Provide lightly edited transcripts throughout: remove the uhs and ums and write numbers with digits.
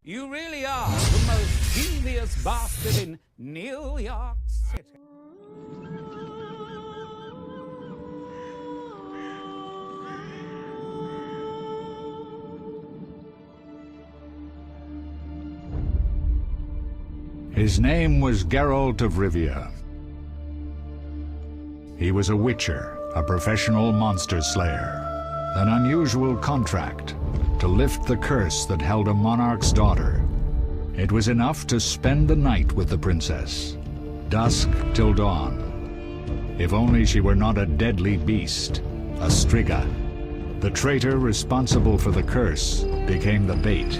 You really are the most devious bastard in New York City. His name was Geralt of Rivia. He was a witcher, a professional monster slayer. An unusual contract to lift the curse that held a monarch's daughter. It was enough to spend the night with the princess, dusk till dawn. If only she were not a deadly beast, a Striga. The traitor responsible for the curse became the bait.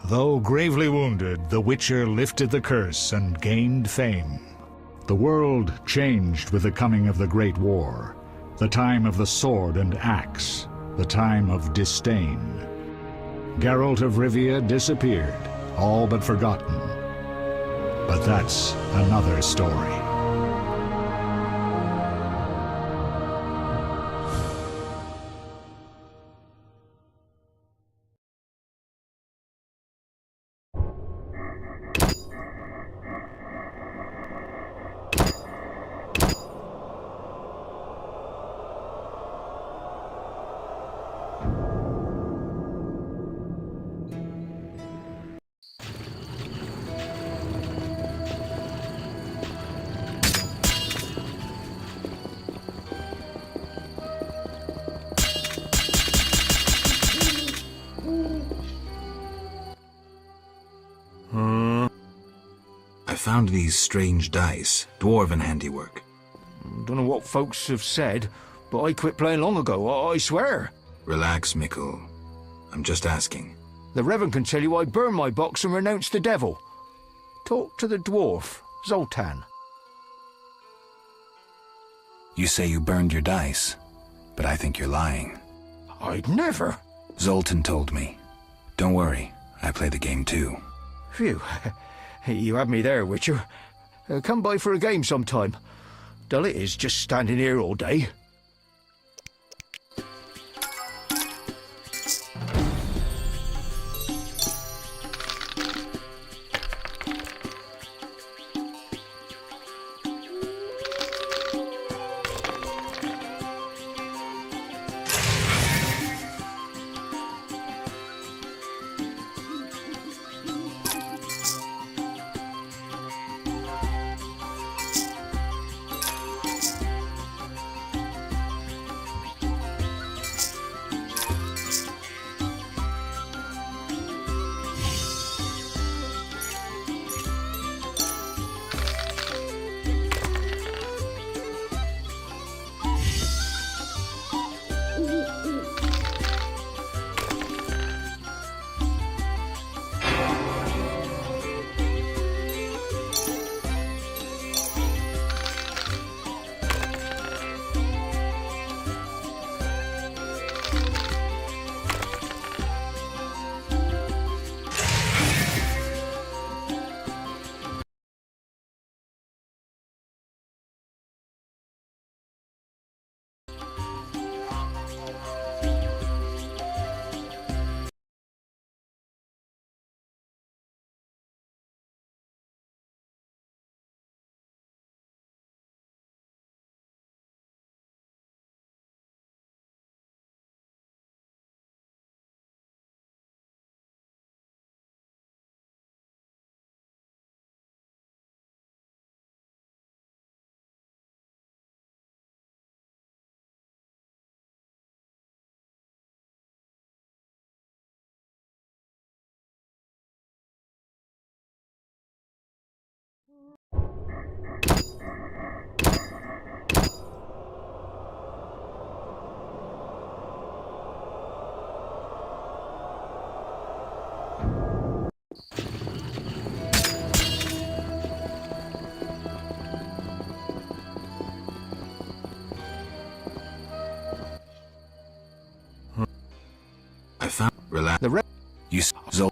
Though gravely wounded, the Witcher lifted the curse and gained fame. The world changed with the coming of the Great War, the time of the sword and axe, the time of disdain. Geralt of Rivia disappeared, all but forgotten. But that's another story. I found these strange dice, dwarven handiwork. Don't know what folks have said, but I quit playing long ago, I swear. Relax, Mikkel. I'm just asking. The Reverend can tell you I burned my box and renounced the devil. Talk to the dwarf, Zoltan. You say you burned your dice, but I think you're lying. I'd never. Zoltan told me. Don't worry, I play the game too. Phew. You had me there, Witcher. Come by for a game sometime. Dull it is just standing here all day. I found relax. The You Zol.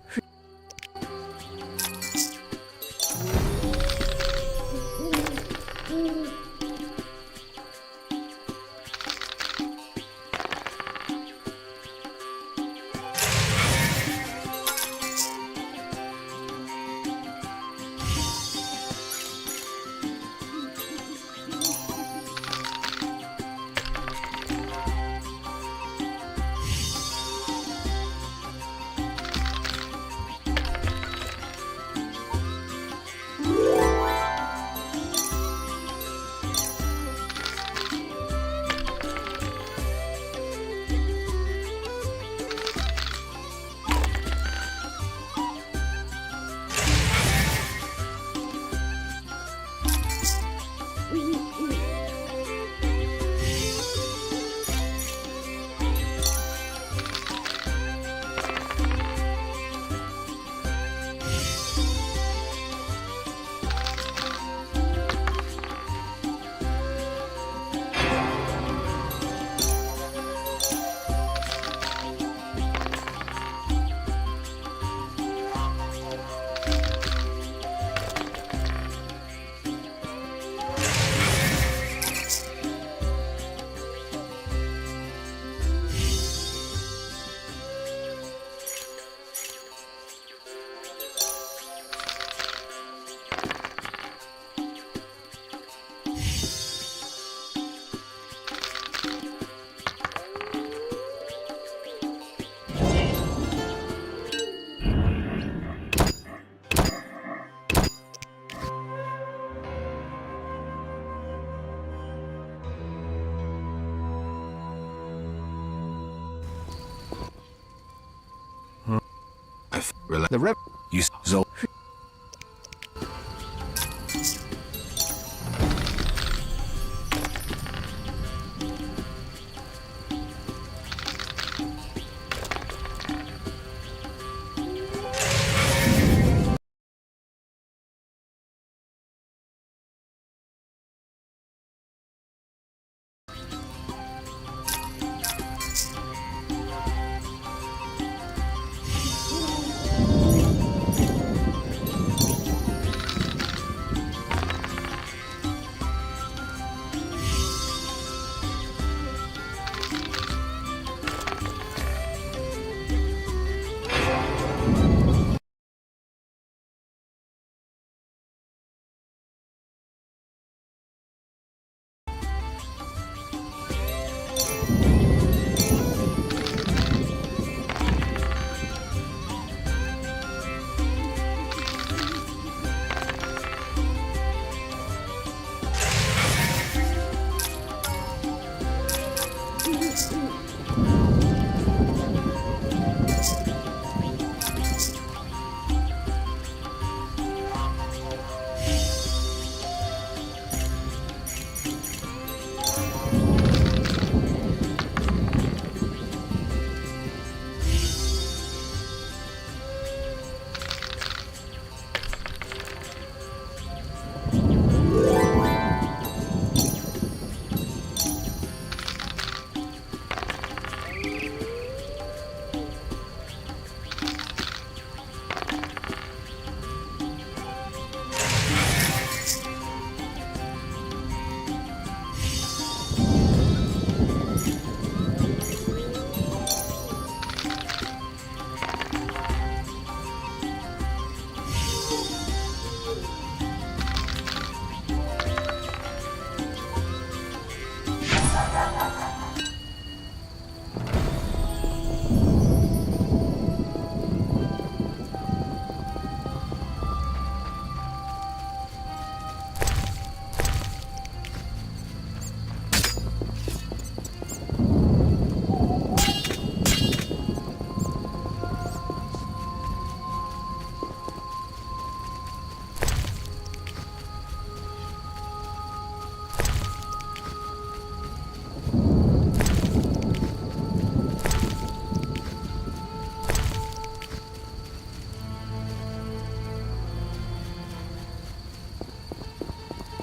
Relax. The rep. You Zol.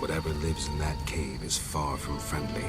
Whatever lives in that cave is far from friendly.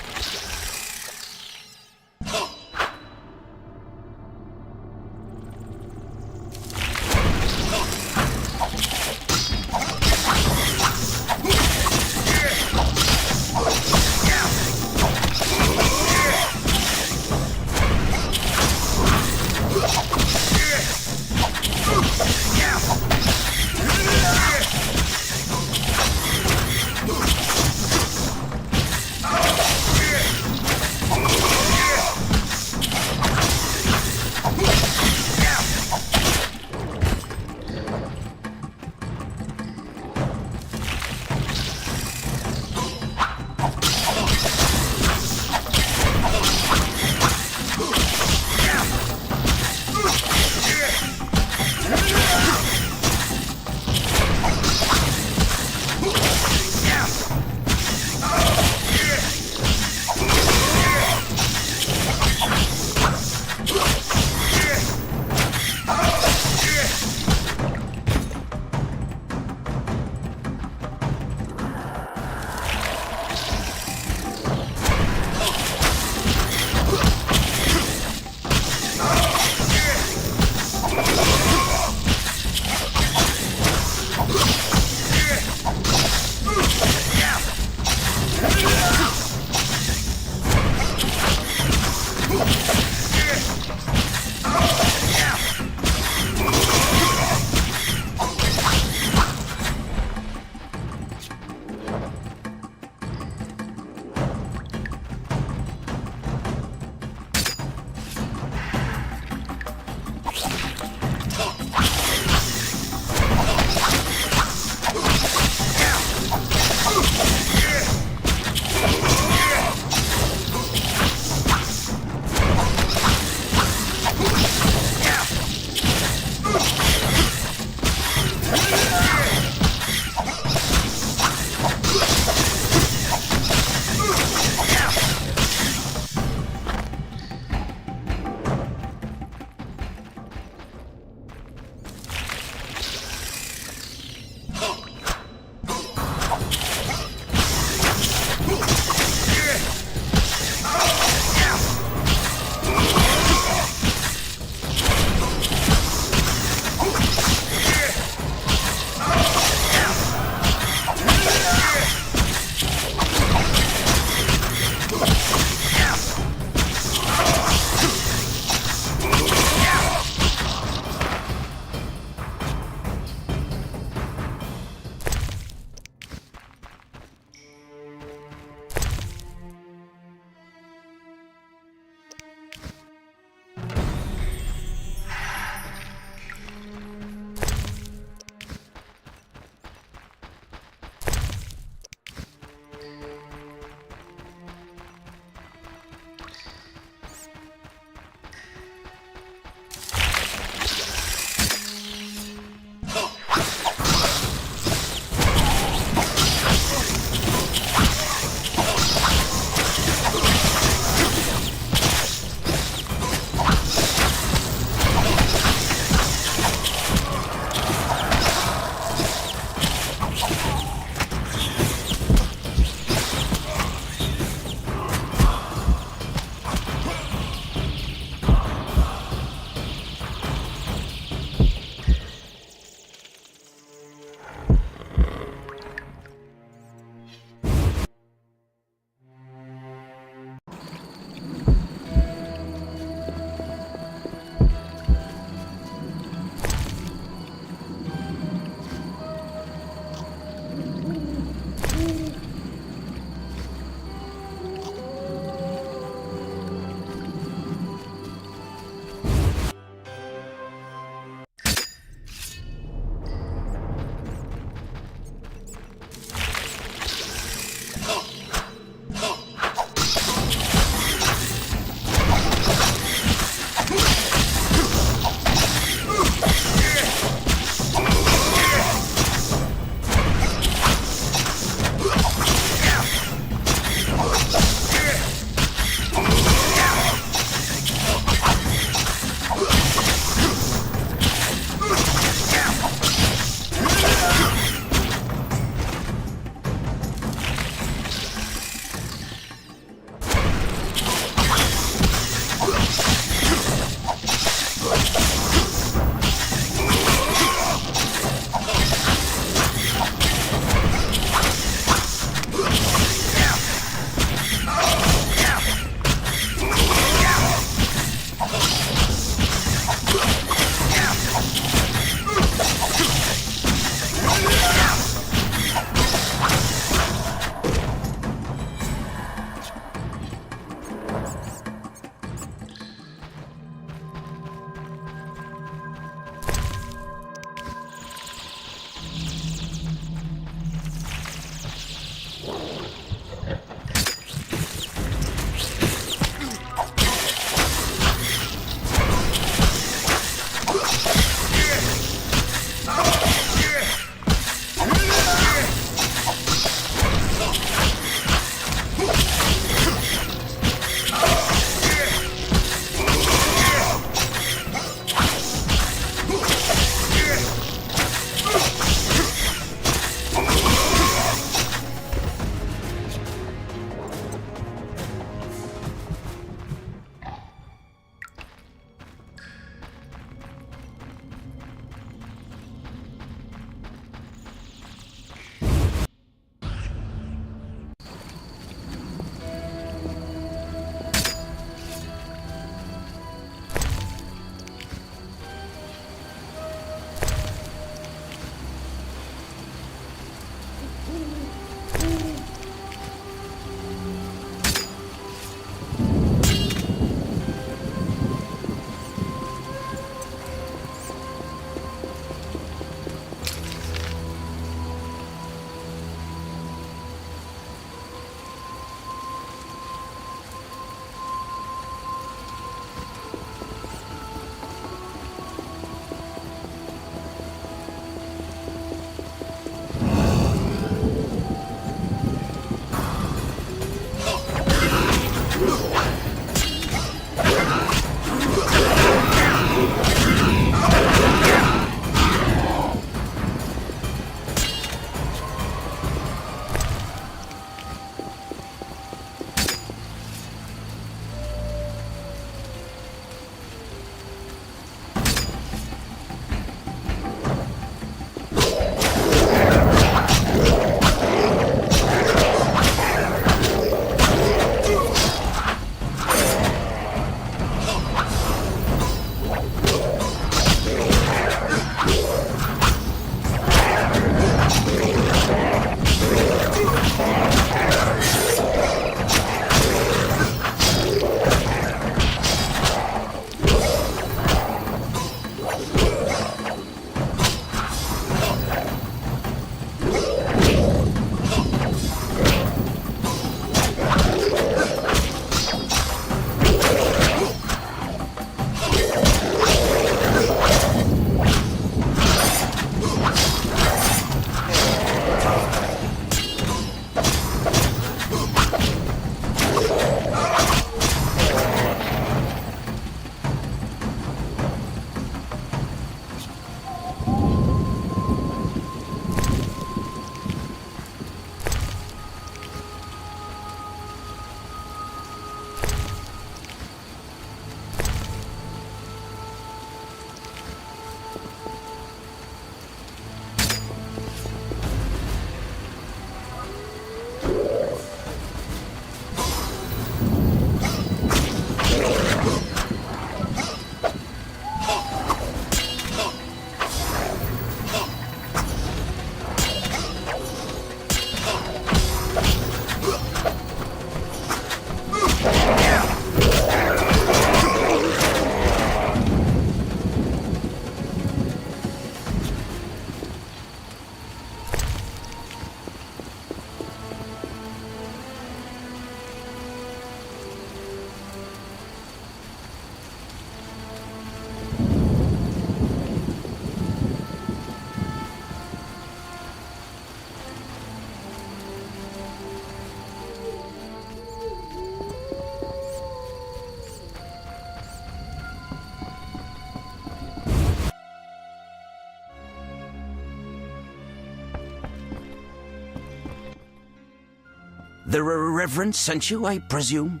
The Reverend sent you, I presume?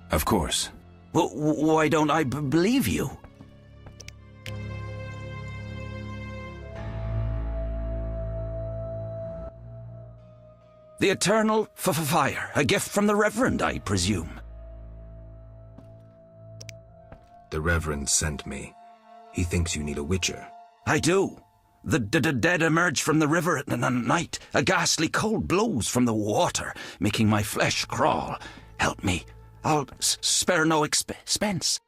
Of course. Well, why don't I believe you? The Eternal Fire, a gift from the Reverend, I presume. The Reverend sent me. He thinks you need a witcher. I do. The dead emerge from the river at night. A ghastly cold blows from the water, making my flesh crawl. Help me. I'll spare no expense.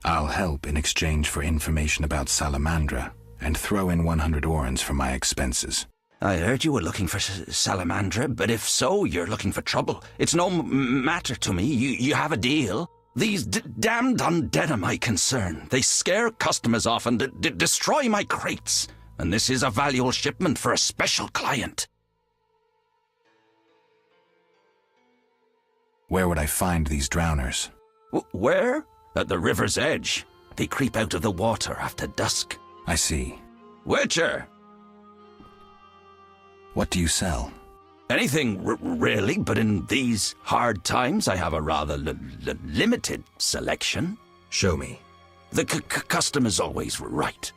I'll help in exchange for information about Salamandra, and throw in 100 orens for my expenses. I heard you were looking for Salamandra, but if so, you're looking for trouble. It's no matter to me. You have a deal. These damned undead are my concern. They scare customers off and destroy my crates. And this is a valuable shipment for a special client. Where would I find these drowners? Where? At the river's edge. They creep out of the water after dusk. I see. Witcher! What do you sell? Anything, really, but in these hard times I have a rather limited selection. Show me. The customer's always right.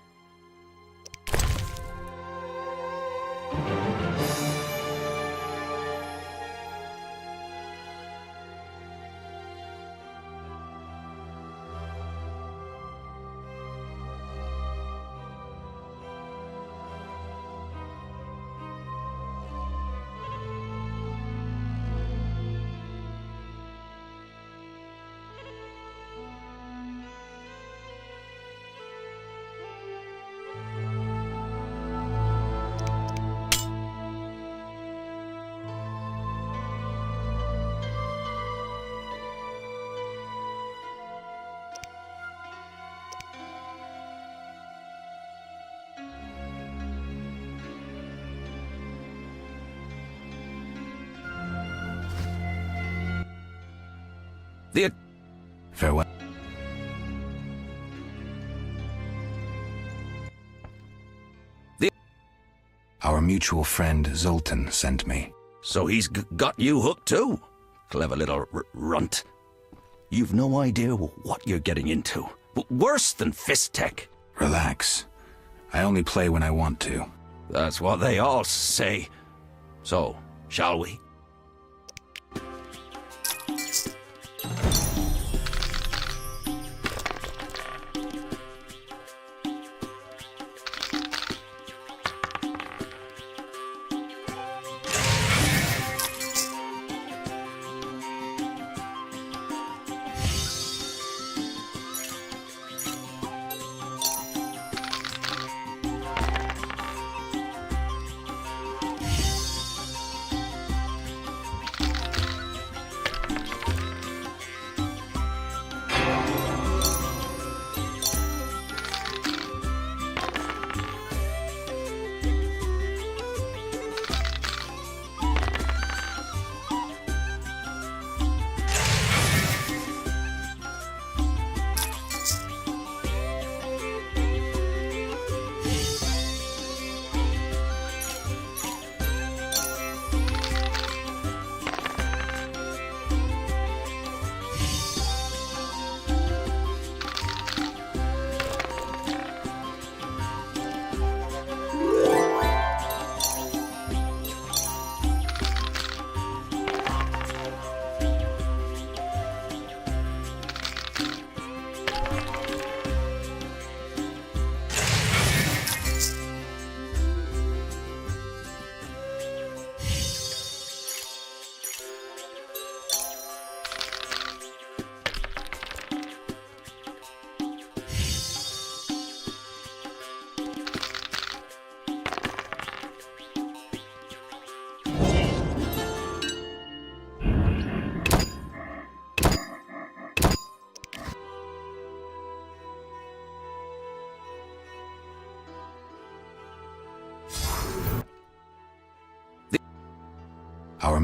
Farewell. Our mutual friend Zoltan sent me. So he's got you hooked too? Clever little runt. You've no idea what you're getting into. Worse than fist tech. Relax. I only play when I want to. That's what they all say. So, shall we? Our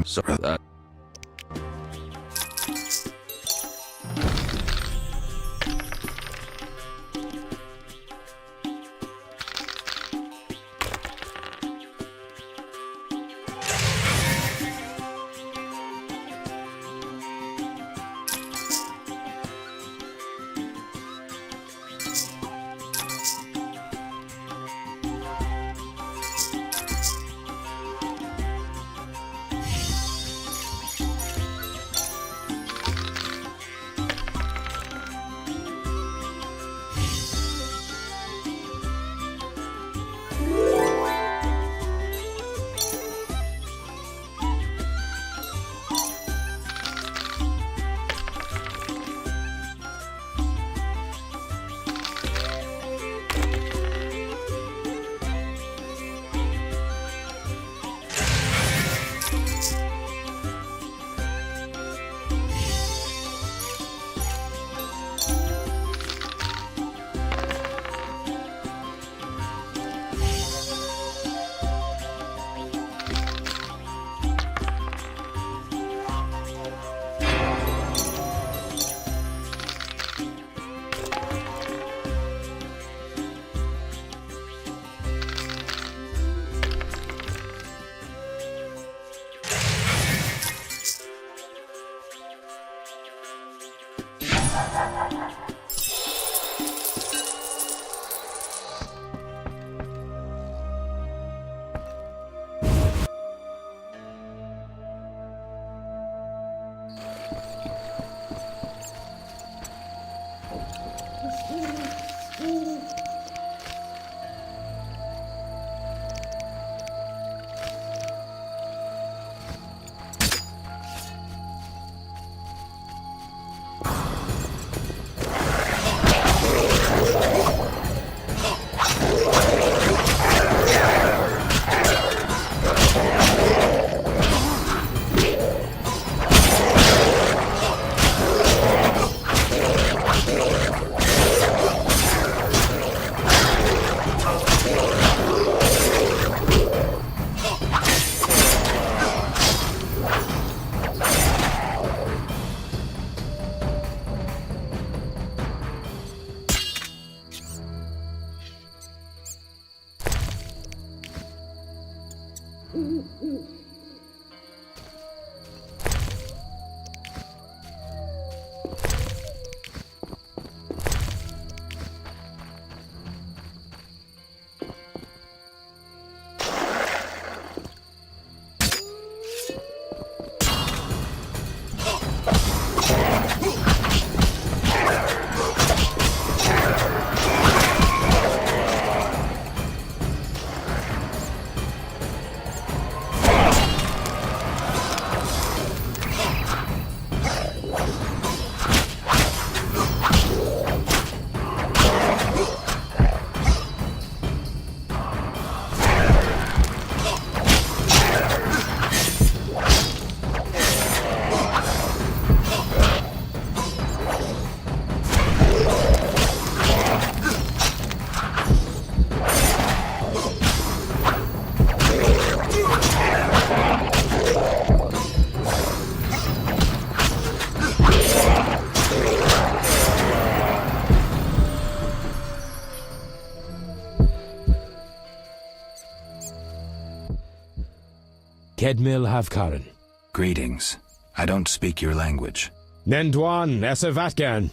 Kedmil Havkaran. Greetings. I don't speak your language. Nendwan Esavatgan.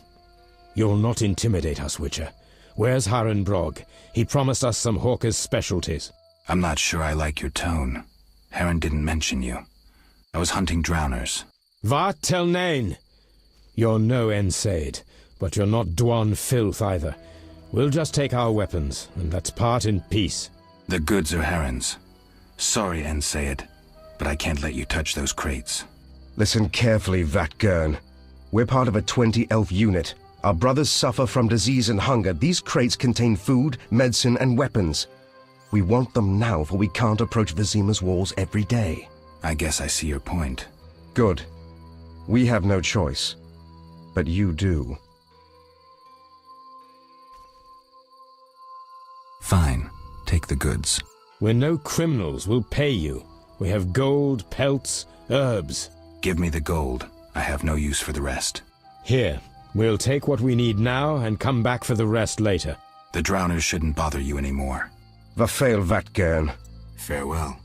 You'll not intimidate us, Witcher. Where's Haran Brog? He promised us some Hawker's specialties. I'm not sure I like your tone. Haran didn't mention you. I was hunting drowners. Vat Telnain. You're no Ensaid, but you're not Dwan filth either. We'll just take our weapons, and let's part in peace. The goods are Haran's. Sorry, Ensaid, but I can't let you touch those crates. Listen carefully, Vatgern. We're part of a 20-elf unit. Our brothers suffer from disease and hunger. These crates contain food, medicine, and weapons. We want them now, for we can't approach Vizima's walls every day. I guess I see your point. Good. We have no choice. But you do. Fine. Take the goods. We're no criminals. We'll pay you. We have gold, pelts, herbs. Give me the gold. I have no use for the rest. Here. We'll take what we need now and come back for the rest later. The drowners shouldn't bother you anymore. Vafail Vatgern. Farewell.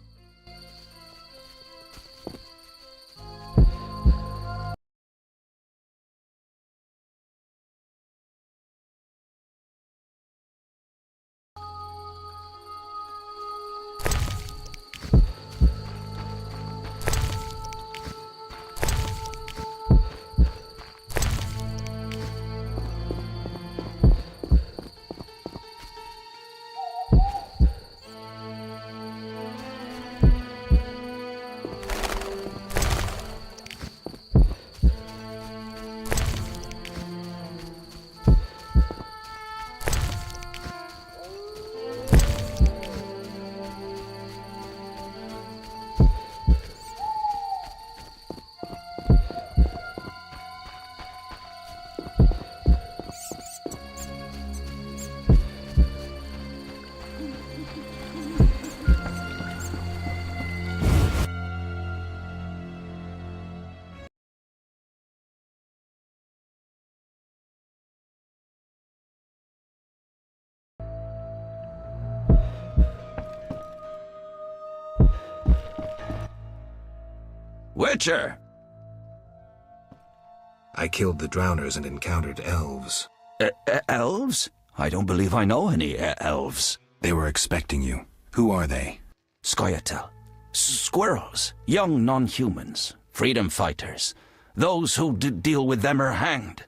Witcher! I killed the drowners and encountered elves. Elves? I don't believe I know any elves. They were expecting you. Who are they? Scoia'tael. Squirrels. Young non-humans. Freedom fighters. Those who deal with them are hanged.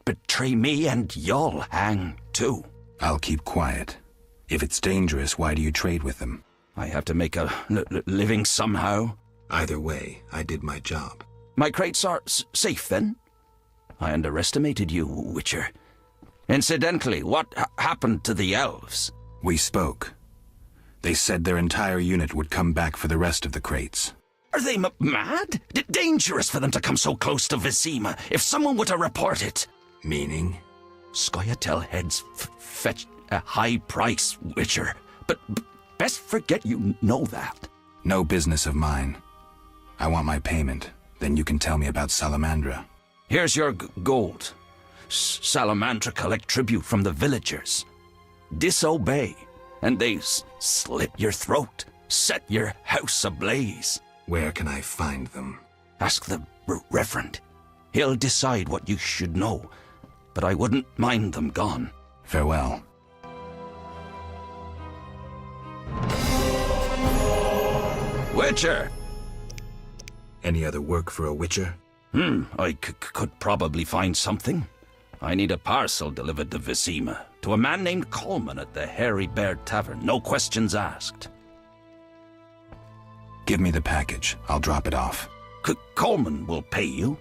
Betray me and you'll hang too. I'll keep quiet. If it's dangerous, why do you trade with them? I have to make a living somehow. Either way, I did my job. My crates are safe, then? I underestimated you, Witcher. Incidentally, what happened to the elves? We spoke. They said their entire unit would come back for the rest of the crates. Are they mad? Dangerous for them to come so close to Vizima. If someone were to report it. Meaning? Scoia'tael heads fetch a high price, Witcher. But best forget you know that. No business of mine. I want my payment. Then you can tell me about Salamandra. Here's your gold. Salamandra collect tribute from the villagers. Disobey, and they slit your throat. set your house ablaze. Where can I find them? Ask the Reverend. He'll decide what you should know, but I wouldn't mind them gone. Farewell. Witcher! Any other work for a witcher? I could probably find something. I need a parcel delivered to Vizima, to a man named Coleman at the Hairy Bear Tavern. No questions asked. Give me the package. I'll drop it off. Coleman will pay you.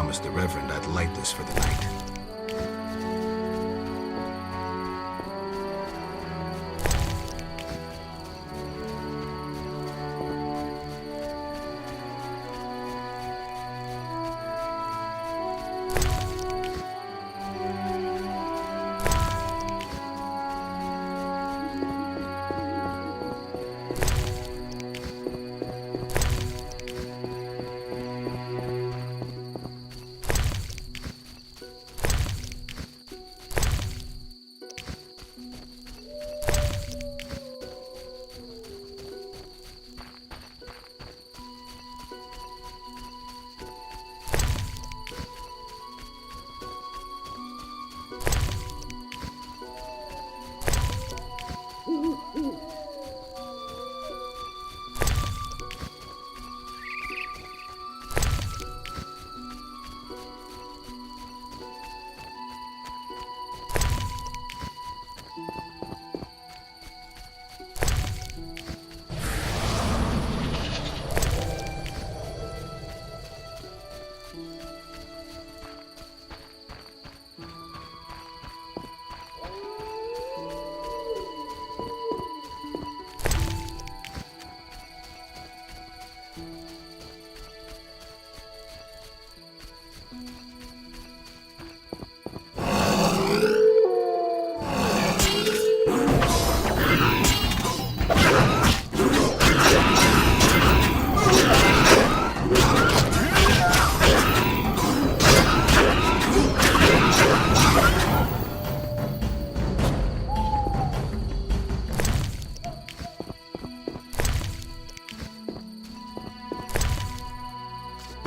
promised the Reverend I'd light this for the night.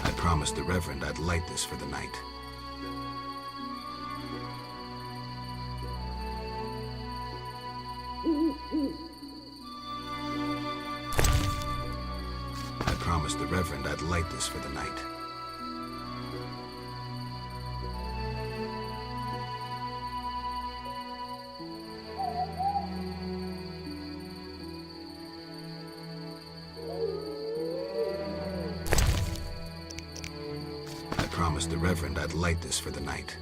I promised the Reverend I'd light this for the night. I promised the Reverend I'd light this for the night. I promised the Reverend I'd light this for the night.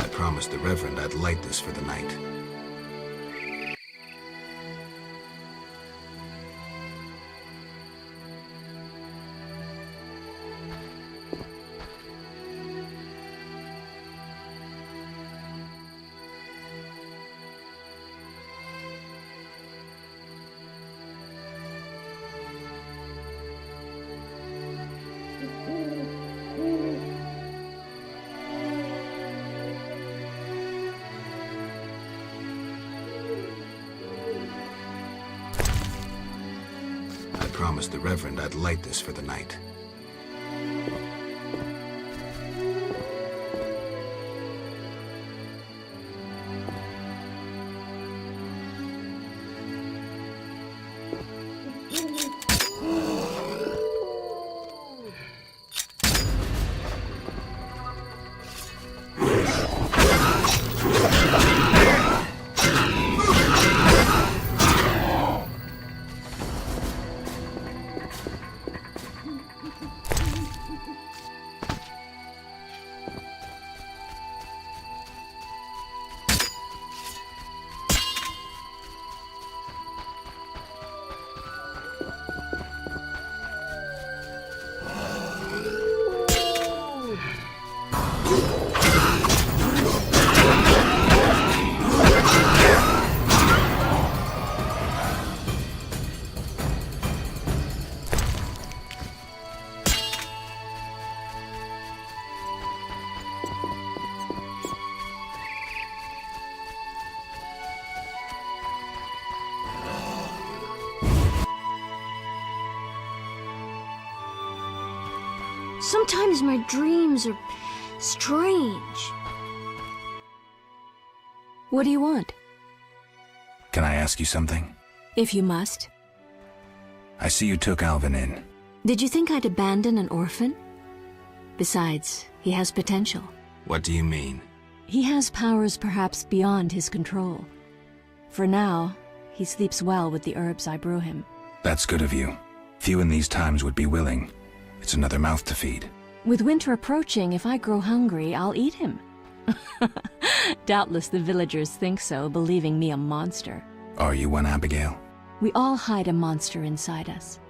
I promised the Reverend I'd light this for the night. I promised the Reverend I'd light this for the night. Sometimes my dreams are strange. What do you want? Can I ask you something? If you must. I see you took Alvin in. Did you think I'd abandon an orphan? Besides, he has potential. What do you mean? He has powers perhaps beyond his control. For now, he sleeps well with the herbs I brew him. That's good of you. Few in these times would be willing. It's another mouth to feed. With winter approaching, if I grow hungry, I'll eat him. Doubtless the villagers think so, believing me a monster. Are you one, Abigail? We all hide a monster inside us.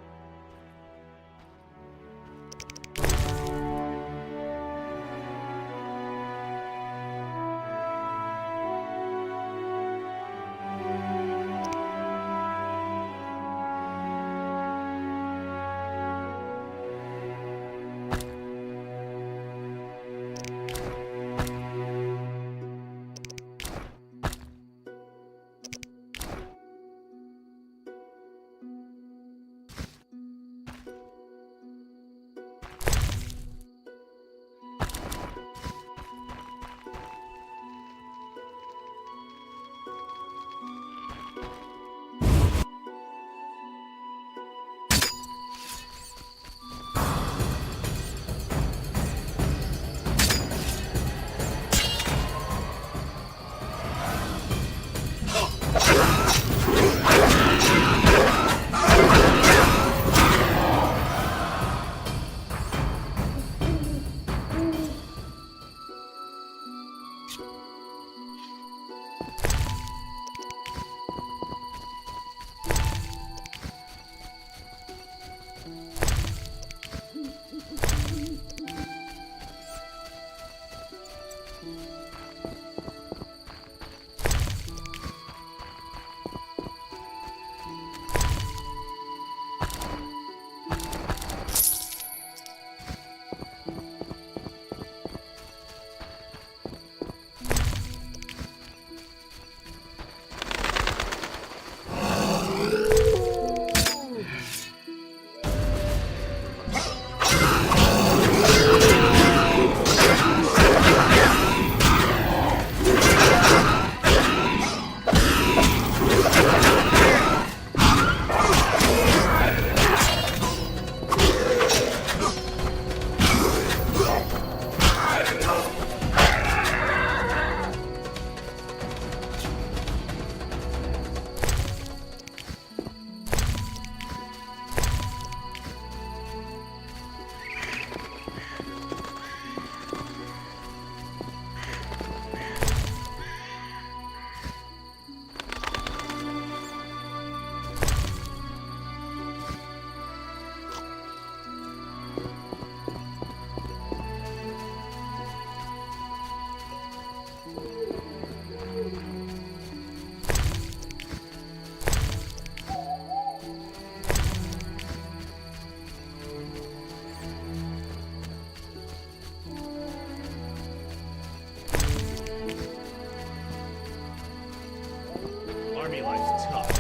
Army life's tough.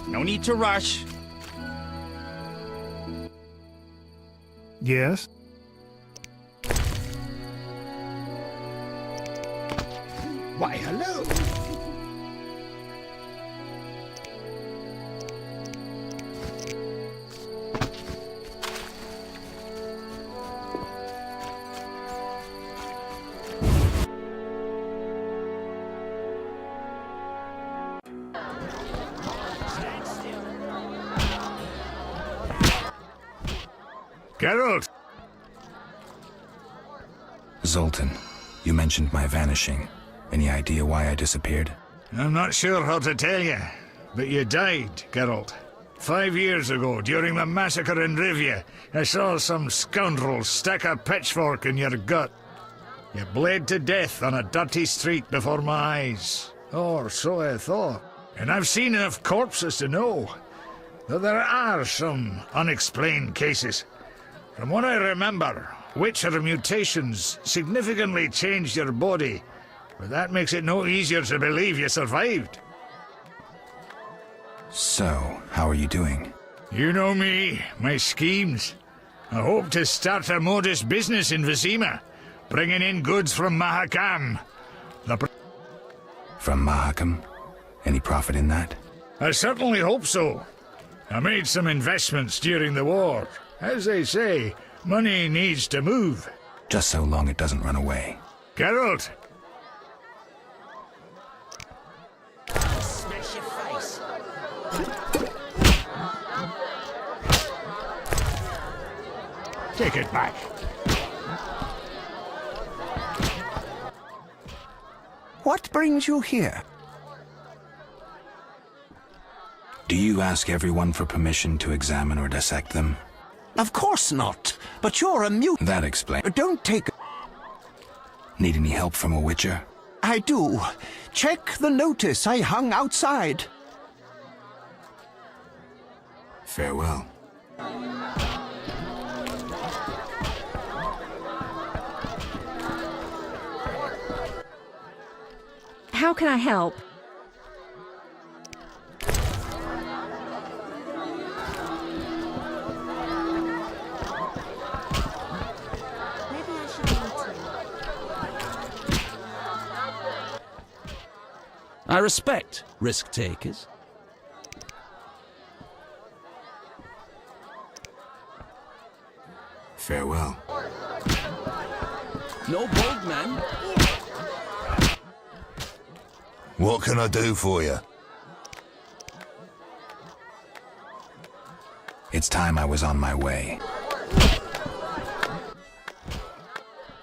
No need to rush. Yes? Why, hello. Geralt! Zoltan, you mentioned my vanishing. Any idea why I disappeared? I'm not sure how to tell you, but you died, Geralt. 5 years ago, during the massacre in Rivia, I saw some scoundrel stick a pitchfork in your gut. You bled to death on a dirty street before my eyes. Or so I thought. And I've seen enough corpses to know that there are some unexplained cases. From what I remember, Witcher mutations significantly changed your body but that makes it no easier to believe you survived. So, how are you doing? You know me, my schemes. I hope to start a modest business in Vizima, bringing in goods from Mahakam. From Mahakam? Any profit in that? I certainly hope so. I made some investments during the war. As they say, money needs to move. Just so long it doesn't run away. Geralt! Smash your face. Take it back. What brings you here? Do you ask everyone for permission to examine or dissect them? Of course not, but you're a mute. That explains. Don't take... Need any help from a witcher? I do. Check the notice I hung outside. Farewell. How can I help? I respect risk takers. Farewell. No bold men. What can I do for you? It's time I was on my way.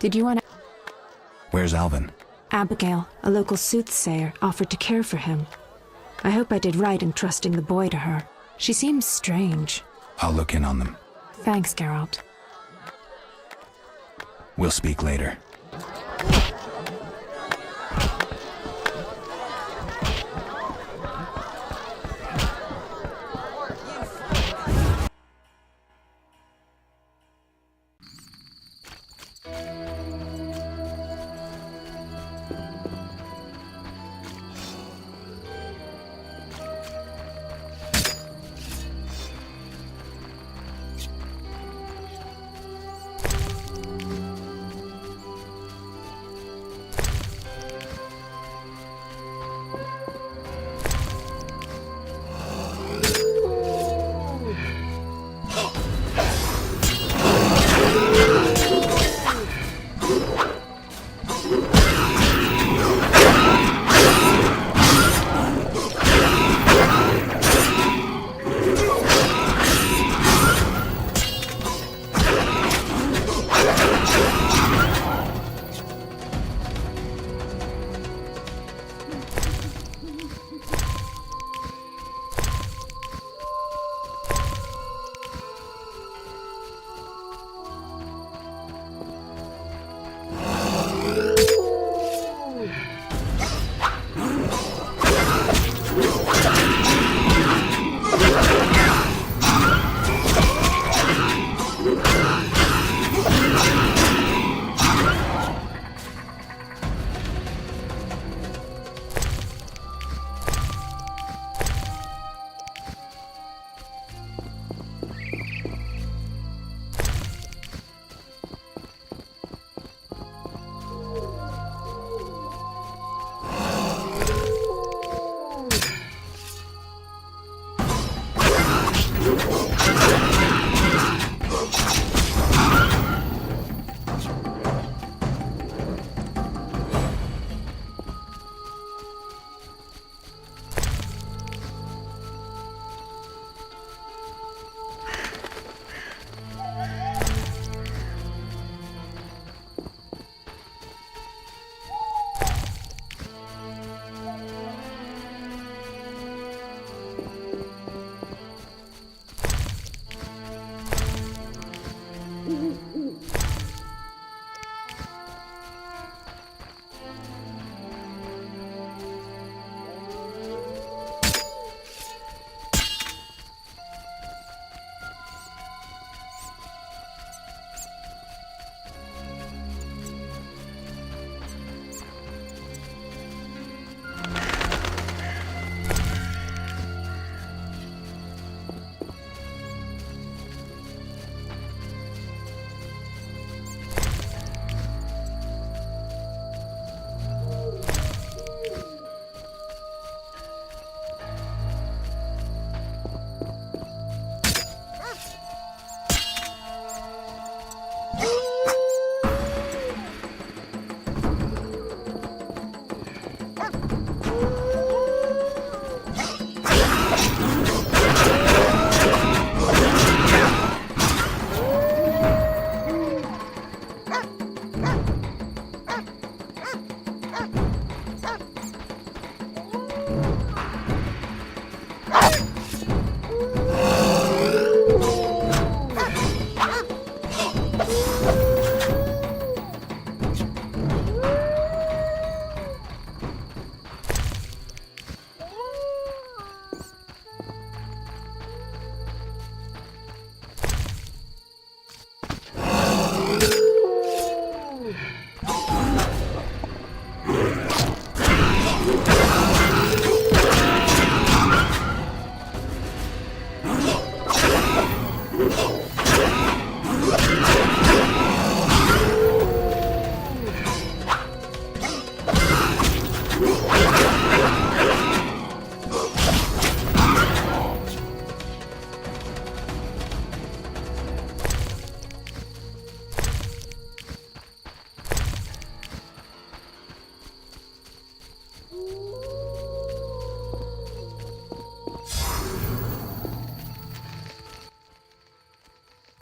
Did you want to... Where's Alvin? Abigail, a local soothsayer, offered to care for him. I hope I did right in trusting the boy to her. She seems strange. I'll look in on them. Thanks, Geralt. We'll speak later.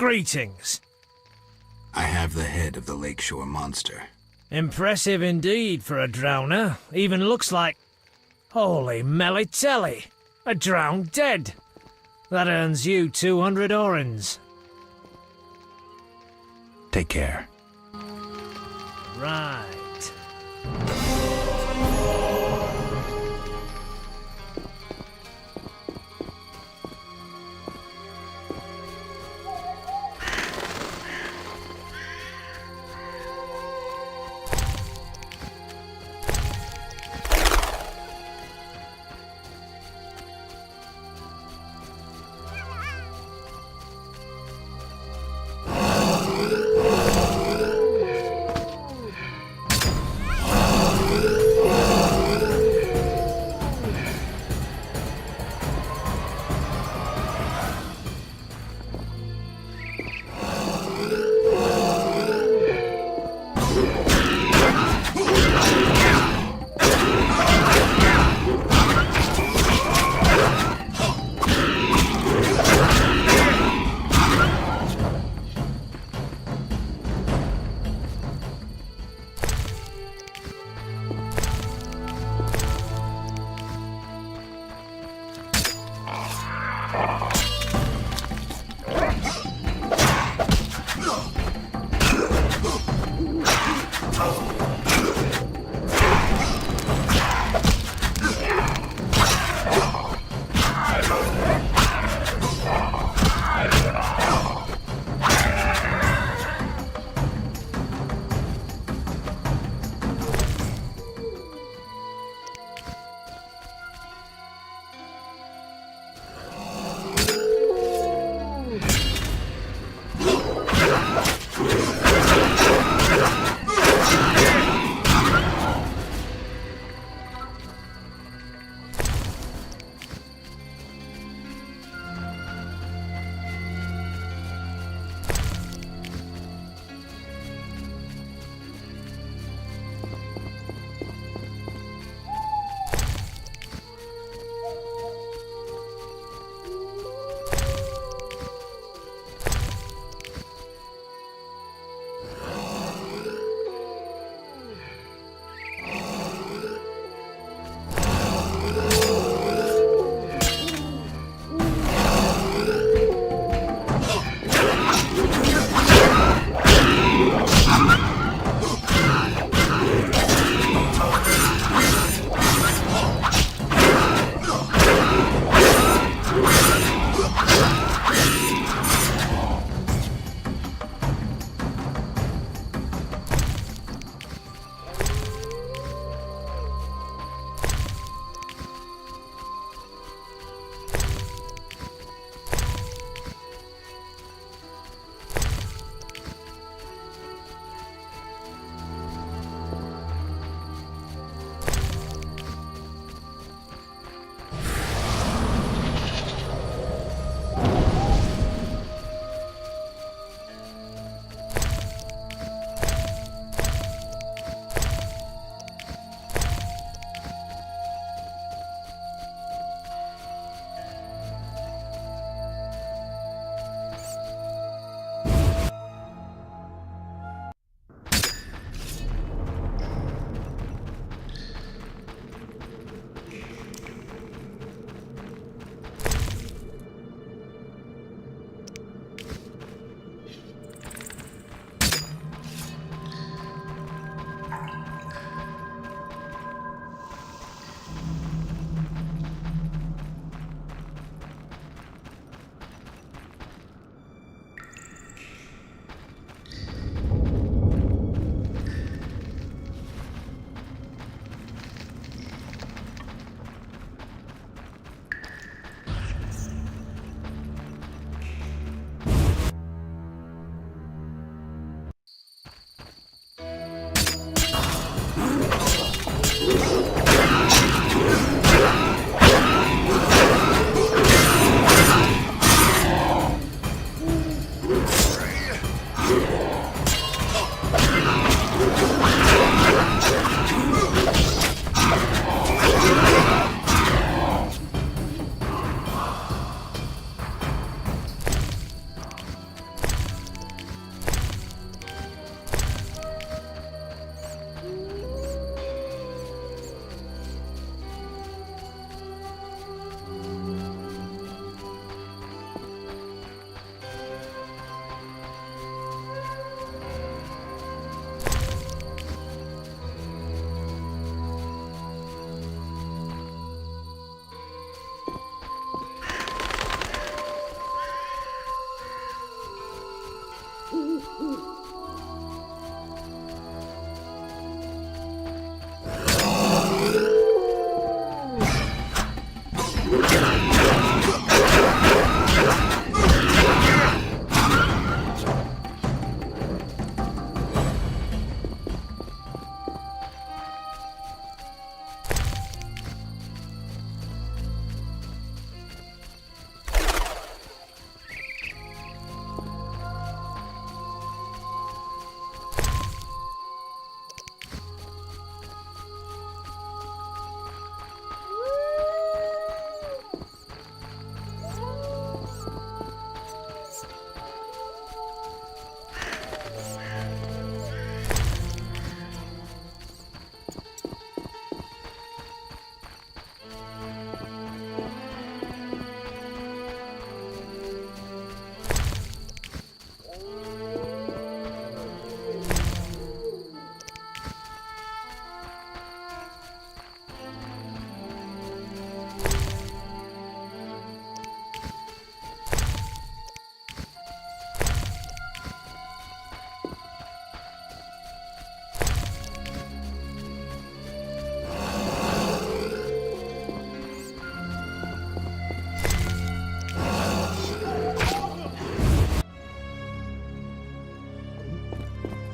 Greetings. I have the head of the Lakeshore monster. Impressive indeed for a drowner. Even looks like... Holy melly-telly! A drowned dead! That earns you 200 orens. Take care. Right.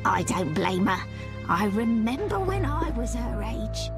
I don't blame her. I remember when I was her age.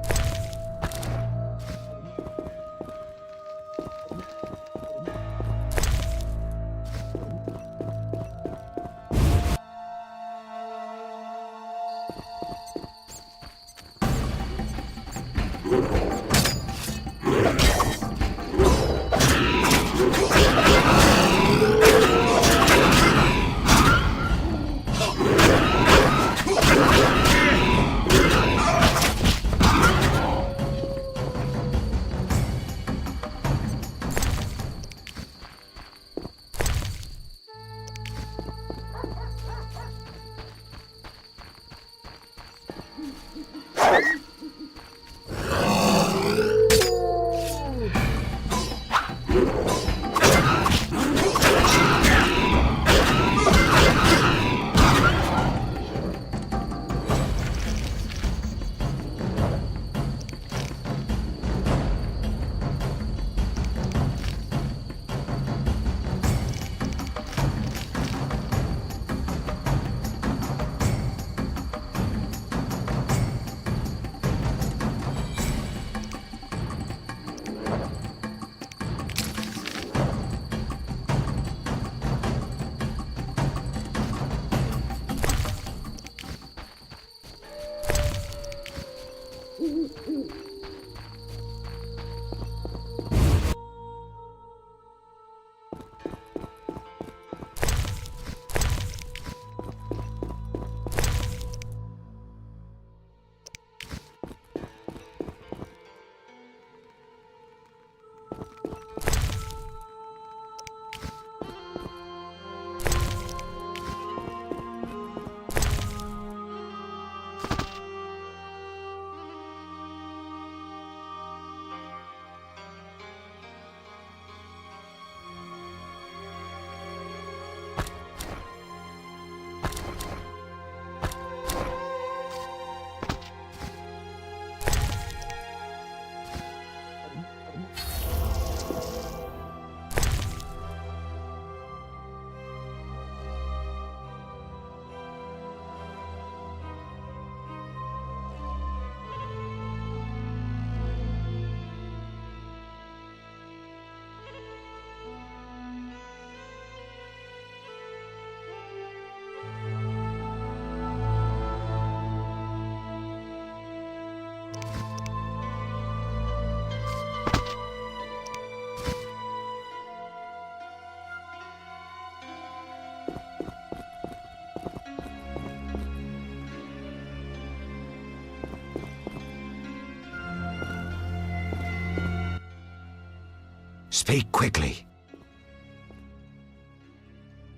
Speak quickly.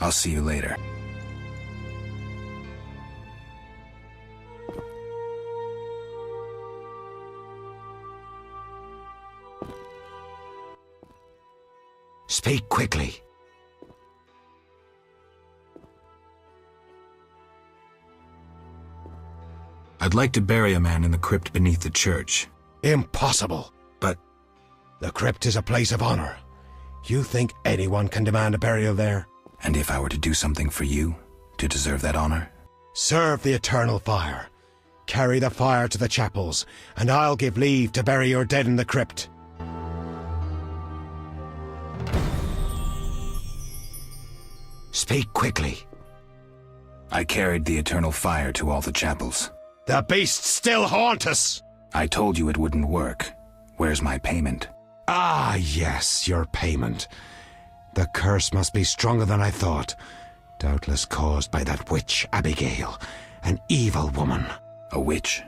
I'll see you later. Speak quickly. I'd like to bury a man in the crypt beneath the church. Impossible. But the crypt is a place of honor. You think anyone can demand a burial there? And if I were to do something for you, to deserve that honor? Serve the eternal fire. Carry the fire to the chapels, and I'll give leave to bury your dead in the crypt. Speak quickly. I carried the eternal fire to all the chapels. The beasts still haunt us! I told you it wouldn't work. Where's my payment? Ah, yes, your payment. The curse must be stronger than I thought. Doubtless caused by that witch, Abigail. An evil woman. A witch?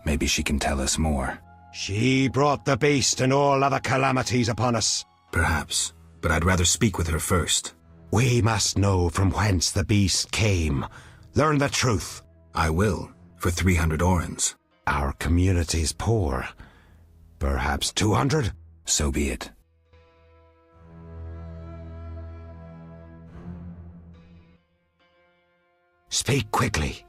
Maybe she can tell us more. She brought the beast and all other calamities upon us. Perhaps, but I'd rather speak with her first. We must know from whence the beast came. Learn the truth. I will, for 300 orens. Our community's poor. Perhaps 200? So be it. Speak quickly.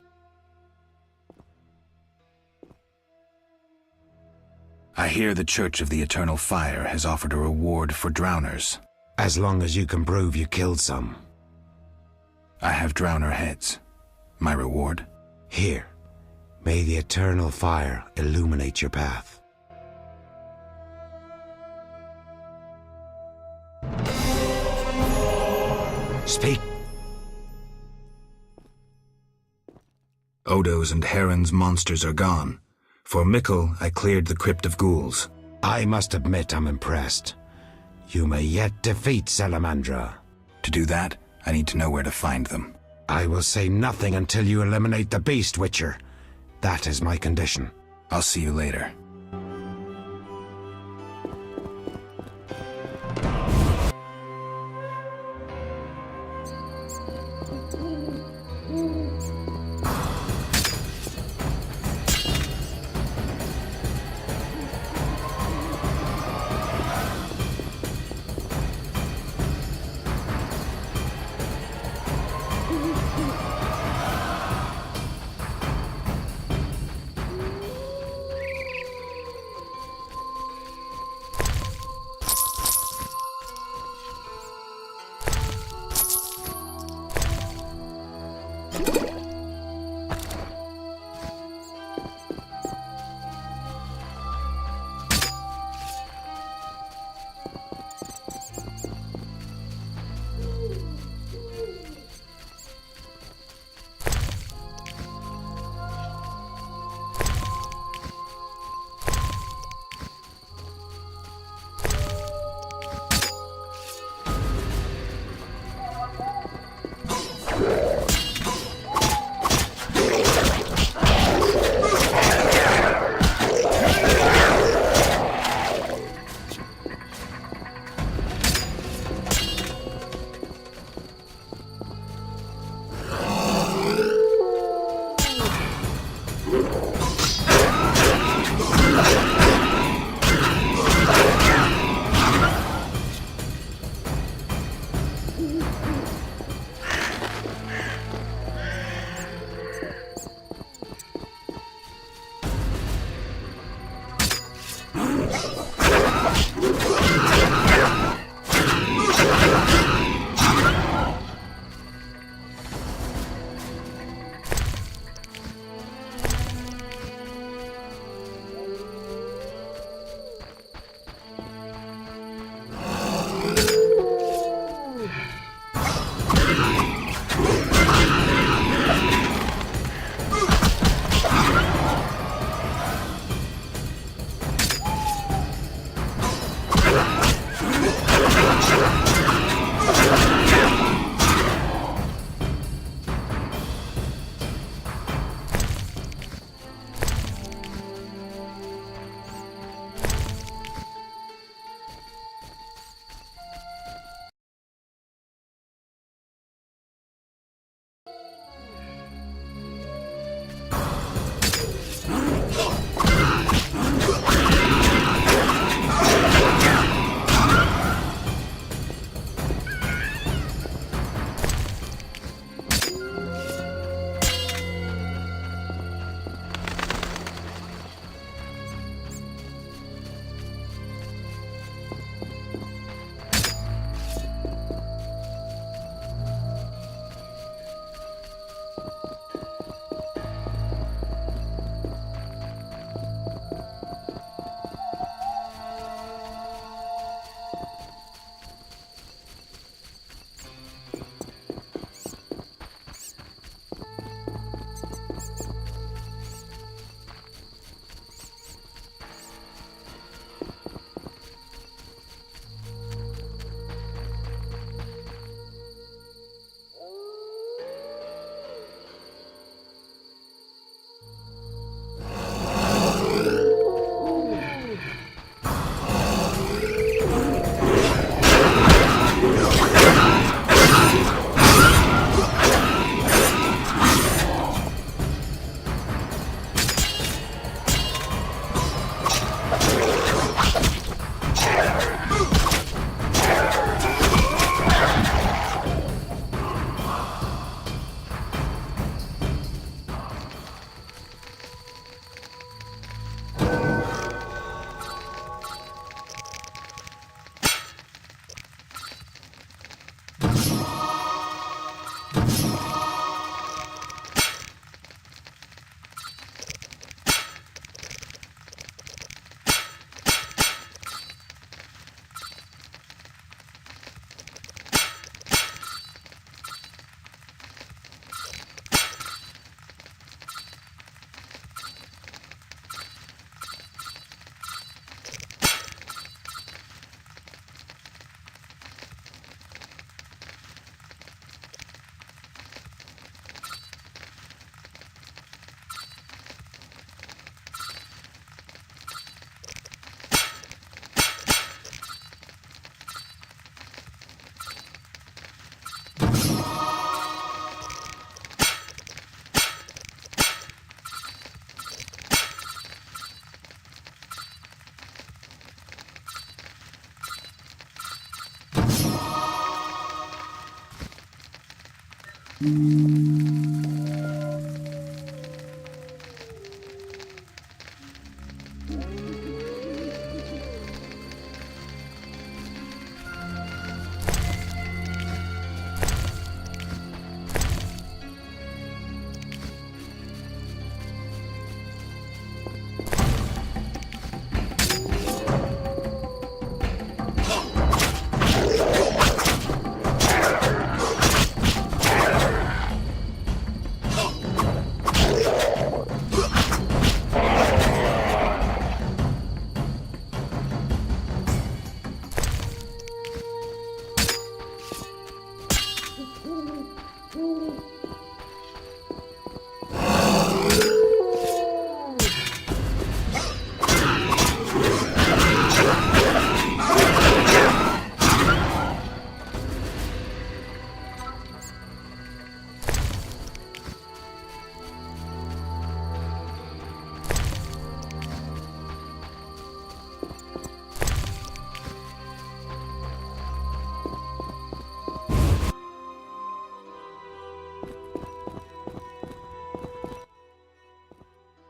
I hear the Church of the Eternal Fire has offered a reward for drowners. As long as you can prove you killed some. I have drowner heads. My reward? Here, may the eternal fire illuminate your path. Speak. Odo's and Heron's monsters are gone. For Mickle, I cleared the Crypt of Ghouls. I must admit I'm impressed. You may yet defeat Salamandra. To do that, I need to know where to find them. I will say nothing until you eliminate the Beast Witcher. That is my condition. I'll see you later.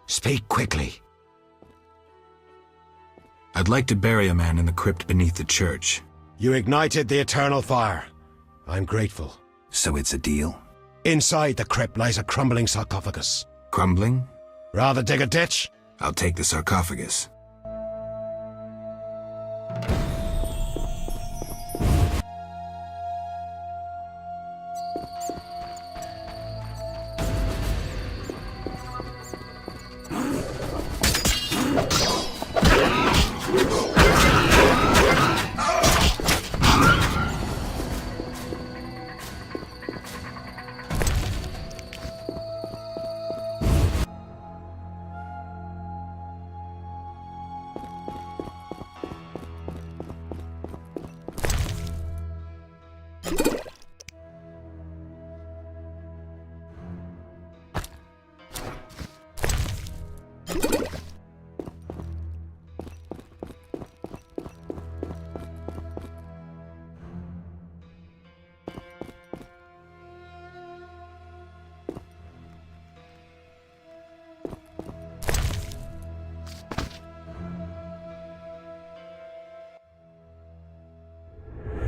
Speak quickly. I'd like to bury a man in the crypt beneath the church. You ignited the eternal fire. I'm grateful. So it's a deal? Inside the crypt lies a crumbling sarcophagus. Crumbling? Rather dig a ditch? I'll take the sarcophagus.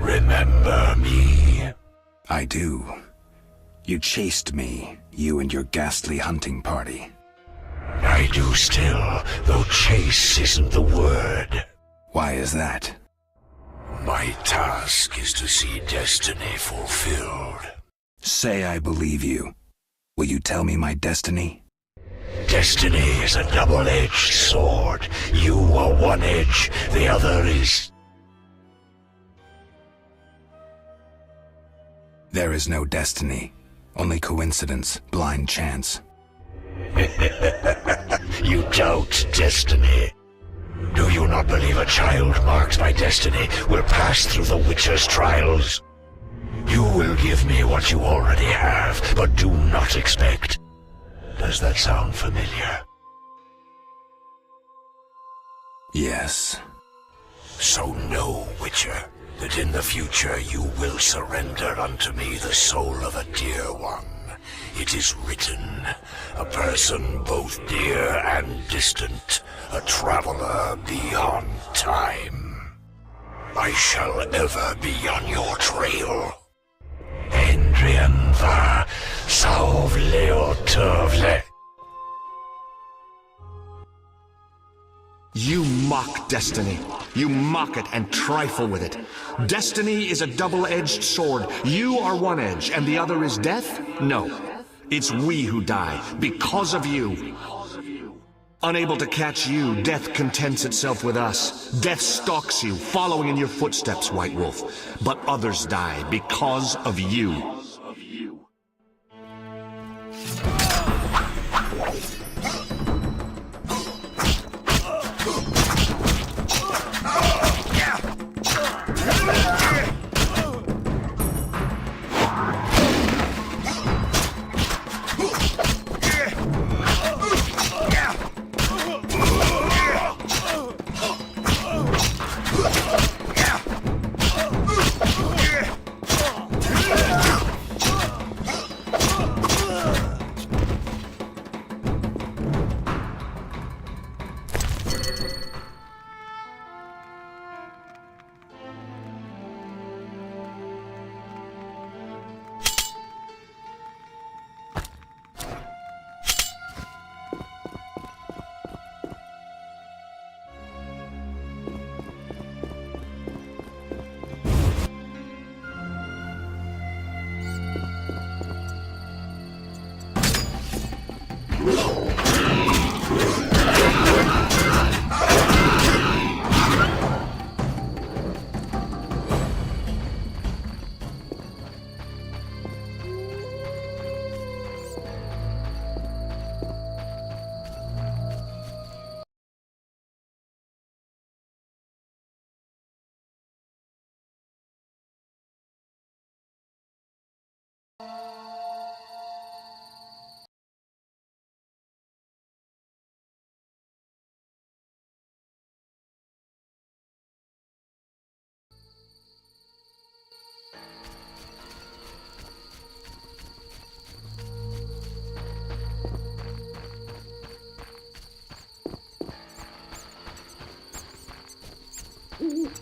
Remember me? I do. You chased me, you and your ghastly hunting party. I do still, though chase isn't the word. Why is that? My task is to see destiny fulfilled. Say I believe you. Will you tell me my destiny? Destiny is a double-edged sword. You are one edge, the other is... There is no destiny. Only coincidence, blind chance. You doubt destiny. Do you not believe a child marked by destiny will pass through the Witcher's trials? You will give me what you already have, but do not expect. Does that sound familiar? Yes. So know, Witcher, that in the future you will surrender unto me the soul of a dear one. It is written, a person both dear and distant, a traveler beyond time. I shall ever be on your trail. Endrian var Sauvleotovle. You mock destiny. You mock it and trifle with it. Destiny is a double-edged sword. You are one edge, and the other is death? No. It's we who die, because of you. Unable to catch you, death contents itself with us. Death stalks you, following in your footsteps, White Wolf. But others die because of you.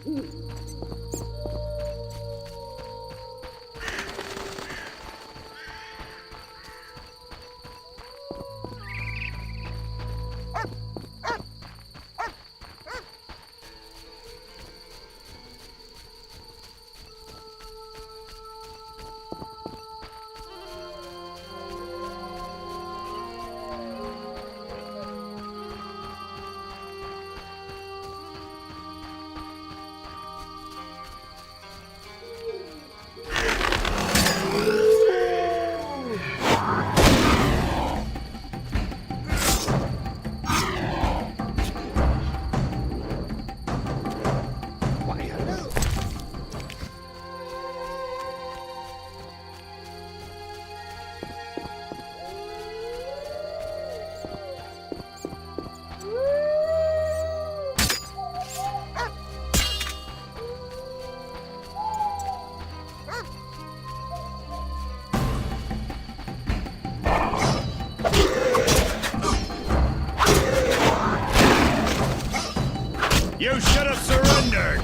You should have surrendered!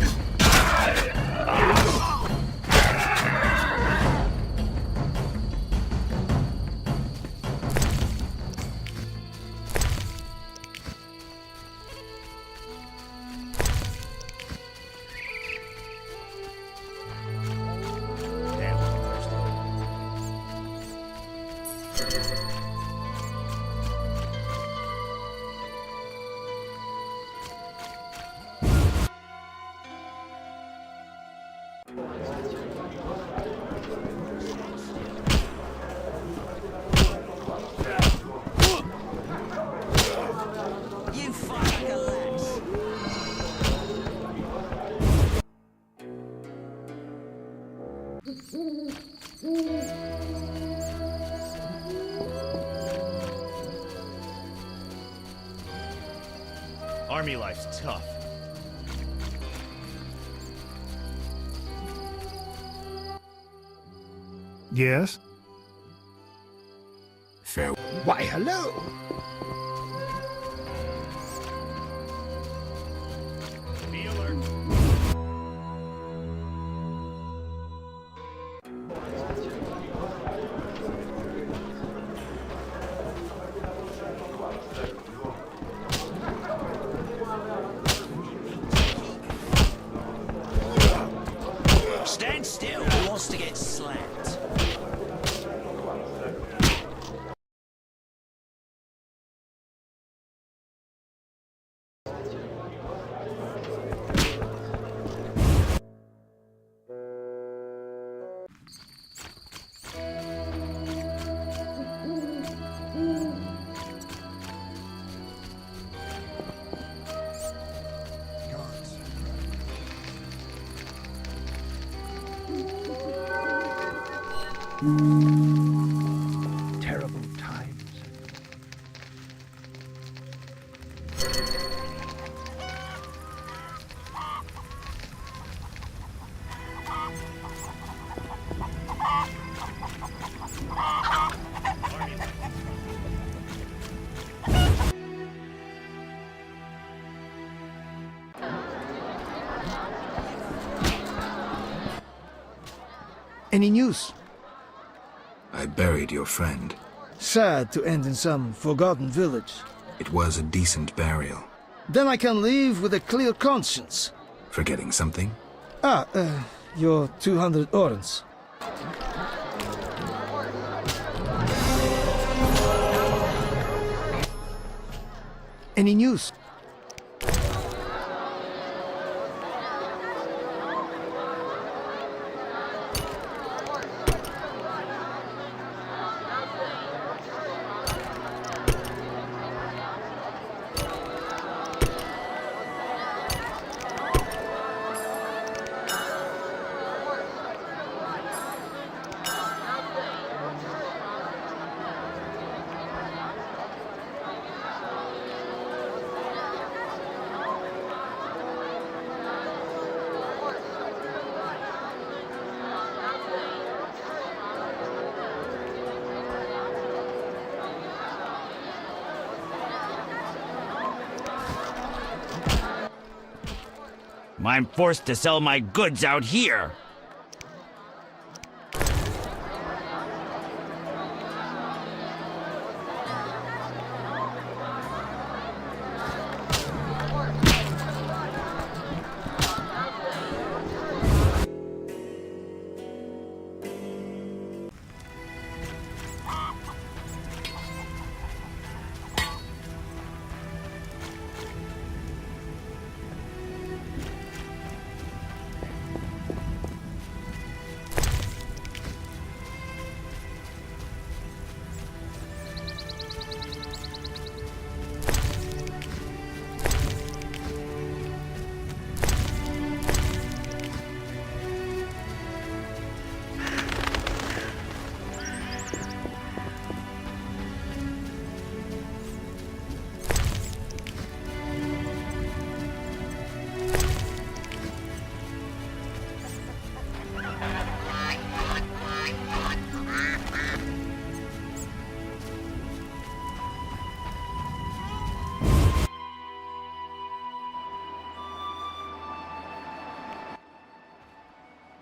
You fight like a lass. Army life's tough. Yes? Fair. Why, hello! Be alert. Stand still. Who wants to get slapped? Terrible times. Any news? I buried your friend. Sad to end in some forgotten village. It was a decent burial. Then I can leave with a clear conscience. Forgetting something? Your 200 orens. Any news? I'm forced to sell my goods out here.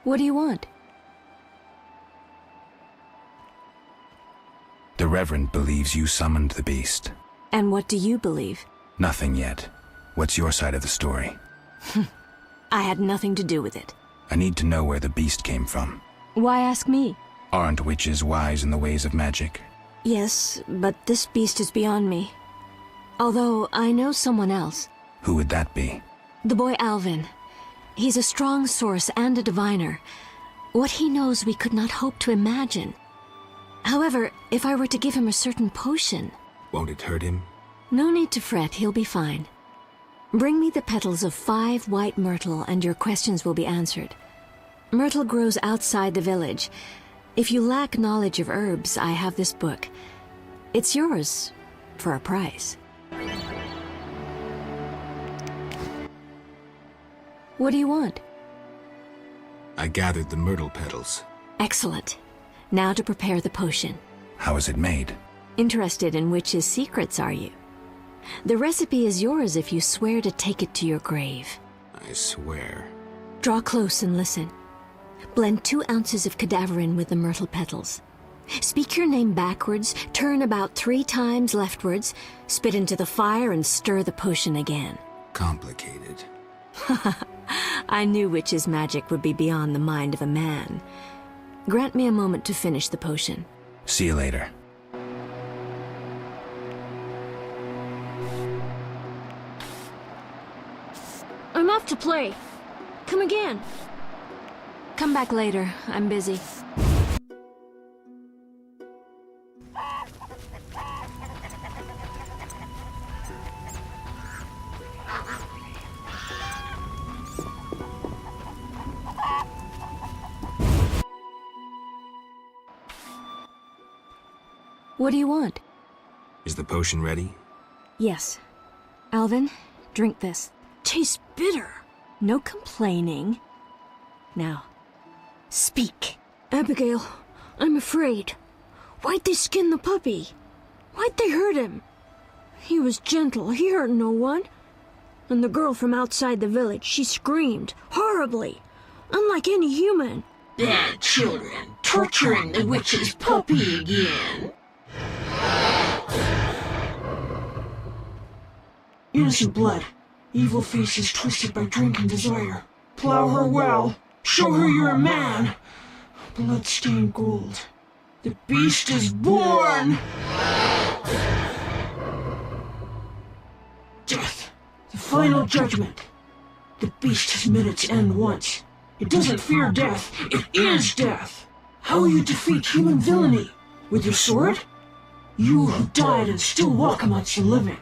What do you want? The Reverend believes you summoned the beast. And what do you believe? Nothing yet. What's your side of the story? I had nothing to do with it. I need to know where the beast came from. Why ask me? Aren't witches wise in the ways of magic? Yes, but this beast is beyond me. Although I know someone else. Who would that be? The boy Alvin. He's a strong source and a diviner. What he knows we could not hope to imagine. However, if I were to give him a certain potion... Won't it hurt him? No need to fret, he'll be fine. Bring me the petals of 5 white myrtle and your questions will be answered. Myrtle grows outside the village. If you lack knowledge of herbs, I have this book. It's yours, for a price. What do you want? I gathered the myrtle petals. Excellent. Now to prepare the potion. How is it made? Interested in witches' secrets, are you? The recipe is yours if you swear to take it to your grave. I swear. Draw close and listen. Blend 2 ounces of cadaverine with the myrtle petals. Speak your name backwards, turn about 3 times leftwards, spit into the fire and stir the potion again. Complicated. I knew witches' magic would be beyond the mind of a man. Grant me a moment to finish the potion. See you later. I'm off to play. Come again. Come back later. I'm busy. What do you want? Is the potion ready? Yes. Alvin, drink this. Tastes bitter. No complaining. Now, speak. Abigail, I'm afraid. Why'd they skin the puppy? Why'd they hurt him? He was gentle. He hurt no one. And the girl from outside the village, she screamed horribly, unlike any human. Bad children, torturing the witch's puppy again. Innocent blood. Evil faces twisted by drink and desire. Plow her well. Show her you're a man. Blood-stained gold. The beast is born! Death. The final judgment. The beast has met its end once. It doesn't fear death. It is death. How will you defeat human villainy? With your sword? You who died and still walk amongst the living.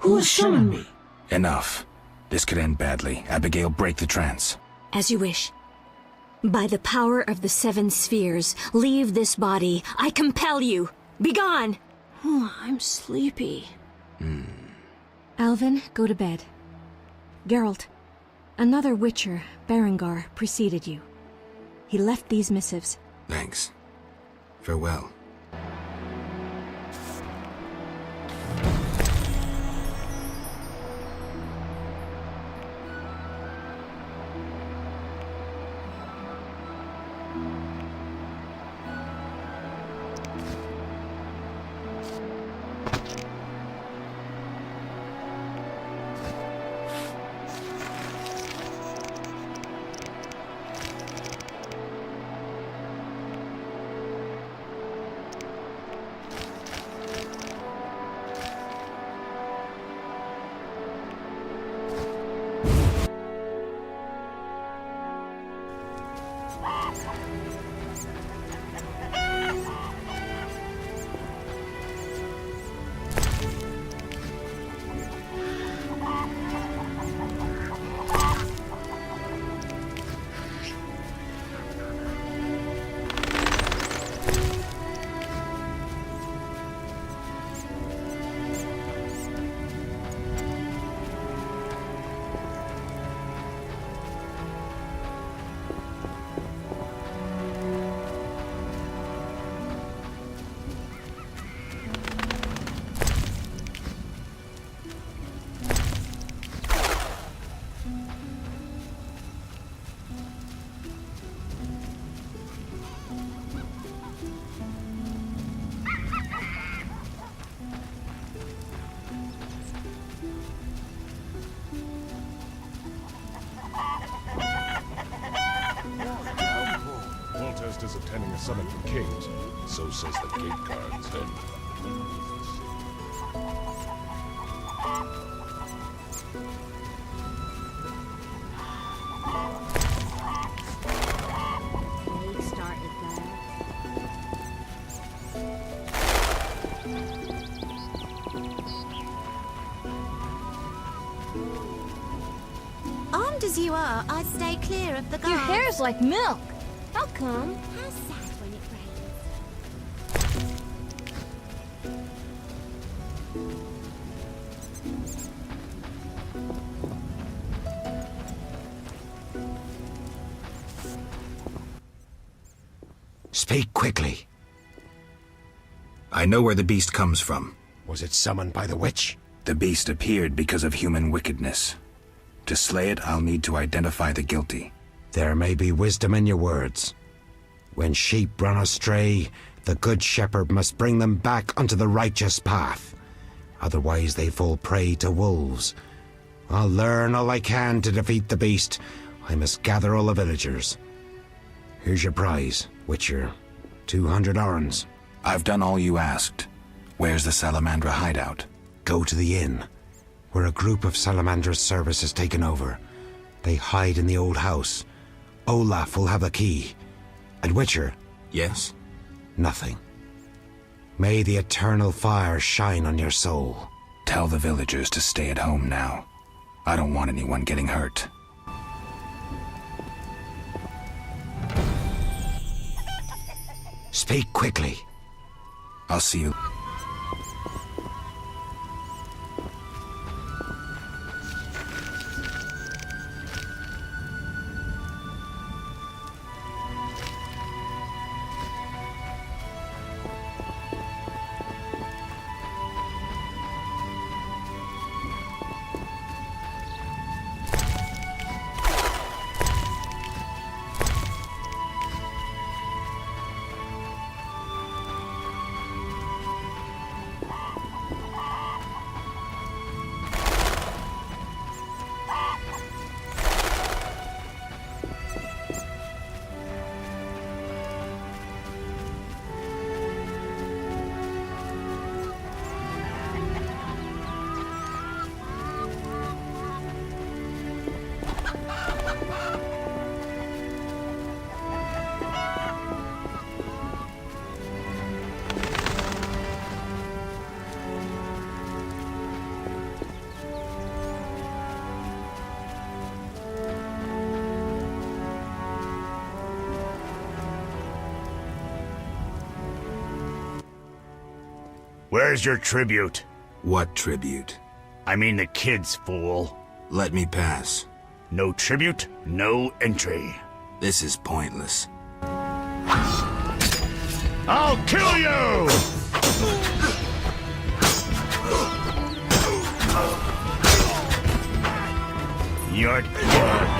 Who has summoned me? Enough. This could end badly. Abigail, break the trance. As you wish. By the power of the 7 spheres, leave this body. I compel you. Begone! Oh, I'm sleepy. Alvin, go to bed. Geralt, another witcher, Berengar, preceded you. He left these missives. Thanks. Farewell. So says the gate guards, and... Armed as you are, I'd stay clear of the guards. Your hair's like milk. How come? How sad when it rains. Speak quickly. I know where the beast comes from. Was it summoned by the witch? The beast appeared because of human wickedness. To slay it, I'll need to identify the guilty. There may be wisdom in your words. When sheep run astray, the good shepherd must bring them back onto the righteous path. Otherwise they fall prey to wolves. I'll learn all I can to defeat the beast. I must gather all the villagers. Here's your prize, Witcher. 200 orens. I've done all you asked. Where's the Salamandra hideout? Go to the inn, where a group of Salamandra's service has taken over. They hide in the old house. Olaf will have the key. And Witcher? Yes? Nothing. May the eternal fire shine on your soul. Tell the villagers to stay at home now. I don't want anyone getting hurt. Speak quickly. I'll see you. Where's your tribute? What tribute? I mean the kids, fool. Let me pass. No tribute, no entry. This is pointless. I'll kill you! You're dead.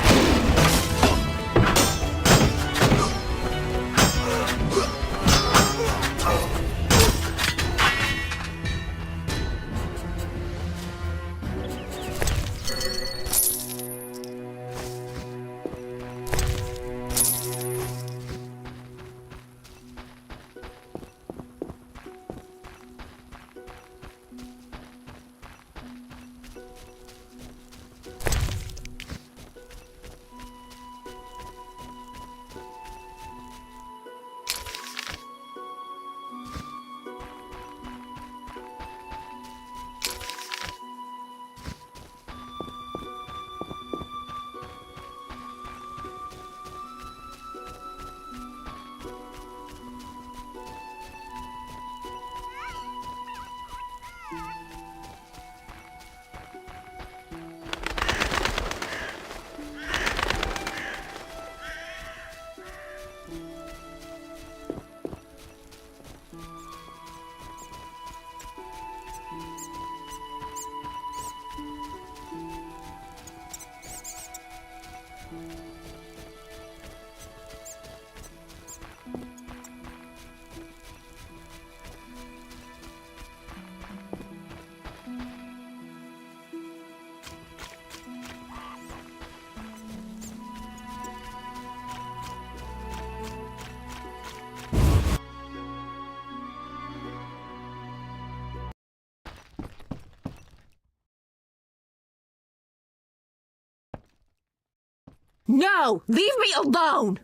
No! Leave me alone!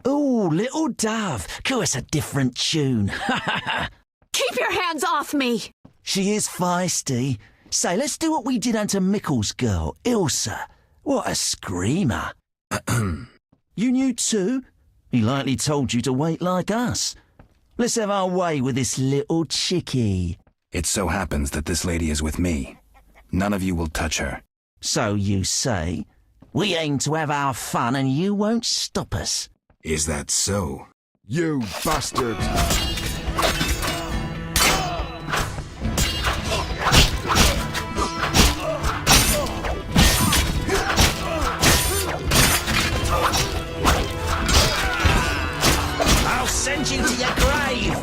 Ooh, little dove. Course a different tune. Keep your hands off me! She is feisty. Say, let's do what we did unto Mickle's girl, Ilsa. What a screamer. You knew too? He likely told you to wait like us. Let's have our way with this little chickie. It so happens that this lady is with me. None of you will touch her. So you say? We aim to have our fun and you won't stop us. Is that so? You bastard! I'll send you to your grave!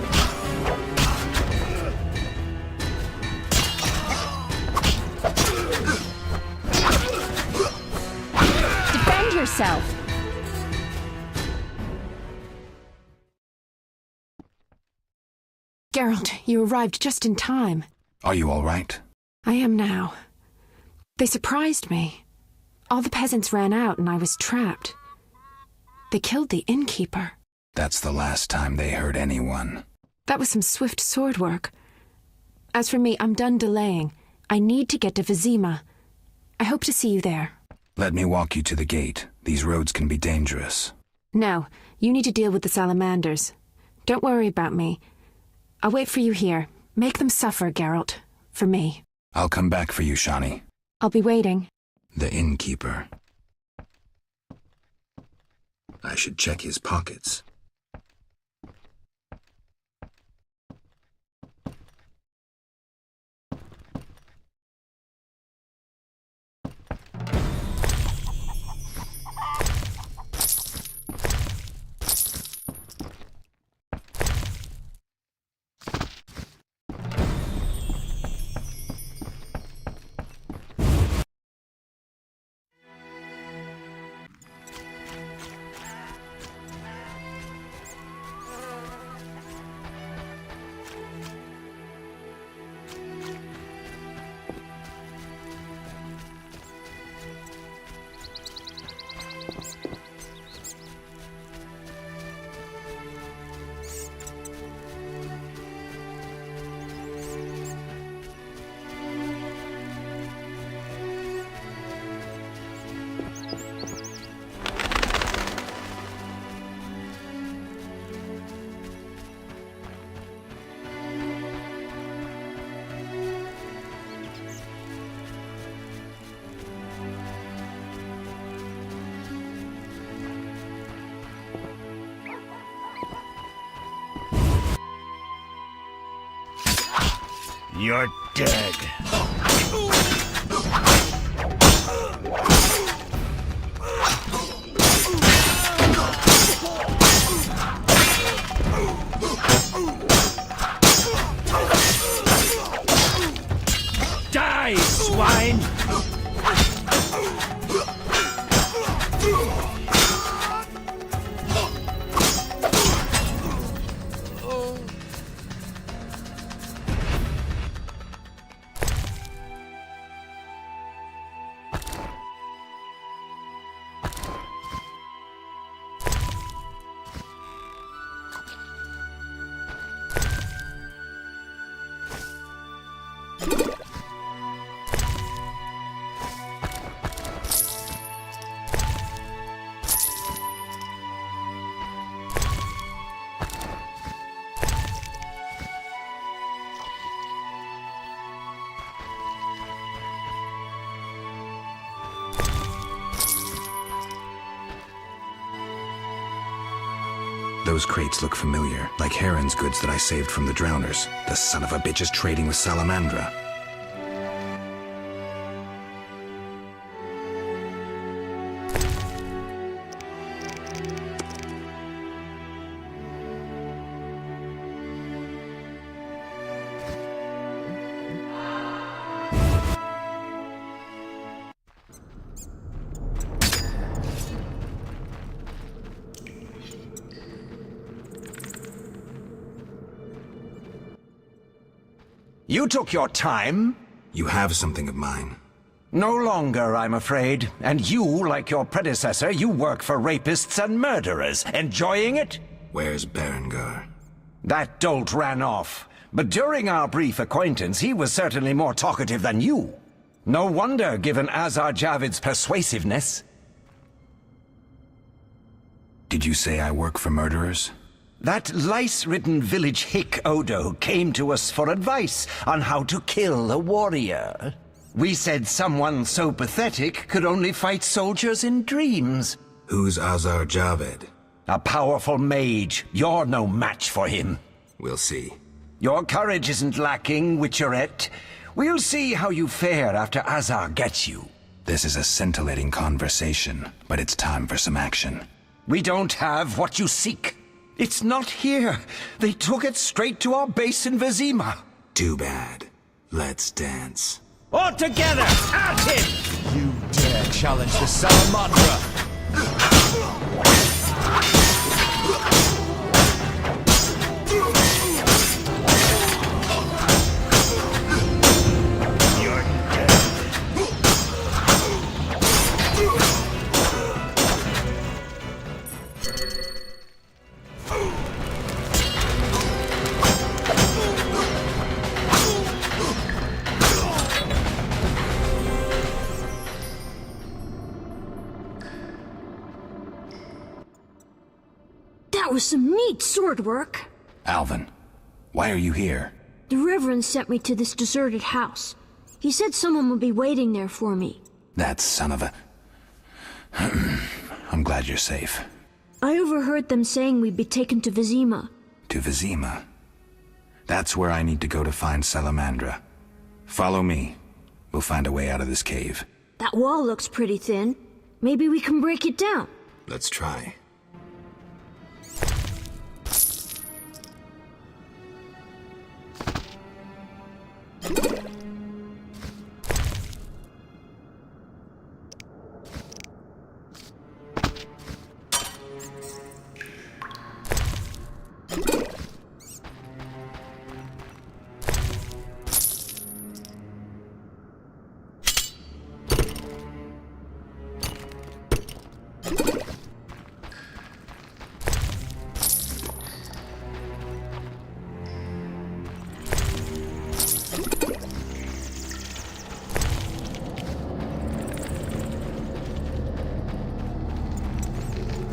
Defend yourself! Geralt, you arrived just in time. Are you all right? I am now. They surprised me. All the peasants ran out and I was trapped. They killed the innkeeper. That's the last time they hurt anyone. That was some swift sword work. As for me, I'm done delaying. I need to get to Vizima. I hope to see you there. Let me walk you to the gate. These roads can be dangerous. No, you need to deal with the salamanders. Don't worry about me. I'll wait for you here. Make them suffer, Geralt. For me. I'll come back for you, Shani. I'll be waiting. The innkeeper. I should check his pockets. You're dead. Die, swine! Those crates look familiar, like Heron's goods that I saved from the drowners. The son of a bitch is trading with Salamandra. You took your time. You have something of mine. No longer, I'm afraid. And you, like your predecessor, you work for rapists and murderers. Enjoying it? Where's Berengar? That dolt ran off. But during our brief acquaintance, he was certainly more talkative than you. No wonder, given Azar Javid's persuasiveness. Did you say I work for murderers? That lice-ridden village hick Odo came to us for advice on how to kill a warrior. We said someone so pathetic could only fight soldiers in dreams. Who's Azar Javed? A powerful mage. You're no match for him. We'll see. Your courage isn't lacking, Witcherette. We'll see how you fare after Azar gets you. This is a scintillating conversation, but it's time for some action. We don't have what you seek. It's not here. They took it straight to our base in Vizima. Too bad. Let's dance. All together! At him! You dare challenge the Salamandra! That was some neat sword work. Alvin, why are you here? The Reverend sent me to this deserted house. He said someone would be waiting there for me. That son of a... I'm glad you're safe. I overheard them saying we'd be taken to Vizima. To Vizima? That's where I need to go to find Salamandra. Follow me. We'll find a way out of this cave. That wall looks pretty thin. Maybe we can break it down. Let's try.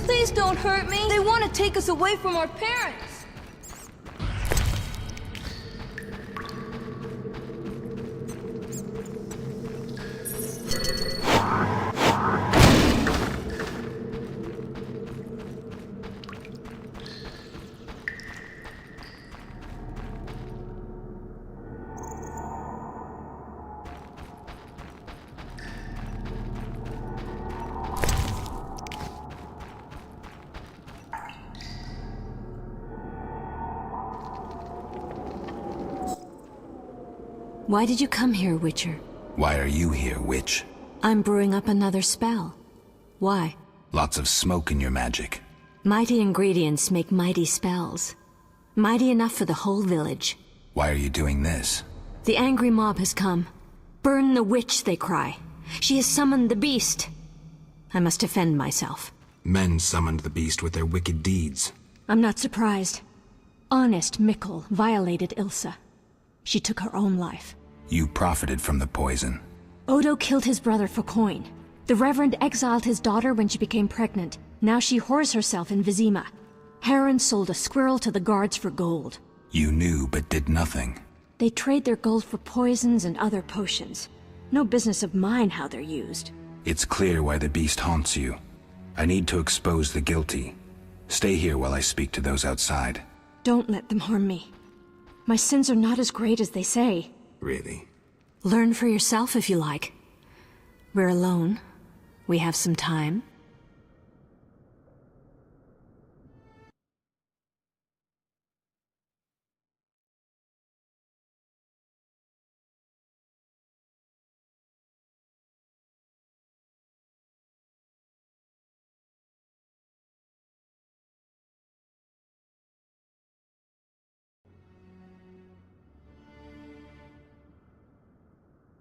Please don't hurt me. They want to take us away from our parents. Why did you come here, Witcher? Why are you here, witch? I'm brewing up another spell. Why? Lots of smoke in your magic. Mighty ingredients make mighty spells. Mighty enough for the whole village. Why are you doing this? The angry mob has come. Burn the witch, they cry. She has summoned the beast. I must defend myself. Men summoned the beast with their wicked deeds. I'm not surprised. Honest Mikkel violated Ilsa. She took her own life. You profited from the poison. Odo killed his brother for coin. The Reverend exiled his daughter when she became pregnant. Now she whores herself in Vizima. Heron sold a squirrel to the guards for gold. You knew but did nothing. They trade their gold for poisons and other potions. No business of mine how they're used. It's clear why the beast haunts you. I need to expose the guilty. Stay here while I speak to those outside. Don't let them harm me. My sins are not as great as they say. Really? Learn for yourself if you like. We're alone. We have some time.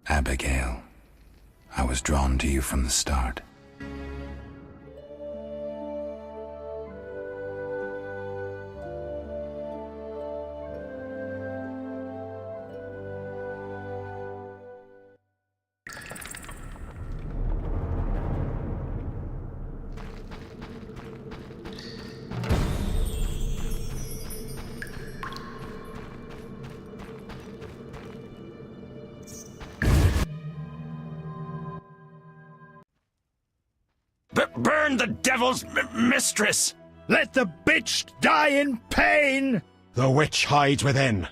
Abigail, I was drawn to you from the start. Burn the devil's mistress! Let the bitch die in pain! The witch hides within.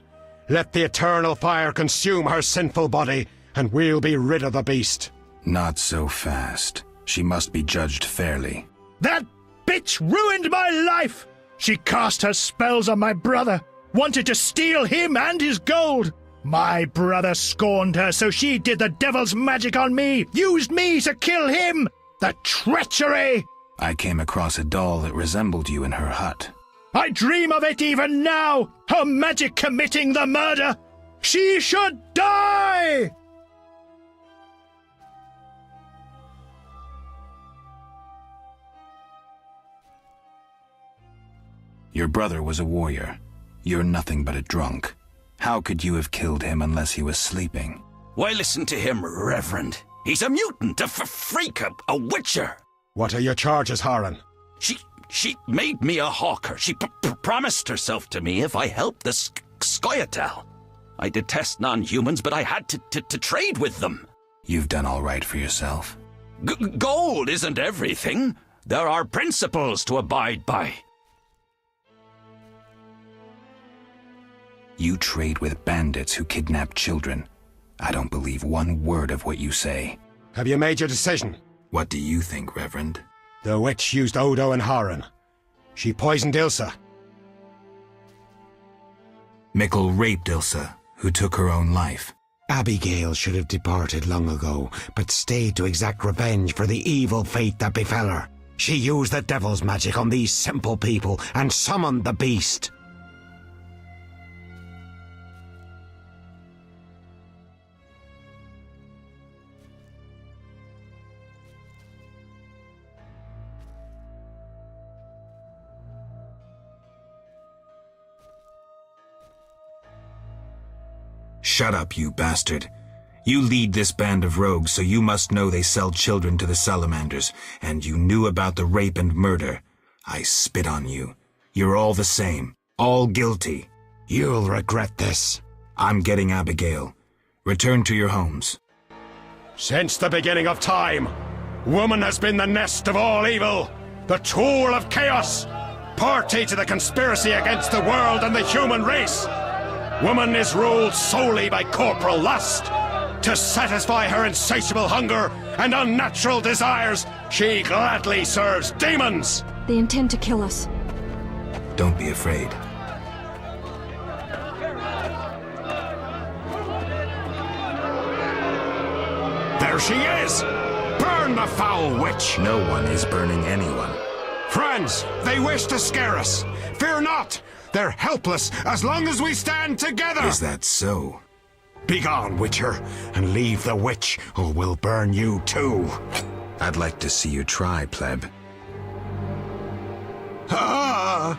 Let the eternal fire consume her sinful body, and we'll be rid of the beast. Not so fast. She must be judged fairly. That bitch ruined my life! She cast her spells on my brother, wanted to steal him and his gold. My brother scorned her, so she did the devil's magic on me, used me to kill him! The treachery! I came across a doll that resembled you in her hut. I dream of it even now! Her magic committing the murder! She should die! Your brother was a warrior. You're nothing but a drunk. How could you have killed him unless he was sleeping? Why listen to him, Reverend? He's a mutant, a freak, a witcher. What are your charges, Haran? She made me a hawker. She promised herself to me if I helped the Scoia'tael. I detest non-humans, but I had to trade with them. You've done all right for yourself. Gold isn't everything. There are principles to abide by. You trade with bandits who kidnap children. I don't believe one word of what you say. Have you made your decision? What do you think, Reverend? The witch used Odo and Haran. She poisoned Ilsa. Mikkel raped Ilsa, who took her own life. Abigail should have departed long ago, but stayed to exact revenge for the evil fate that befell her. She used the devil's magic on these simple people and summoned the beast. Shut up, you bastard. You lead this band of rogues, so you must know they sell children to the salamanders, and you knew about the rape and murder. I spit on you. You're all the same. All guilty. You'll regret this. I'm getting Abigail. Return to your homes. Since the beginning of time, woman has been the nest of all evil, the tool of chaos, party to the conspiracy against the world and the human race. Woman is ruled solely by corporal lust. To satisfy her insatiable hunger and unnatural desires, she gladly serves demons. They intend to kill us. Don't be afraid. There she is! Burn the foul witch! No one is burning anyone. Friends, they wish to scare us. Fear not! They're helpless as long as we stand together! Is that so? Begone, Witcher, and leave the witch, or we'll burn you too. I'd like to see you try, pleb. Ah!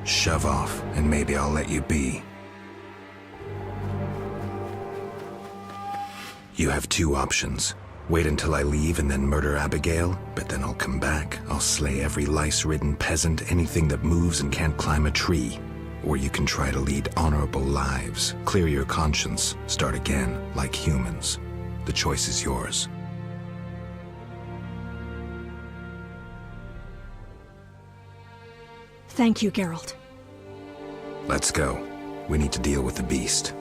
Shove off, and maybe I'll let you be. You have two options. Wait until I leave and then murder Abigail, but then I'll come back. I'll slay every lice-ridden peasant, anything that moves and can't climb a tree. Or you can try to lead honorable lives, clear your conscience, start again, like humans. The choice is yours. Thank you, Geralt. Let's go. We need to deal with the beast.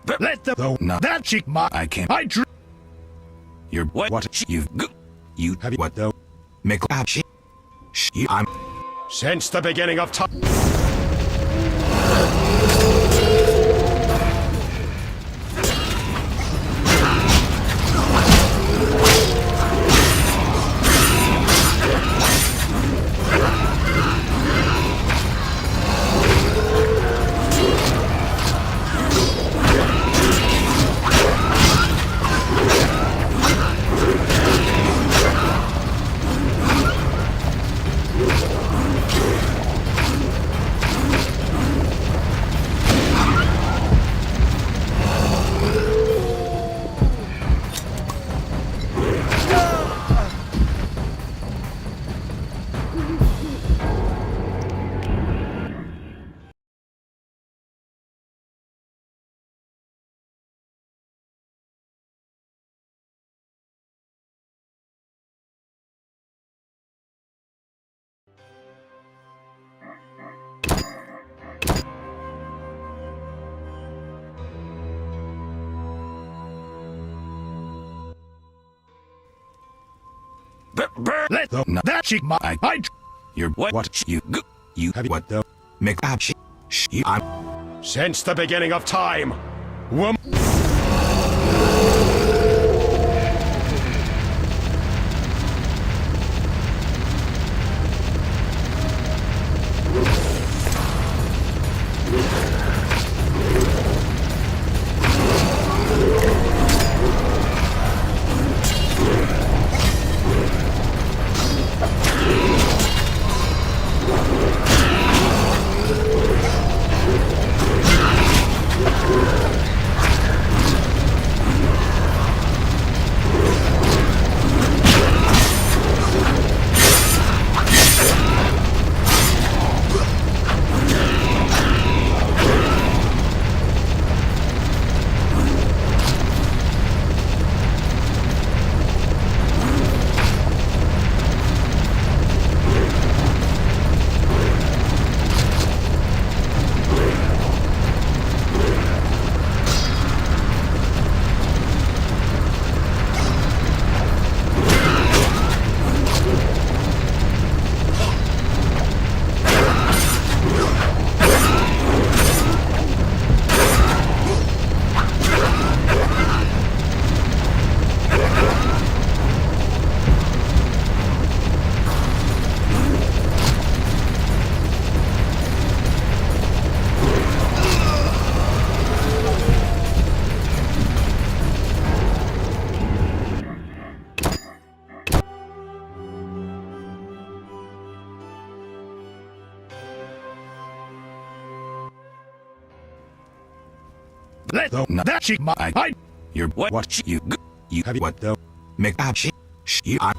Let the no. that chick I can't. You're what? You have what though? Mickle. I'm. Since the beginning of time. let No. that chick You're what? You have what though? Mickle. I'm. Since the beginning of time. let that chick You're what? You have what though? Mickle. I'm.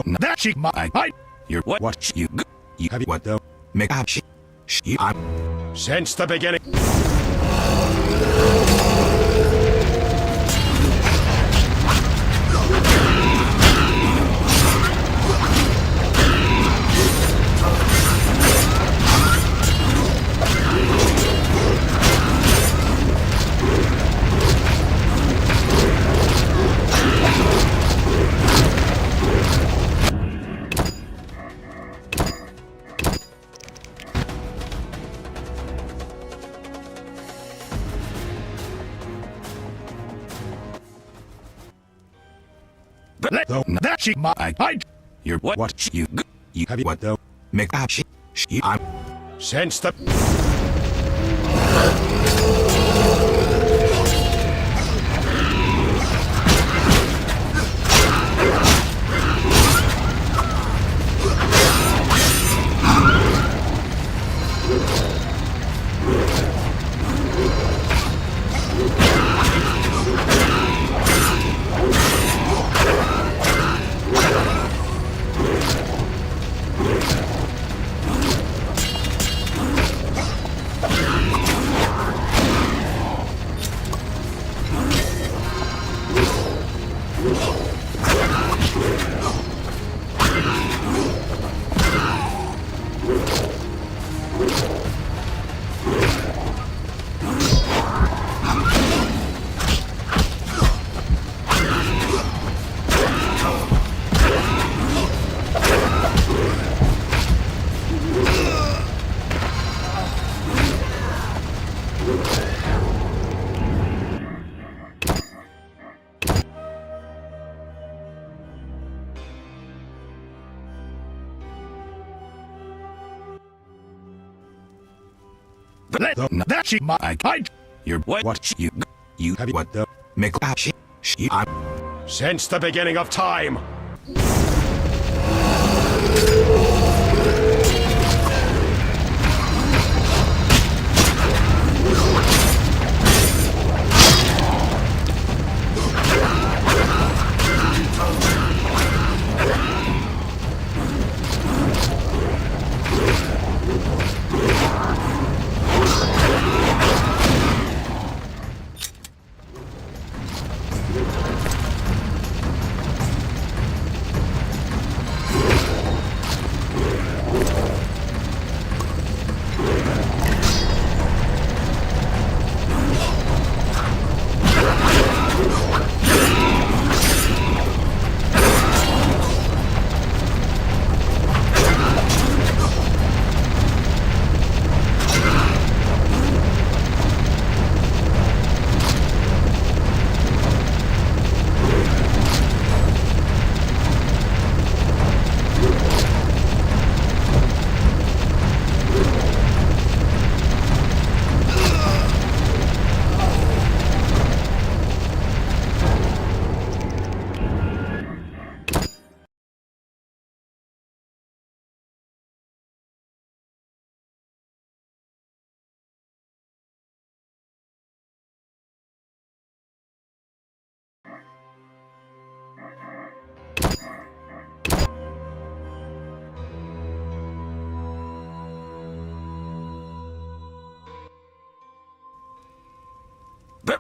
let that chick You're what? You have what though? Mickle. I'm. Since the beginning. Let that she my I. You're what you have what though? Make I'm Sense the Let that she my I. You're what you have what though? Make I'm Since the beginning of time.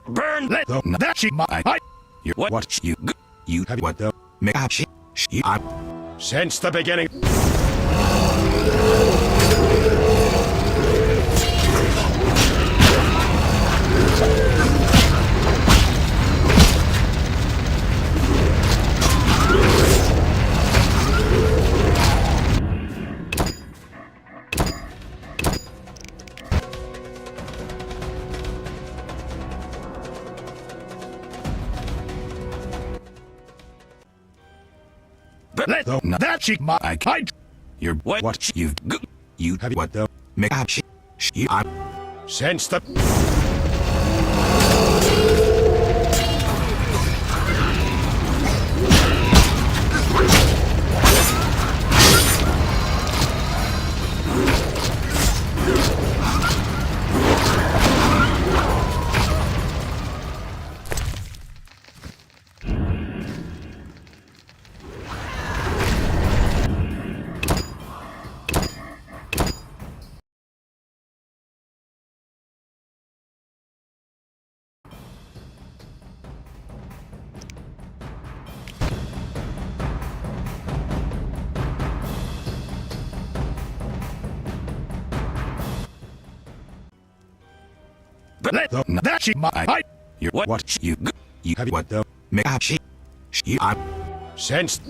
Burn let that she my I. You're what you have what though? Make I'm Since the beginning. Let that she my I. You're what you have what though? Make I'm Since the Let that she my I. You're what you have what though? Make I'm Since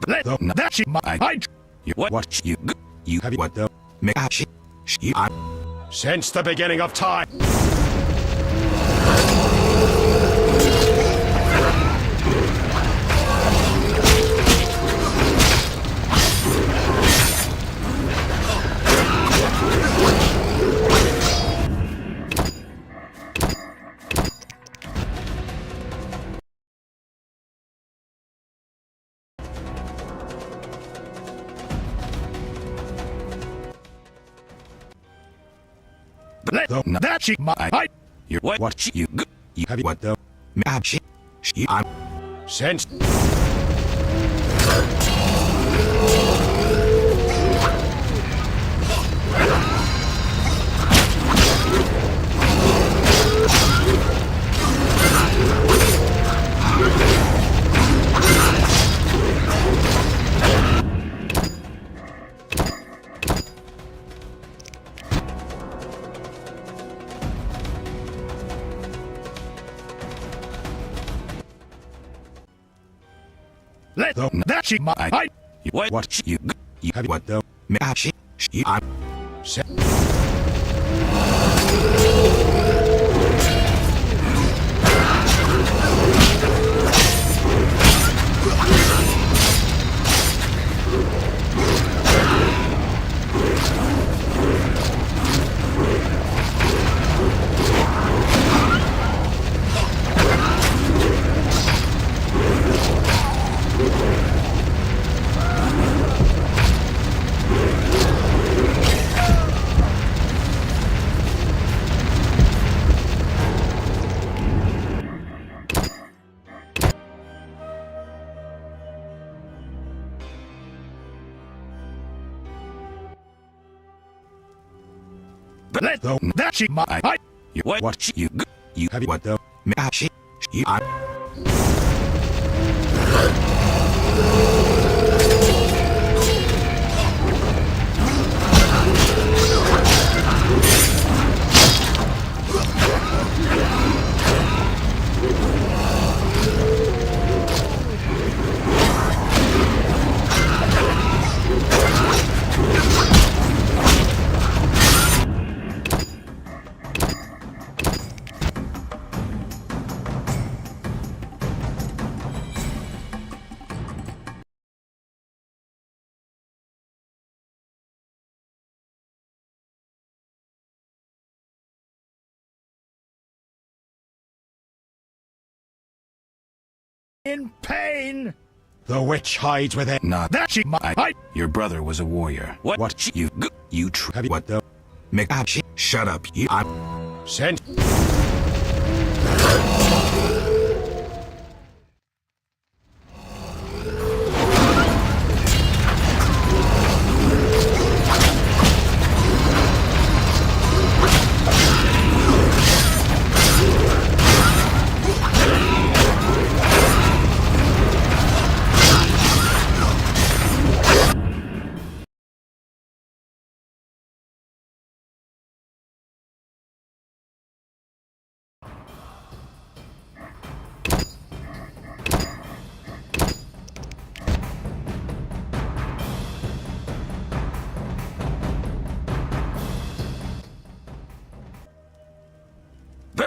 Let that she You what you have what the you Since the beginning of time. let that she you what you have what the you Since let that she you what you have what the you let that she you what you have what the you in pain. the witch hides within. Not That she your brother was a warrior. What you have what the shut up you Since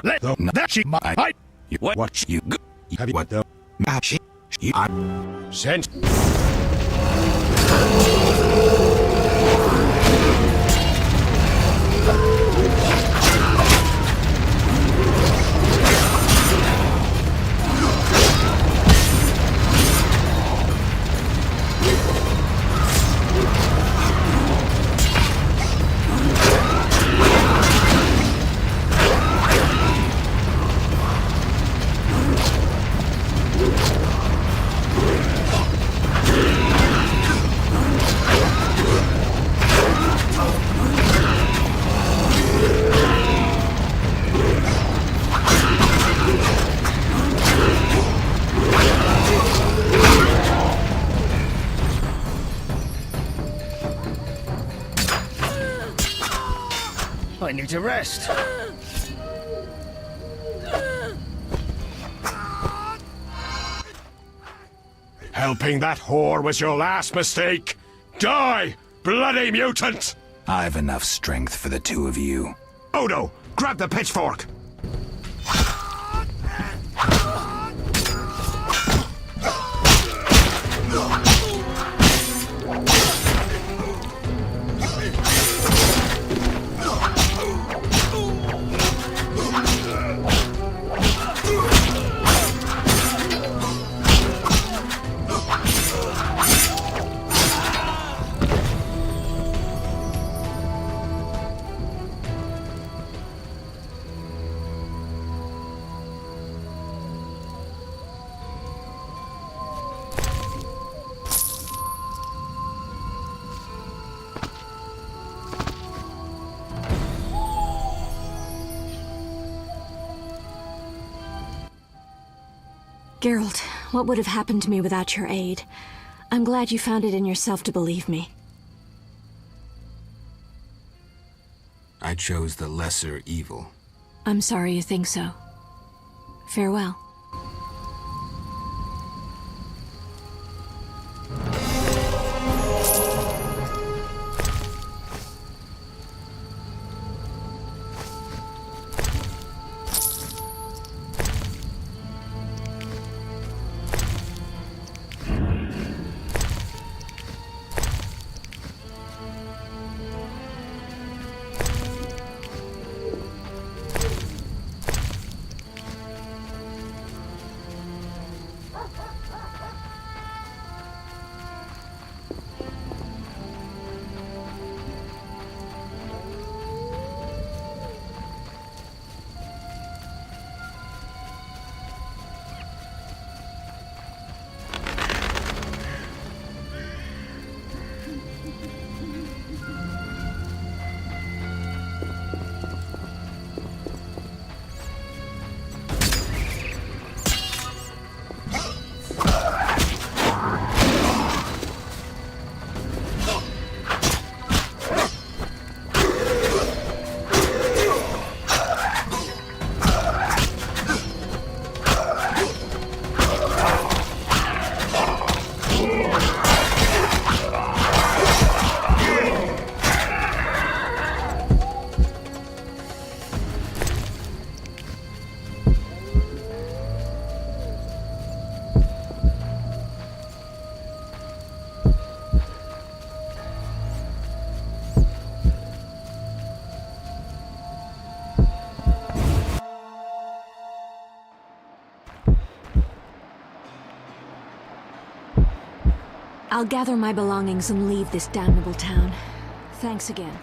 let that she you what you have what the you Since I need to rest. Helping that whore was your last mistake. Die, bloody mutant! I've enough strength for the two of you. Odo, grab the pitchfork! Geralt, what would have happened to me without your aid? I'm glad you found it in yourself to believe me. I chose the lesser evil. I'm sorry you think so. Farewell. I'll gather my belongings and leave this damnable town. Thanks again.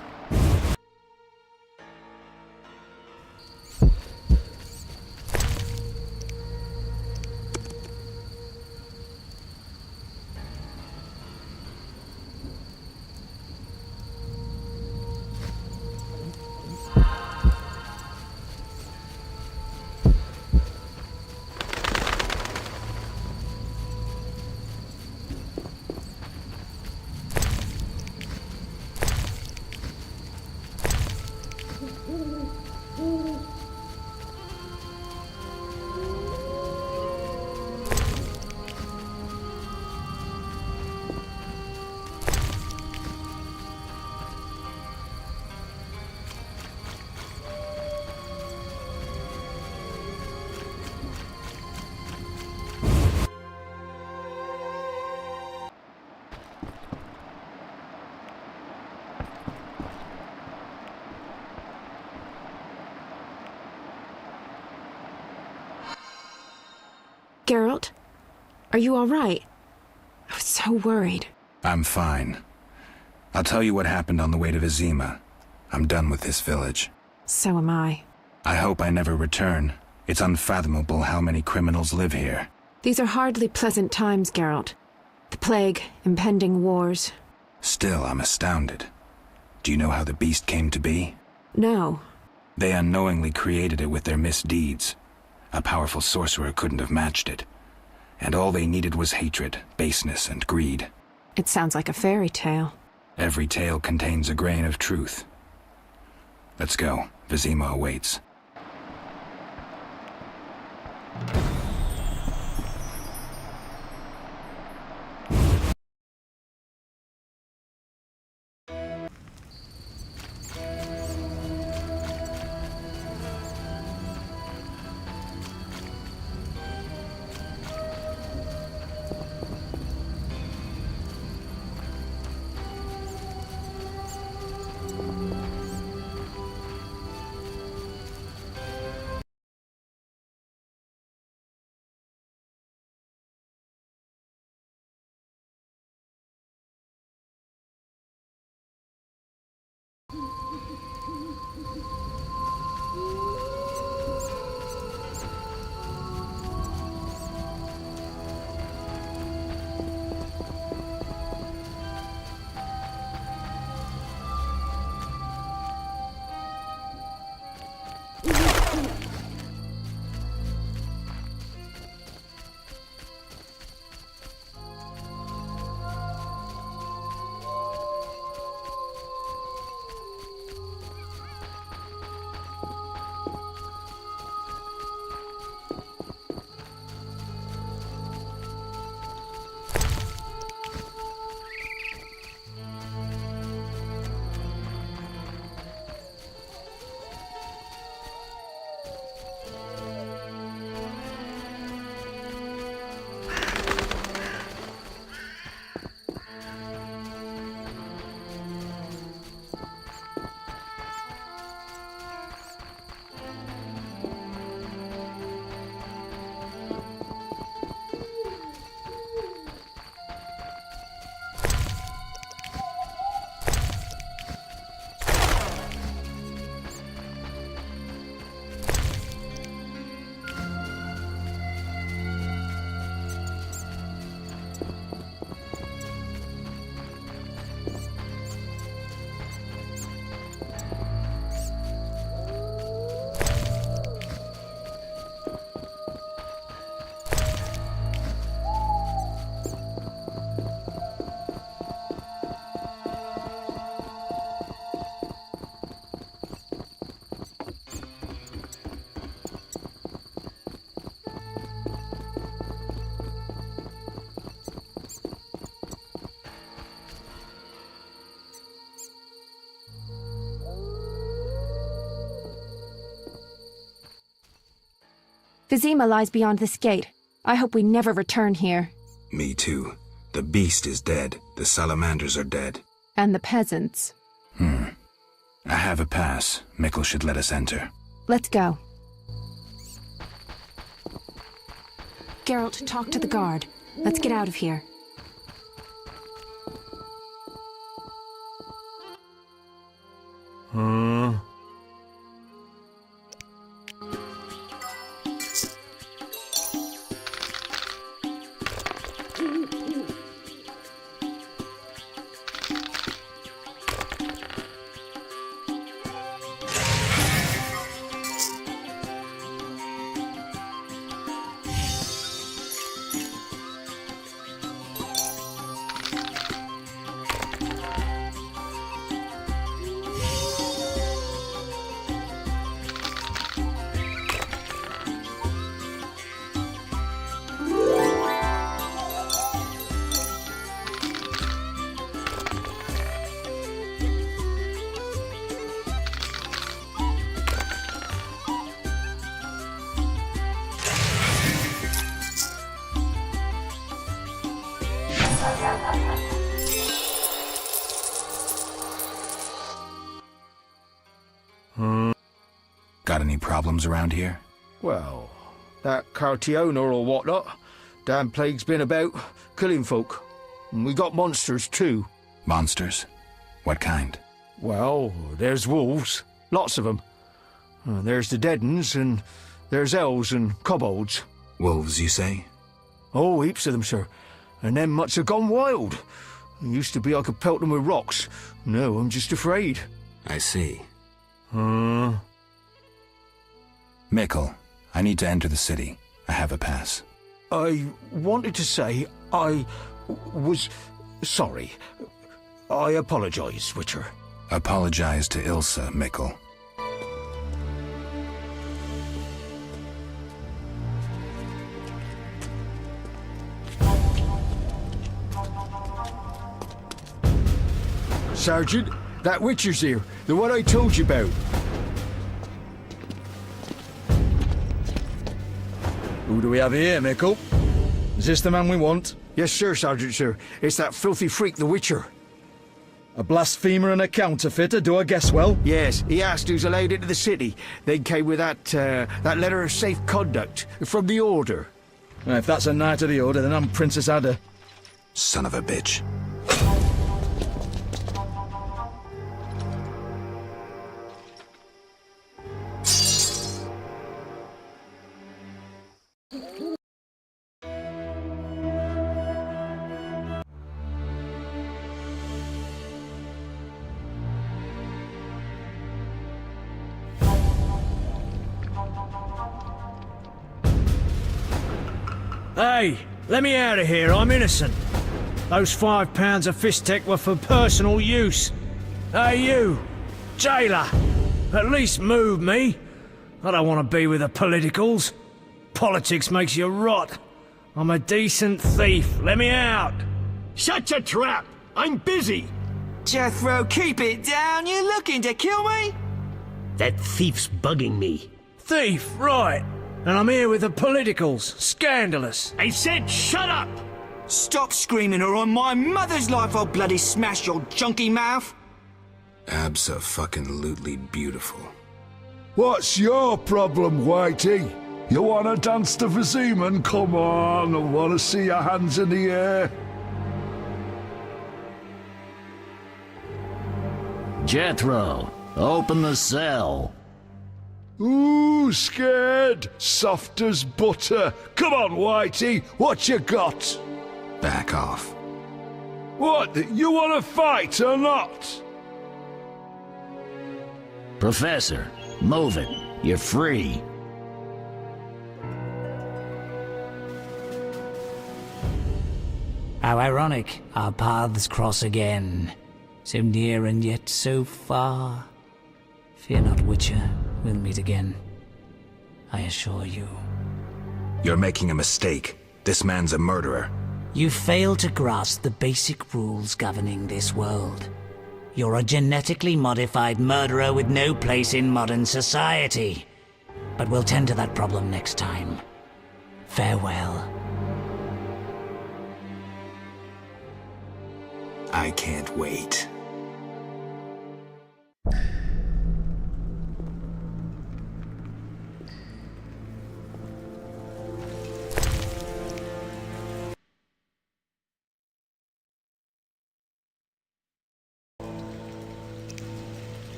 Geralt, are you all right? I was so worried. I'm fine. I'll tell you what happened on the way to Vizima. I'm done with this village. So am I. I hope I never return. It's unfathomable how many criminals live here. These are hardly pleasant times, Geralt. The plague, impending wars. Still, I'm astounded. Do you know how the beast came to be? No. They unknowingly created it with their misdeeds. A powerful sorcerer couldn't have matched it. And all they needed was hatred, baseness, and greed. It sounds like a fairy tale. Every tale contains a grain of truth. Let's go. Vizima awaits. Vizima lies beyond this gate. I hope we never return here. Me too. The beast is dead. The salamanders are dead. And the peasants. I have a pass. Mikkel should let us enter. Let's go. Geralt, talk to the guard. Let's get out of here. Got any problems around here? Well, that Cartiona or whatnot. Damn plague's been about, killing folk. And we got monsters too. Monsters? What kind? Well, there's wolves. Lots of them. There's the dead uns, and there's elves and kobolds. Wolves, you say? Oh, heaps of them, sir. And them mutts have gone wild. It used to be I could pelt them with rocks. No, I'm just afraid. I see. Mikkel, I need to enter the city. I have a pass. I wanted to say I was sorry. I apologize, Witcher. Apologize to Ilsa, Mikkel. Sergeant, that Witcher's here. The one I told you about. Who do we have here, Mikkel? Is this the man we want? Yes, sir, Sergeant, sir. It's that filthy freak, the Witcher. A blasphemer and a counterfeiter, do I guess well? Yes, he asked who's allowed into the city. They came with that letter of safe conduct from the Order. If that's a knight of the Order, then I'm Princess Ada. Son of a bitch. Hey, let me out of here, I'm innocent. Those £5 of Fistek were for personal use. Hey you, jailer, at least move me. I don't want to be with the politicals. Politics makes you rot. I'm a decent thief, let me out. Shut your trap! I'm busy! Jethro, keep it down, you looking to kill me? That thief's bugging me. Thief, right. And I'm here with the politicals. Scandalous. I said shut up! Stop screaming or on my mother's life I'll bloody smash your junky mouth! Abso-fucking-lutely beautiful. What's your problem, Whitey? You wanna dance to Viziman? Come on, I wanna see your hands in the air. Jethro, open the cell. Ooh, scared? Soft as butter. Come on, Whitey, what you got? Back off. What, you wanna fight or not? Professor, move it. You're free. How ironic, our paths cross again. So near and yet so far. Fear not, Witcher, we'll meet again. I assure you. You're making a mistake. This man's a murderer. You fail to grasp the basic rules governing this world. You're a genetically modified murderer with no place in modern society. But we'll tend to that problem next time. Farewell. I can't wait.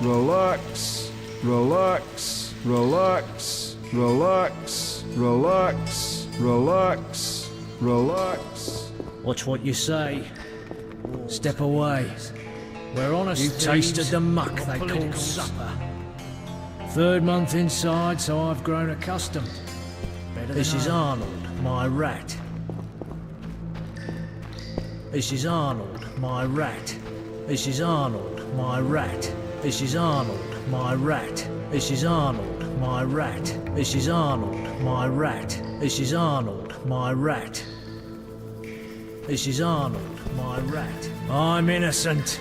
Relax, relax, relax, relax, relax, relax, relax. Watch what you say. Step away. We're honest. Tasted the muck they call supper. 3rd month inside, so I've grown accustomed. This is Arnold, my rat. This is Arnold, my rat. This is Arnold, my rat. This is Arnold, my rat. This is Arnold, my rat. This is Arnold, my rat. This is Arnold, my rat. This is Arnold, my rat. I'm innocent.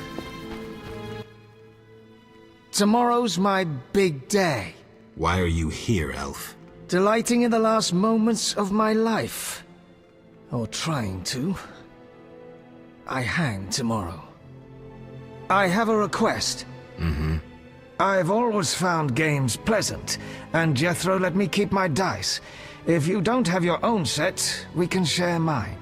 Tomorrow's my big day. Why are you here, Elf? Delighting in the last moments of my life. Or trying to. I hang tomorrow. I have a request. I've always found games pleasant, and Jethro let me keep my dice. If you don't have your own set, we can share mine.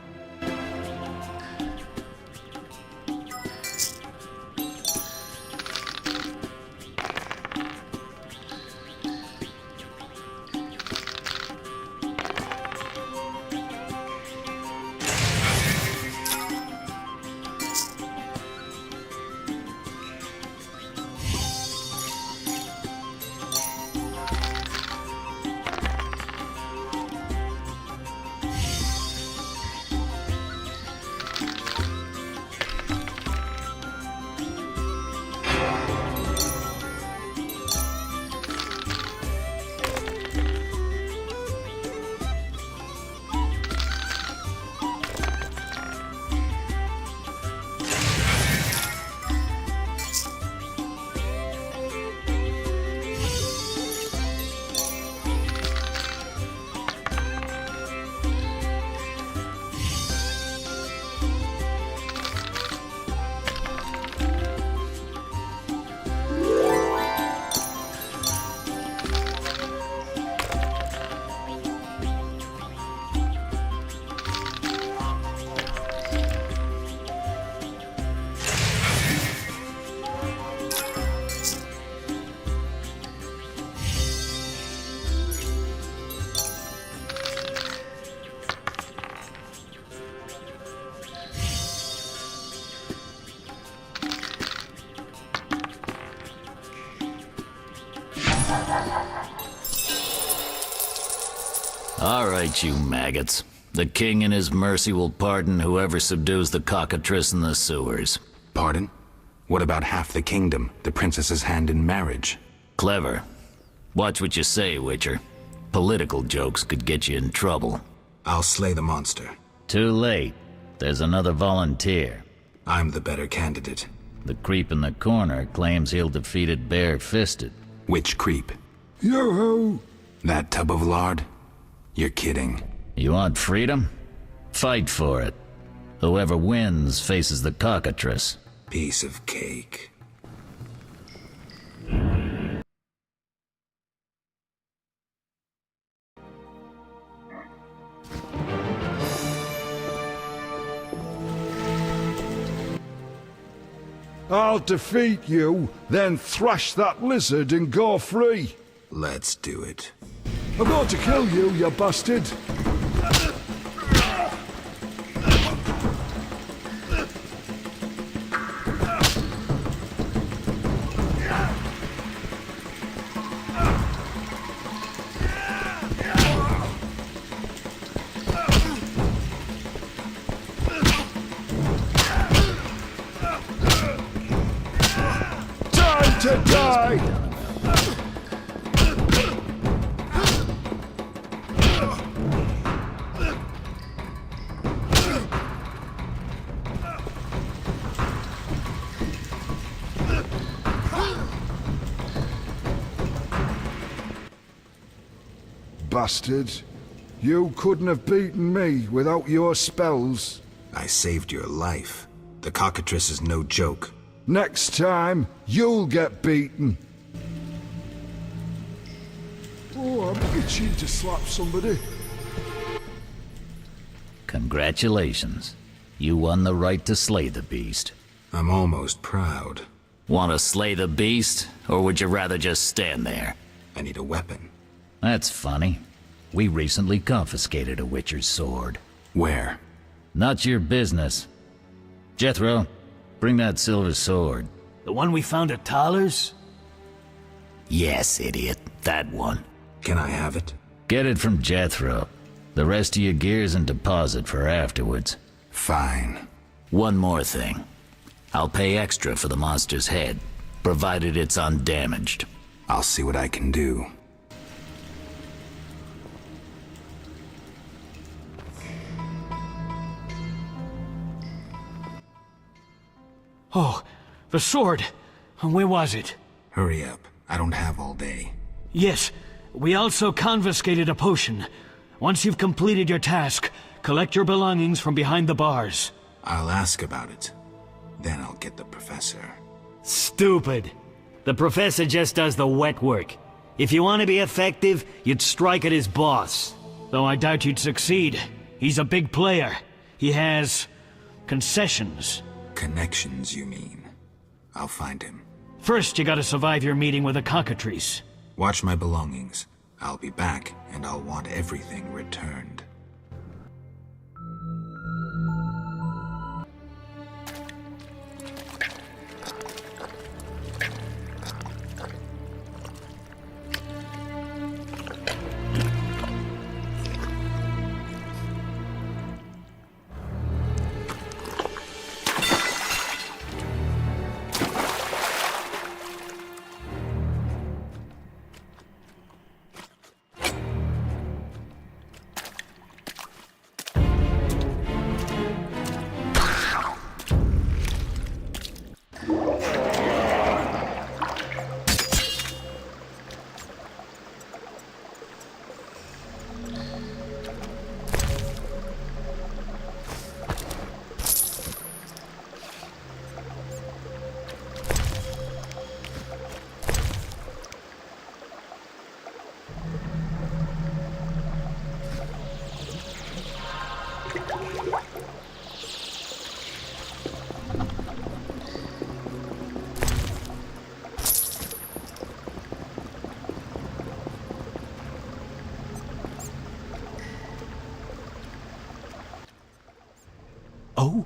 All right, you maggots. The king in his mercy will pardon whoever subdues the cockatrice in the sewers. Pardon? What about half the kingdom, the princess's hand in marriage? Clever. Watch what you say, Witcher. Political jokes could get you in trouble. I'll slay the monster. Too late. There's another volunteer. I'm the better candidate. The creep in the corner claims he'll defeat it bare-fisted. Which creep? Yoo-hoo! That tub of lard? You're kidding. You want freedom? Fight for it. Whoever wins faces the cockatrice. Piece of cake. I'll defeat you, then thrash that lizard and go free. Let's do it. I'm going to kill you, you bastard. Time to die! bastard. You couldn't have beaten me without your spells. I saved your life. The cockatrice is no joke. Next time, you'll get beaten. Oh, I'm itching to slap somebody. Congratulations. You won the right to slay the beast. I'm almost proud. Want to slay the beast, or would you rather just stand there? I need a weapon. That's funny. We recently confiscated a Witcher's sword. Where? Not your business. Jethro, bring that silver sword. The one we found at Thaler's? Yes, idiot. That one. Can I have it? Get it from Jethro. The rest of your gear's in deposit for afterwards. Fine. One more thing. I'll pay extra for the monster's head, provided it's undamaged. I'll see what I can do. Oh, the sword. Where was it? Hurry up. I don't have all day. Yes, we also confiscated a potion. Once you've completed your task, collect your belongings from behind the bars. I'll ask about it. Then I'll get the professor. Stupid. The professor just does the wet work. If you want to be effective, you'd strike at his boss. Though I doubt you'd succeed. He's a big player. He has concessions. Connections, you mean? I'll find him. First, you gotta survive your meeting with the cockatrice. Watch my belongings. I'll be back, and I'll want everything returned. Oh,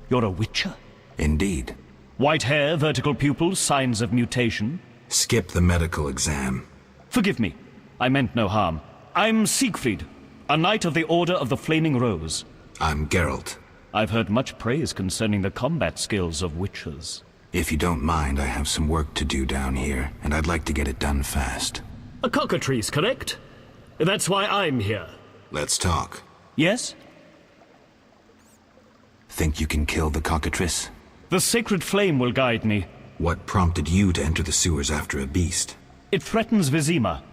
you're a Witcher? Indeed. White hair, vertical pupils, signs of mutation? Skip the medical exam. Forgive me. I meant no harm. I'm Siegfried, a knight of the Order of the Flaming Rose. I'm Geralt. I've heard much praise concerning the combat skills of Witchers. If you don't mind, I have some work to do down here, and I'd like to get it done fast. A cockatrice, correct? That's why I'm here. Let's talk. Yes? Think you can kill the cockatrice? The sacred flame will guide me. What prompted you to enter the sewers after a beast? It threatens Vizima.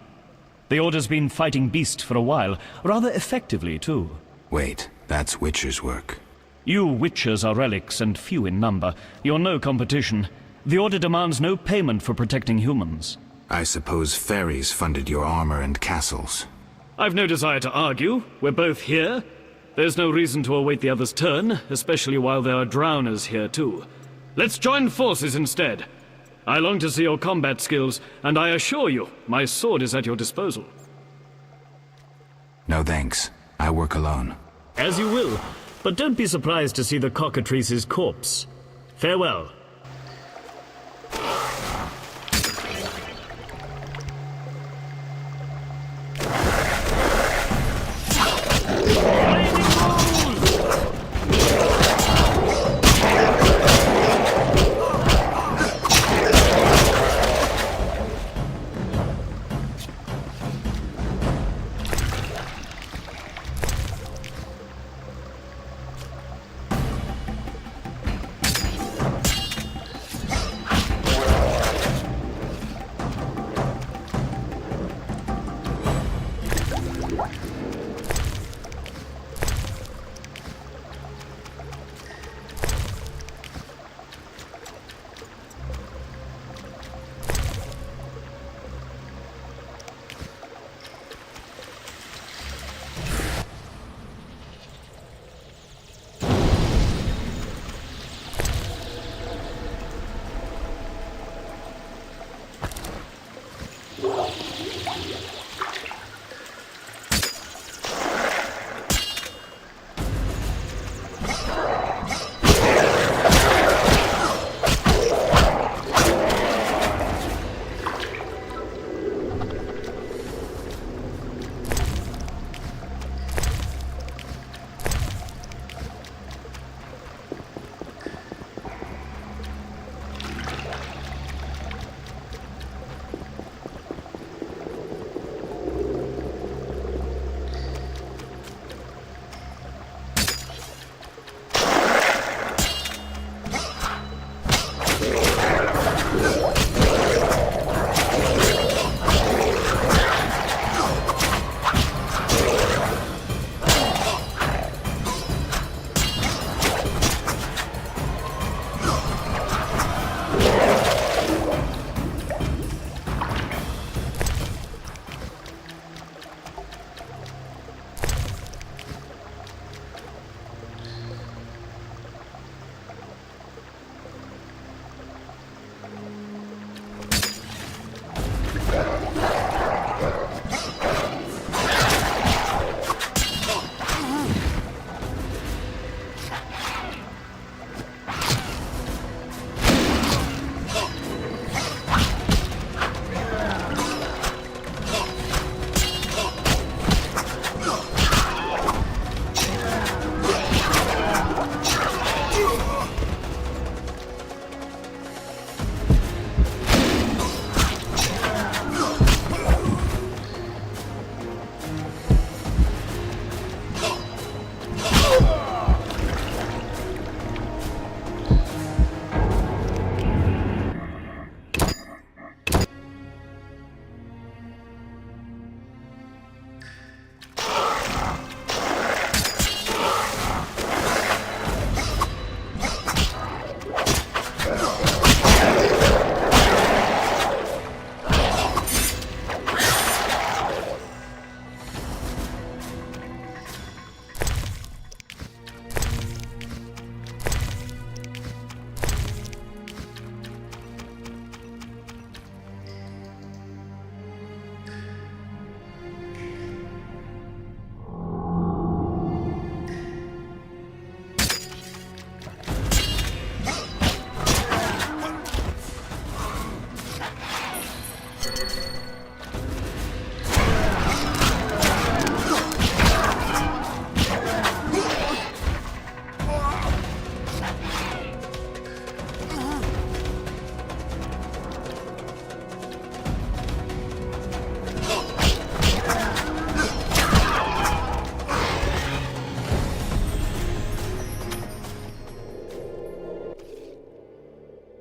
The Order's been fighting beast for a while, rather effectively, too. Wait, that's Witcher's work. You Witchers are relics and few in number. You're no competition. The Order demands no payment for protecting humans. I suppose fairies funded your armor and castles. I've no desire to argue. We're both here. There's no reason to await the other's turn, especially while there are drowners here too. Let's join forces instead. I long to see your combat skills, and I assure you, my sword is at your disposal. No thanks. I work alone. As you will, but don't be surprised to see the cockatrice's corpse. Farewell.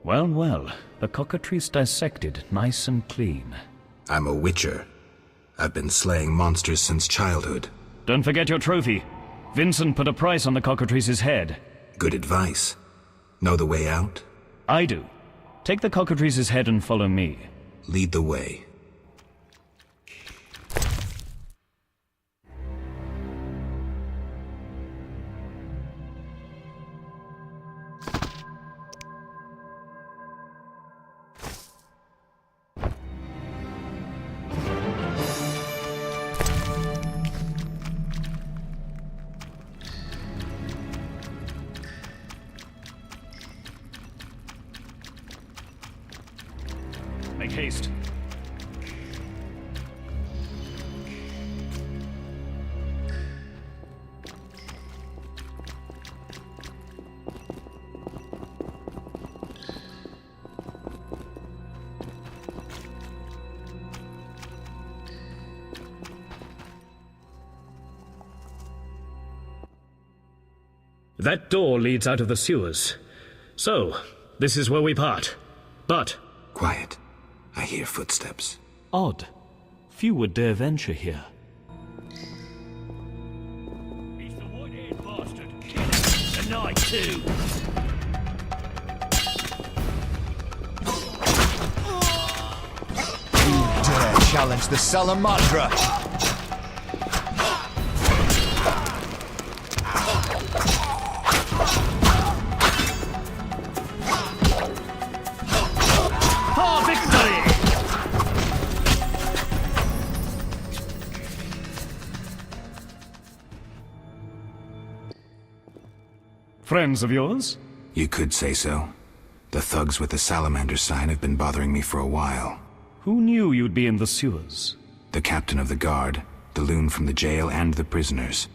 Well, well, the cockatrice dissected, nice and clean. I'm a witcher. I've been slaying monsters since childhood. Don't forget your trophy. Vincent put a price on the cockatrice's head. Good advice. Know the way out? I do. Take the cockatrice's head and follow me. Lead the way. Make haste. That door leads out of the sewers. So, this is where we part. But... Quiet. I hear footsteps. Odd. Few would dare venture here. He's the white-haired bastard. Kill him. Tonight, too. You dare challenge the Salamandra! Friends of yours? You could say so. The thugs with the salamander sign have been bothering me for a while. Who knew you'd be in the sewers? The captain of the guard, the loon from the jail, and the prisoners.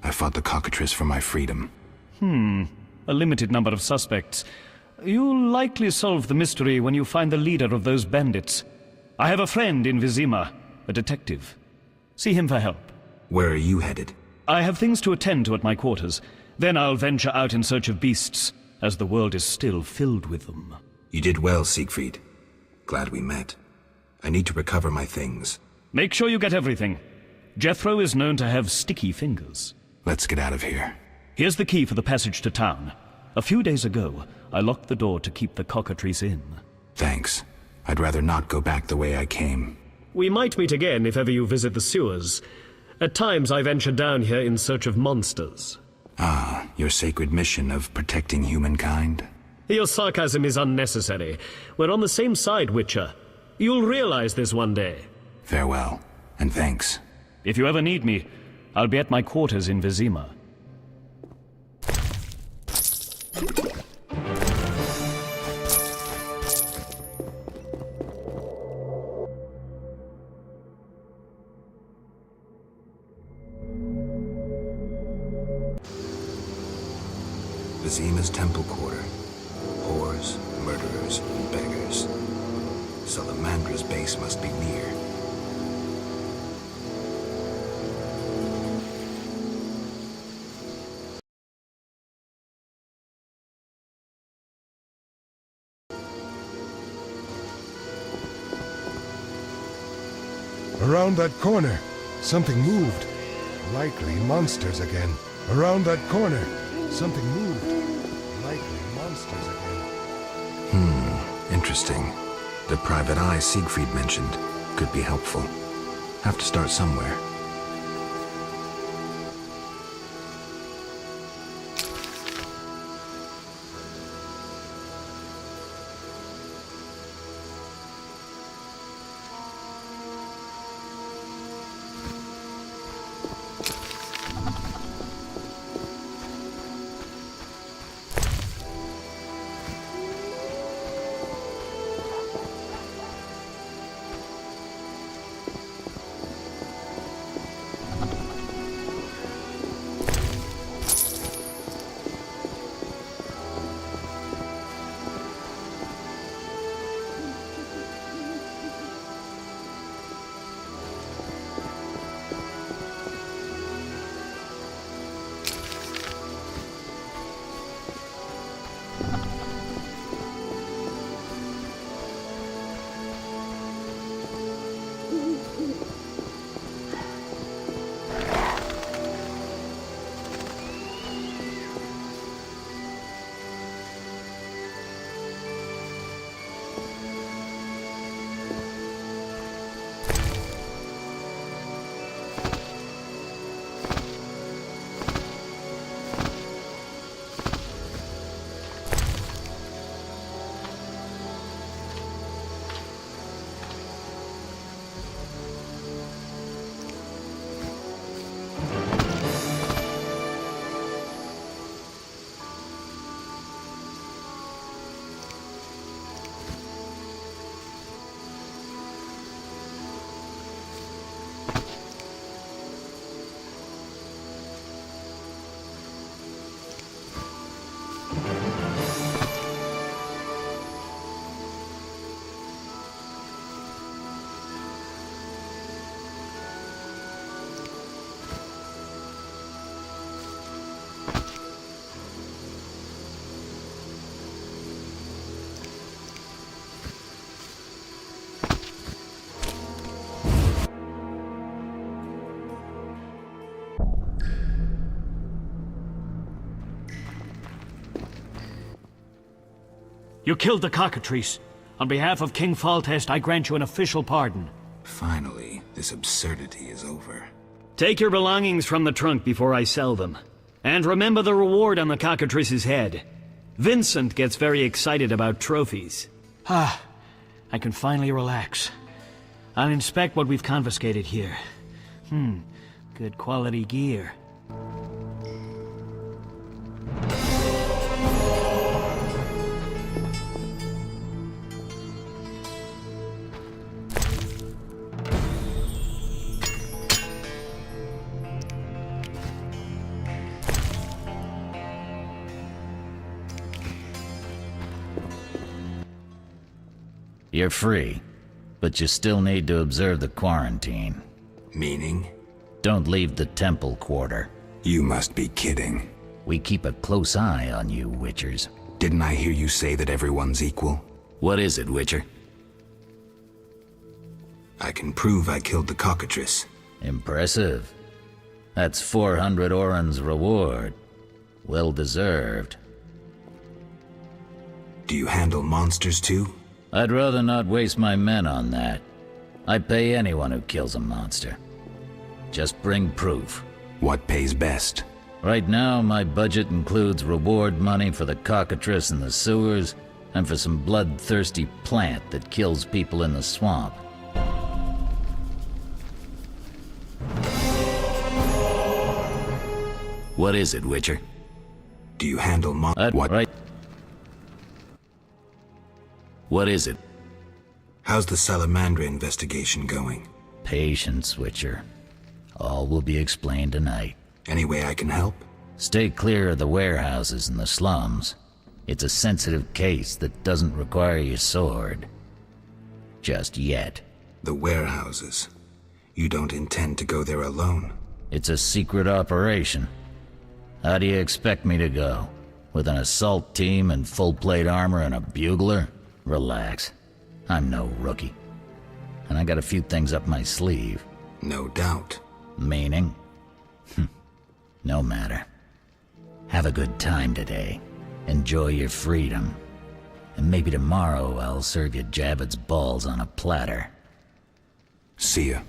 I fought the cockatrice for my freedom. A limited number of suspects. You'll likely solve the mystery when you find the leader of those bandits. I have a friend in Vizima, a detective. See him for help. Where are you headed? I have things to attend to at my quarters. Then I'll venture out in search of beasts, as the world is still filled with them. You did well, Siegfried. Glad we met. I need to recover my things. Make sure you get everything. Jethro is known to have sticky fingers. Let's get out of here. Here's the key for the passage to town. A few days ago, I locked the door to keep the cockatrice in. Thanks. I'd rather not go back the way I came. We might meet again if ever you visit the sewers. At times I venture down here in search of monsters. Ah, your sacred mission of protecting humankind? Your sarcasm is unnecessary. We're on the same side, Witcher. You'll realize this one day. Farewell, and thanks. If you ever need me, I'll be at my quarters in Vizima. Vizima's temple quarter. Whores, murderers, and beggars. Salamandra's base must be near. Around that corner, something moved. Likely monsters again. Around that corner, something moved. Likely monsters again. Interesting. The private eye Siegfried mentioned could be helpful. Have to start somewhere. You killed the cockatrice. On behalf of King Foltest, I grant you an official pardon. Finally, this absurdity is over. Take your belongings from the trunk before I sell them. And remember the reward on the cockatrice's head. Vincent gets very excited about trophies. Ah, I can finally relax. I'll inspect what we've confiscated here. Good quality gear. You're free, but you still need to observe the quarantine. Meaning? Don't leave the temple quarter. You must be kidding. We keep a close eye on you, Witchers. Didn't I hear you say that everyone's equal? What is it, Witcher? I can prove I killed the cockatrice. Impressive. That's 400 Oren's reward. Well deserved. Do you handle monsters too? I'd rather not waste my men on that. I pay anyone who kills a monster. Just bring proof. What pays best? Right now, my budget includes reward money for the cockatrice in the sewers, and for some bloodthirsty plant that kills people in the swamp. What is it, Witcher? Do you handle what? Right. What is it? How's the Salamandra investigation going? Patience, Witcher. All will be explained tonight. Any way I can help? Stay clear of the warehouses and the slums. It's a sensitive case that doesn't require your sword. Just yet. The warehouses? You don't intend to go there alone? It's a secret operation. How do you expect me to go? With an assault team and full-plate armor and a bugler? Relax. I'm no rookie. And I got a few things up my sleeve. No doubt. Meaning? No matter. Have a good time today. Enjoy your freedom. And maybe tomorrow I'll serve you Jabber's balls on a platter. See ya.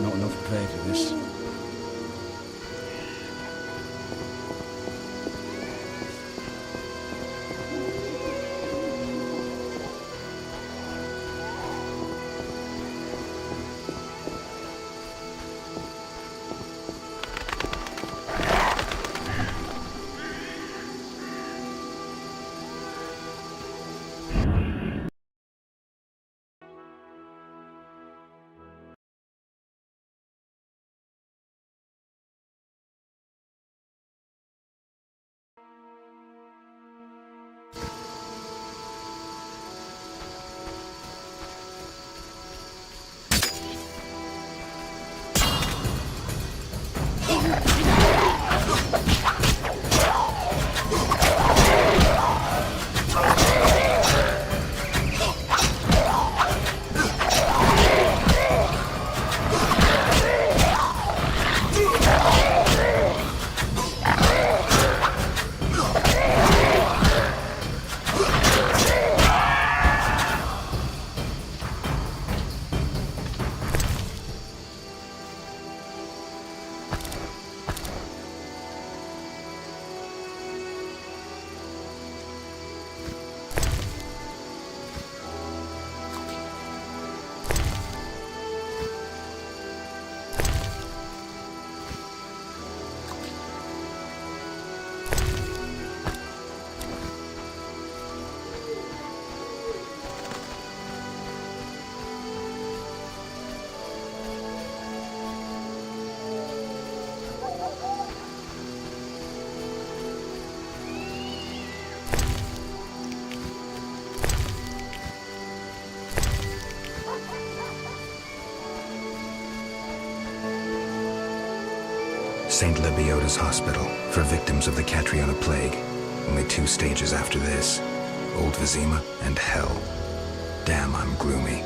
Not enough play for this. St. Lebioda's hospital for victims of the Catriona plague. Only 2 stages after this. Old Vizima and Hell. Damn, I'm gloomy.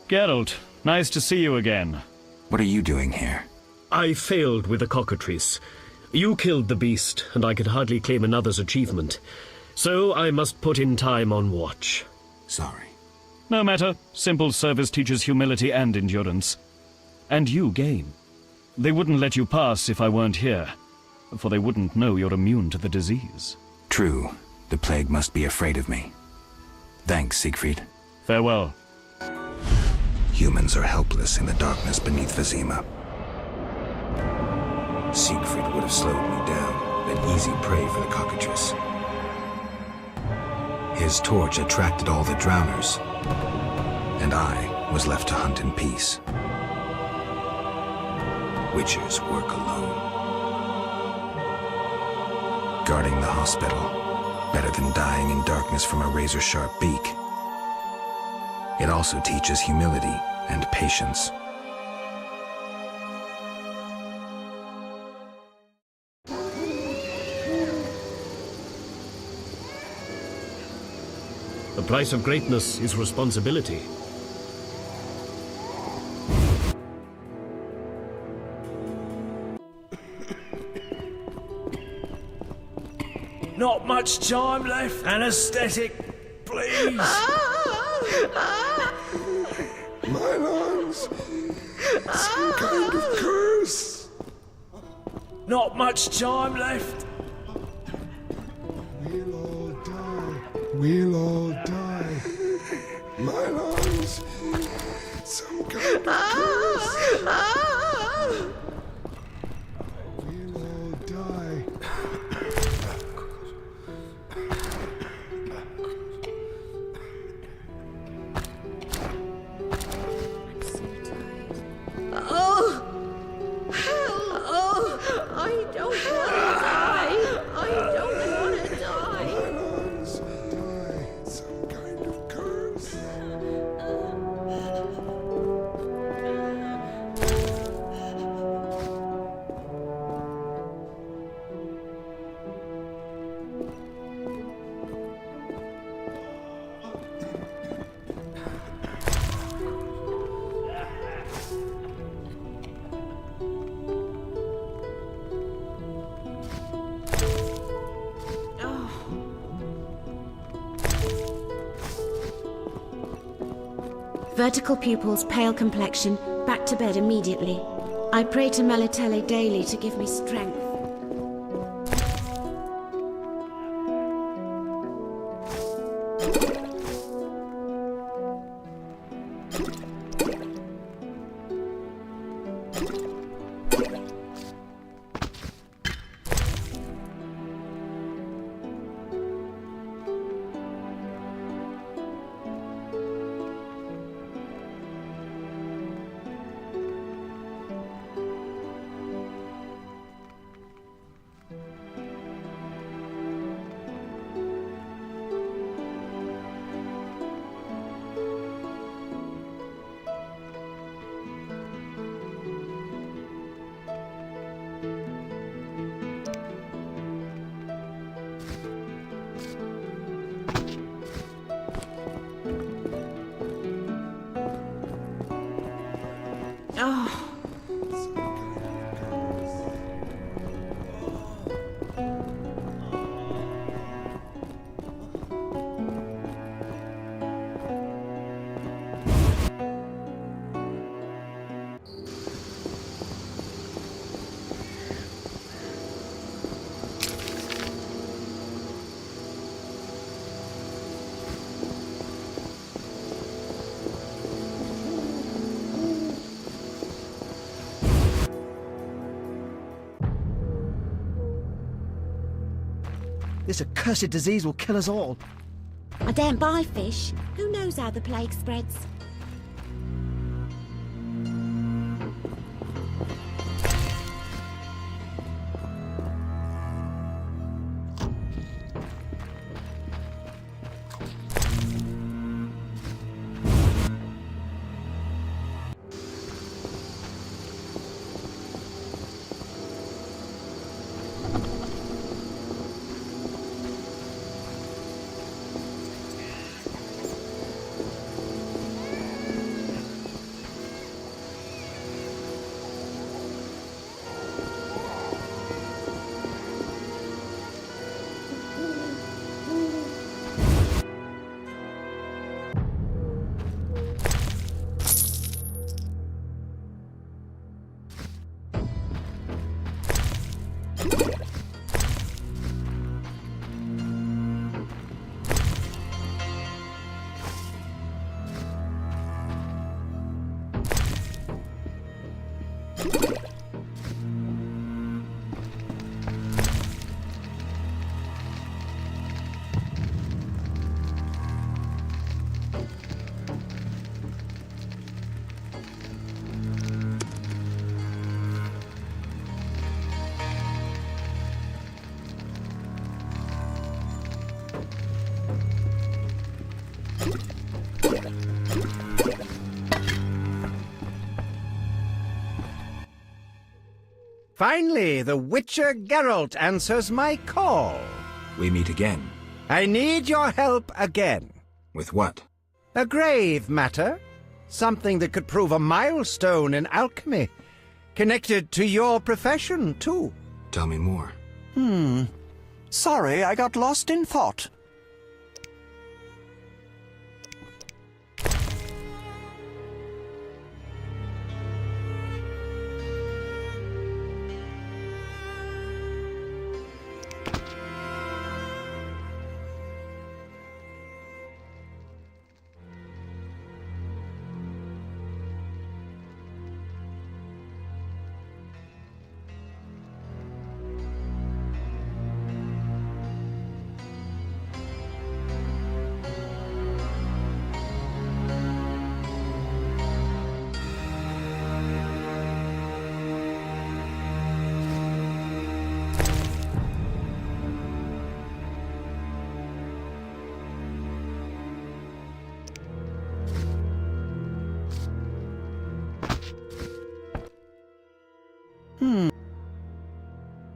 Geralt, nice to see you again. What are you doing here? I failed with the cockatrice. You killed the beast, and I could hardly claim another's achievement. So I must put in time on watch. Sorry. No matter. Simple service teaches humility and endurance. And you gain. They wouldn't let you pass if I weren't here, for they wouldn't know you're immune to the disease. True. The plague must be afraid of me. Thanks, Siegfried. Farewell. Humans are helpless in the darkness beneath Vizima. Siegfried would have slowed me down, been easy prey for the cockatrice. His torch attracted all the drowners, and I was left to hunt in peace. Witchers work alone. Guarding the hospital, better than dying in darkness from a razor-sharp beak. It also teaches humility and patience. The price of greatness is responsibility. Not much time left. Anesthetic, please. My lungs! Some kind of curse! Not much time left. We'll all die. We'll all die. My lungs! Some kind of curse! We'll all die. I don't want to die. I don't want to die. My lungs die. Some kind of curse. Vertical pupils, pale complexion, back to bed immediately. I pray to Melitele daily to give me strength. Oh. This accursed disease will kill us all. I daren't buy fish. Who knows how the plague spreads? Finally, the Witcher Geralt answers my call. We meet again. I need your help again. With what? A grave matter. Something that could prove a milestone in alchemy. Connected to your profession, too. Tell me more. Sorry, I got lost in thought.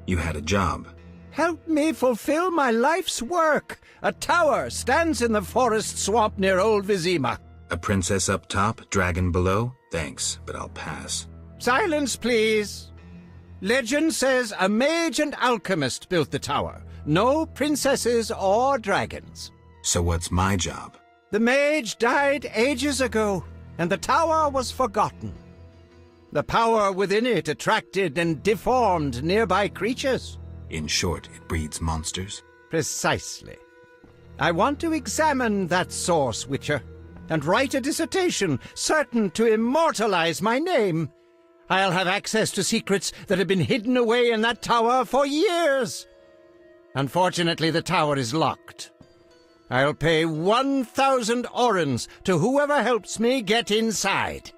You had a job. Help me fulfill my life's work. A tower stands in the forest swamp near Old Vizima. A princess up top, dragon below? Thanks, but I'll pass. Silence, please. Legend says a mage and alchemist built the tower. No princesses or dragons. So what's my job? The mage died ages ago, and the tower was forgotten. The power within it attracted and deformed nearby creatures. In short, it breeds monsters? Precisely. I want to examine that source, Witcher, and write a dissertation certain to immortalize my name. I'll have access to secrets that have been hidden away in that tower for years. Unfortunately, the tower is locked. I'll pay 1,000 orens to whoever helps me get inside.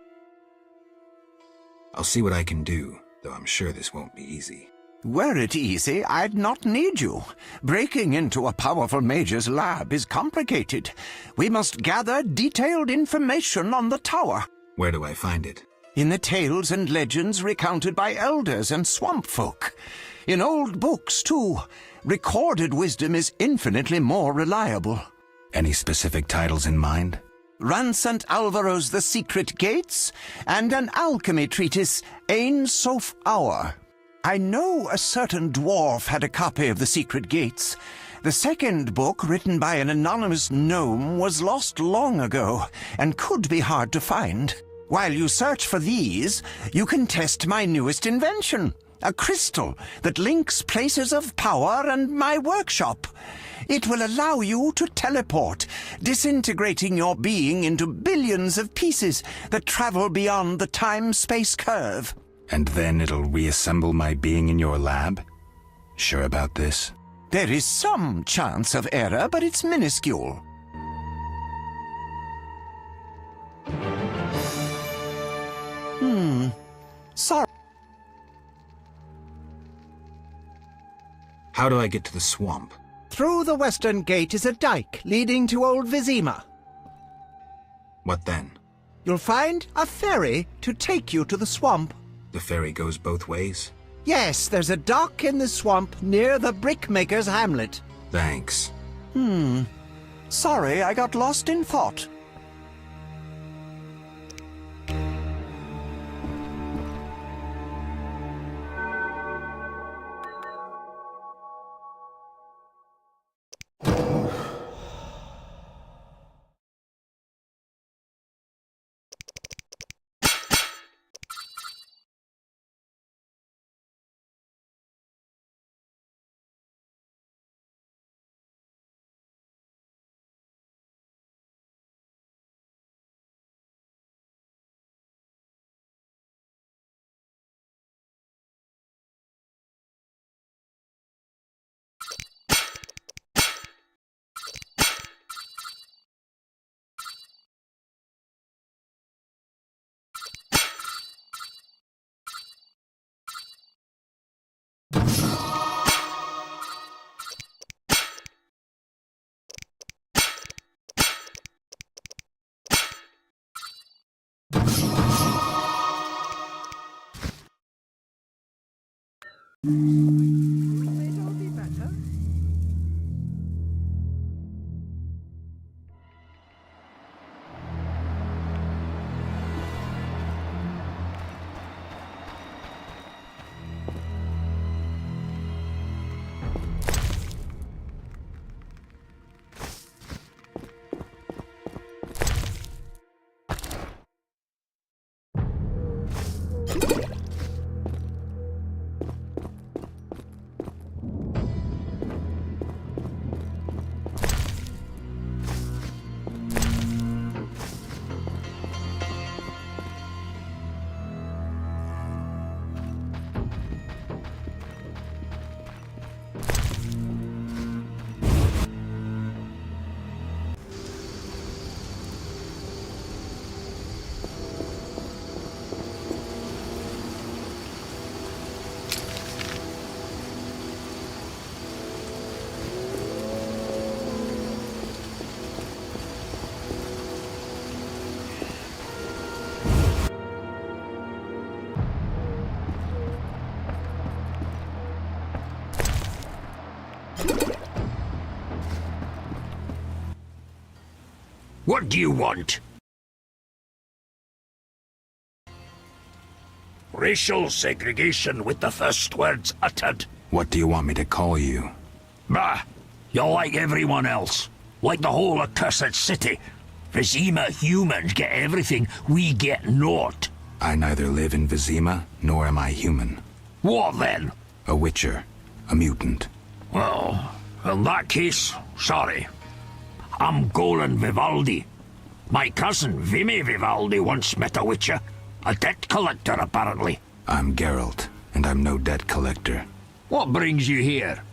I'll see what I can do, though I'm sure this won't be easy. Were it easy, I'd not need you. Breaking into a powerful mage's lab is complicated. We must gather detailed information on the tower. Where do I find it? In the tales and legends recounted by elders and swamp folk. In old books, too. Recorded wisdom is infinitely more reliable. Any specific titles in mind? Ransant Alvaro's The Secret Gates, and an alchemy treatise, Ain Soph Hour. I know a certain dwarf had a copy of The Secret Gates. The second book, written by an anonymous gnome, was lost long ago, and could be hard to find. While you search for these, you can test my newest invention, a crystal that links places of power and my workshop. It will allow you to teleport, disintegrating your being into billions of pieces that travel beyond the time-space curve. And then it'll reassemble my being in your lab? Sure about this? There is some chance of error, but it's minuscule. Sorry. How do I get to the swamp? Through the western gate is a dike leading to Old Vizima. What then? You'll find a ferry to take you to the swamp. The ferry goes both ways? Yes, there's a dock in the swamp near the brickmaker's hamlet. Thanks. Sorry, I got lost in thought. What do you want? Racial segregation with the first words uttered. What do you want me to call you? Bah! You're like everyone else. Like the whole accursed city. Vizima humans get everything, we get naught. I neither live in Vizima, nor am I human. What then? A witcher. A mutant. Well, in that case, sorry. I'm Golan Vivaldi. My cousin Vimy Vivaldi once met a witcher. A debt collector, apparently. I'm Geralt, and I'm no debt collector. What brings you here?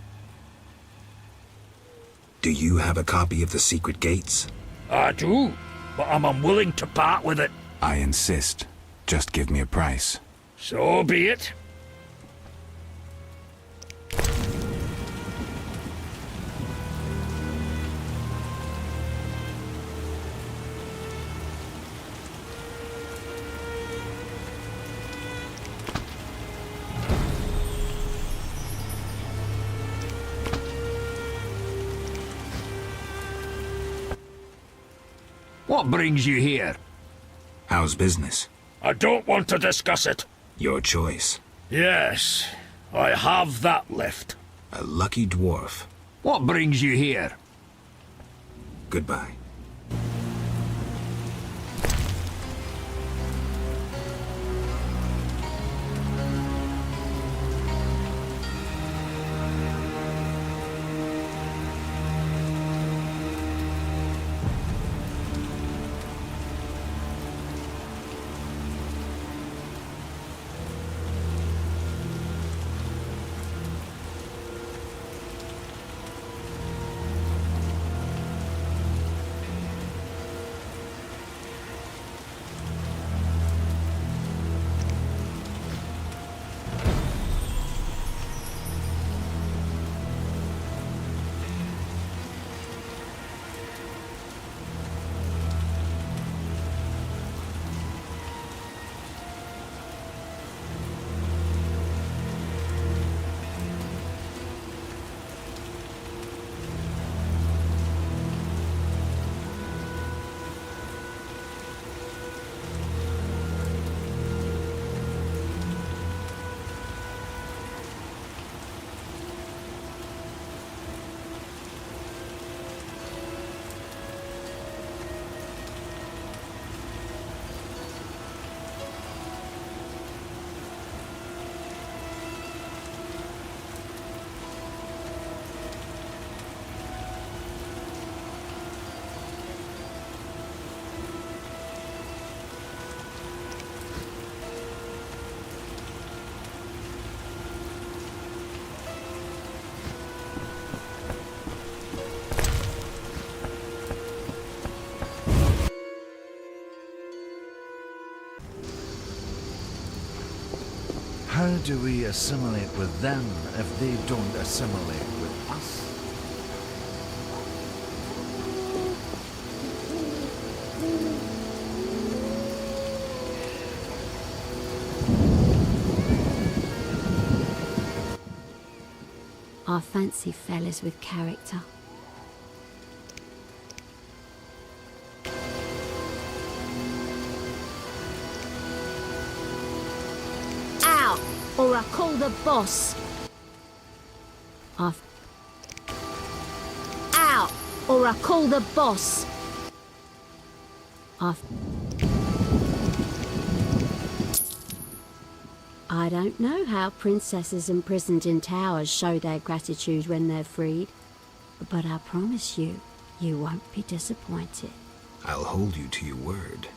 Do you have a copy of the Secret Gates? I do, but I'm unwilling to part with it. I insist. Just give me a price. So be it. What brings you here? How's business? I don't want to discuss it. Your choice. Yes, I have that left. A lucky dwarf. What brings you here? Goodbye. How do we assimilate with them if they don't assimilate with us? I fancy fellas with character. Out, or I call the boss. Out, or I call the boss. I don't know how princesses imprisoned in towers show their gratitude when they're freed, but I promise you, you won't be disappointed. I'll hold you to your word.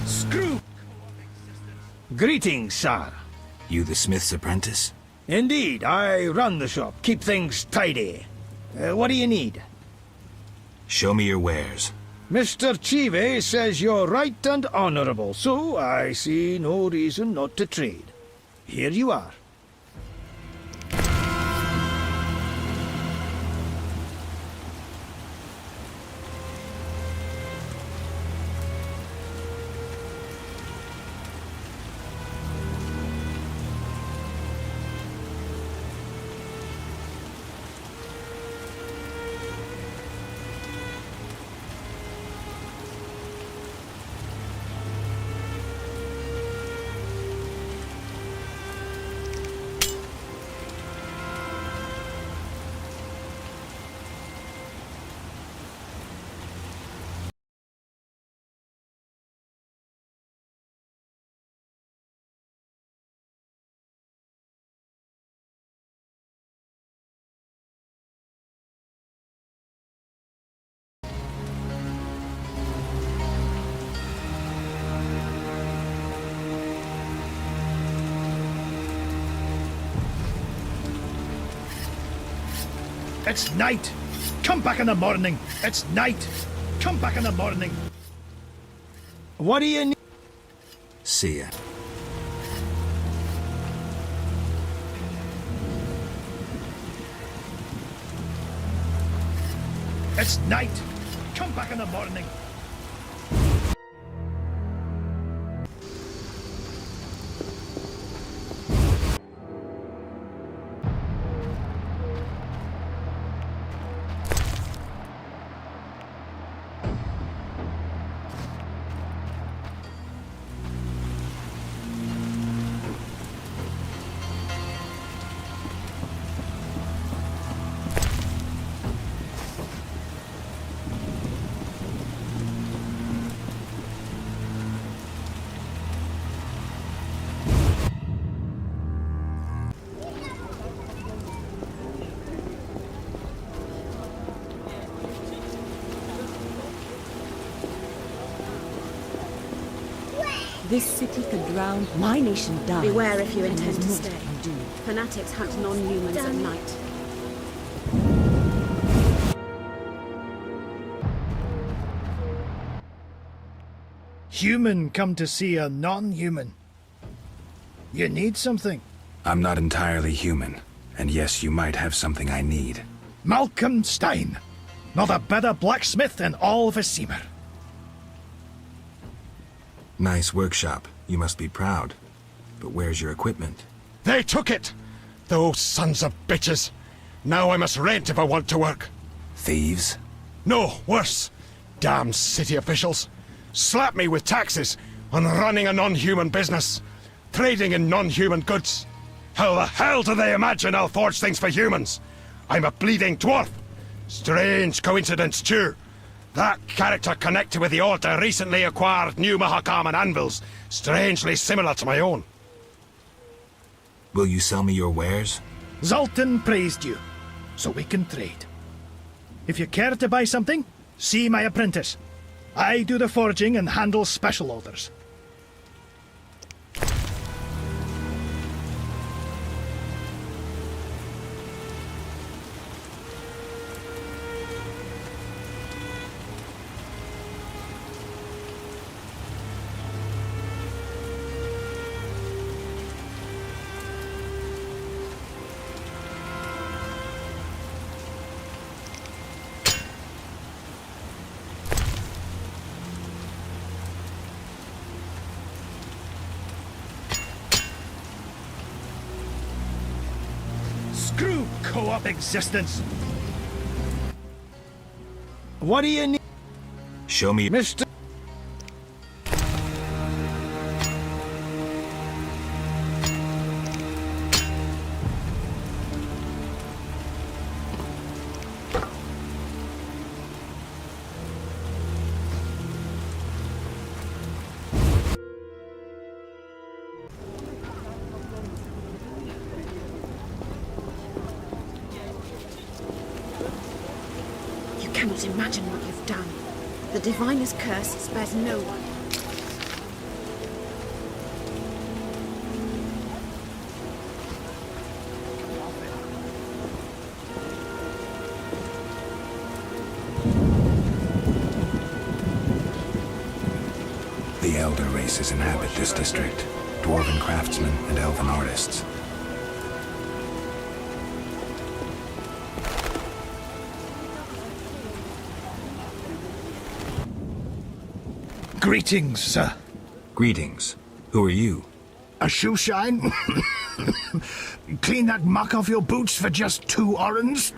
Screw! Greetings, sir. You the smith's apprentice? Indeed, I run the shop, keep things tidy. What do you need? Show me your wares. Mr. Chive says you're right and honorable, so I see no reason not to trade. Here you are. It's night. Come back in the morning. It's night. Come back in the morning. What do you need? See ya. It's night. Come back in the morning. This city could drown, my nation dies. Beware if you intend to Not stay. do. Fanatics hunt non-humans at night. Human come to see a non-human. You need something. I'm not entirely human, and yes, you might have something I need. Malcolm Stein. Not a better blacksmith in all Vizima. Nice workshop. You must be proud. But where's your equipment? They took it! Those sons of bitches! Now I must rent if I want to work. Thieves? No, worse. Damn city officials. Slap me with taxes on running a non-human business. Trading in non-human goods. How the hell do they imagine I'll forge things for humans? I'm a bleeding dwarf. Strange coincidence, too. That character connected with the Order recently acquired new Mahakaman anvils, strangely similar to my own. Will you sell me your wares? Zoltan praised you, so we can trade. If you care to buy something, see my apprentice. I do the forging and handle special orders. Screw co-op existence. What do you need? Show me... Mr. You cannot imagine what you've done. The Diviner's curse spares no one. The Elder races inhabit this district. Dwarven craftsmen and elven artists. Greetings, sir. Greetings. Who are you? A shoe shine? Clean that muck off your boots for just 2 orens?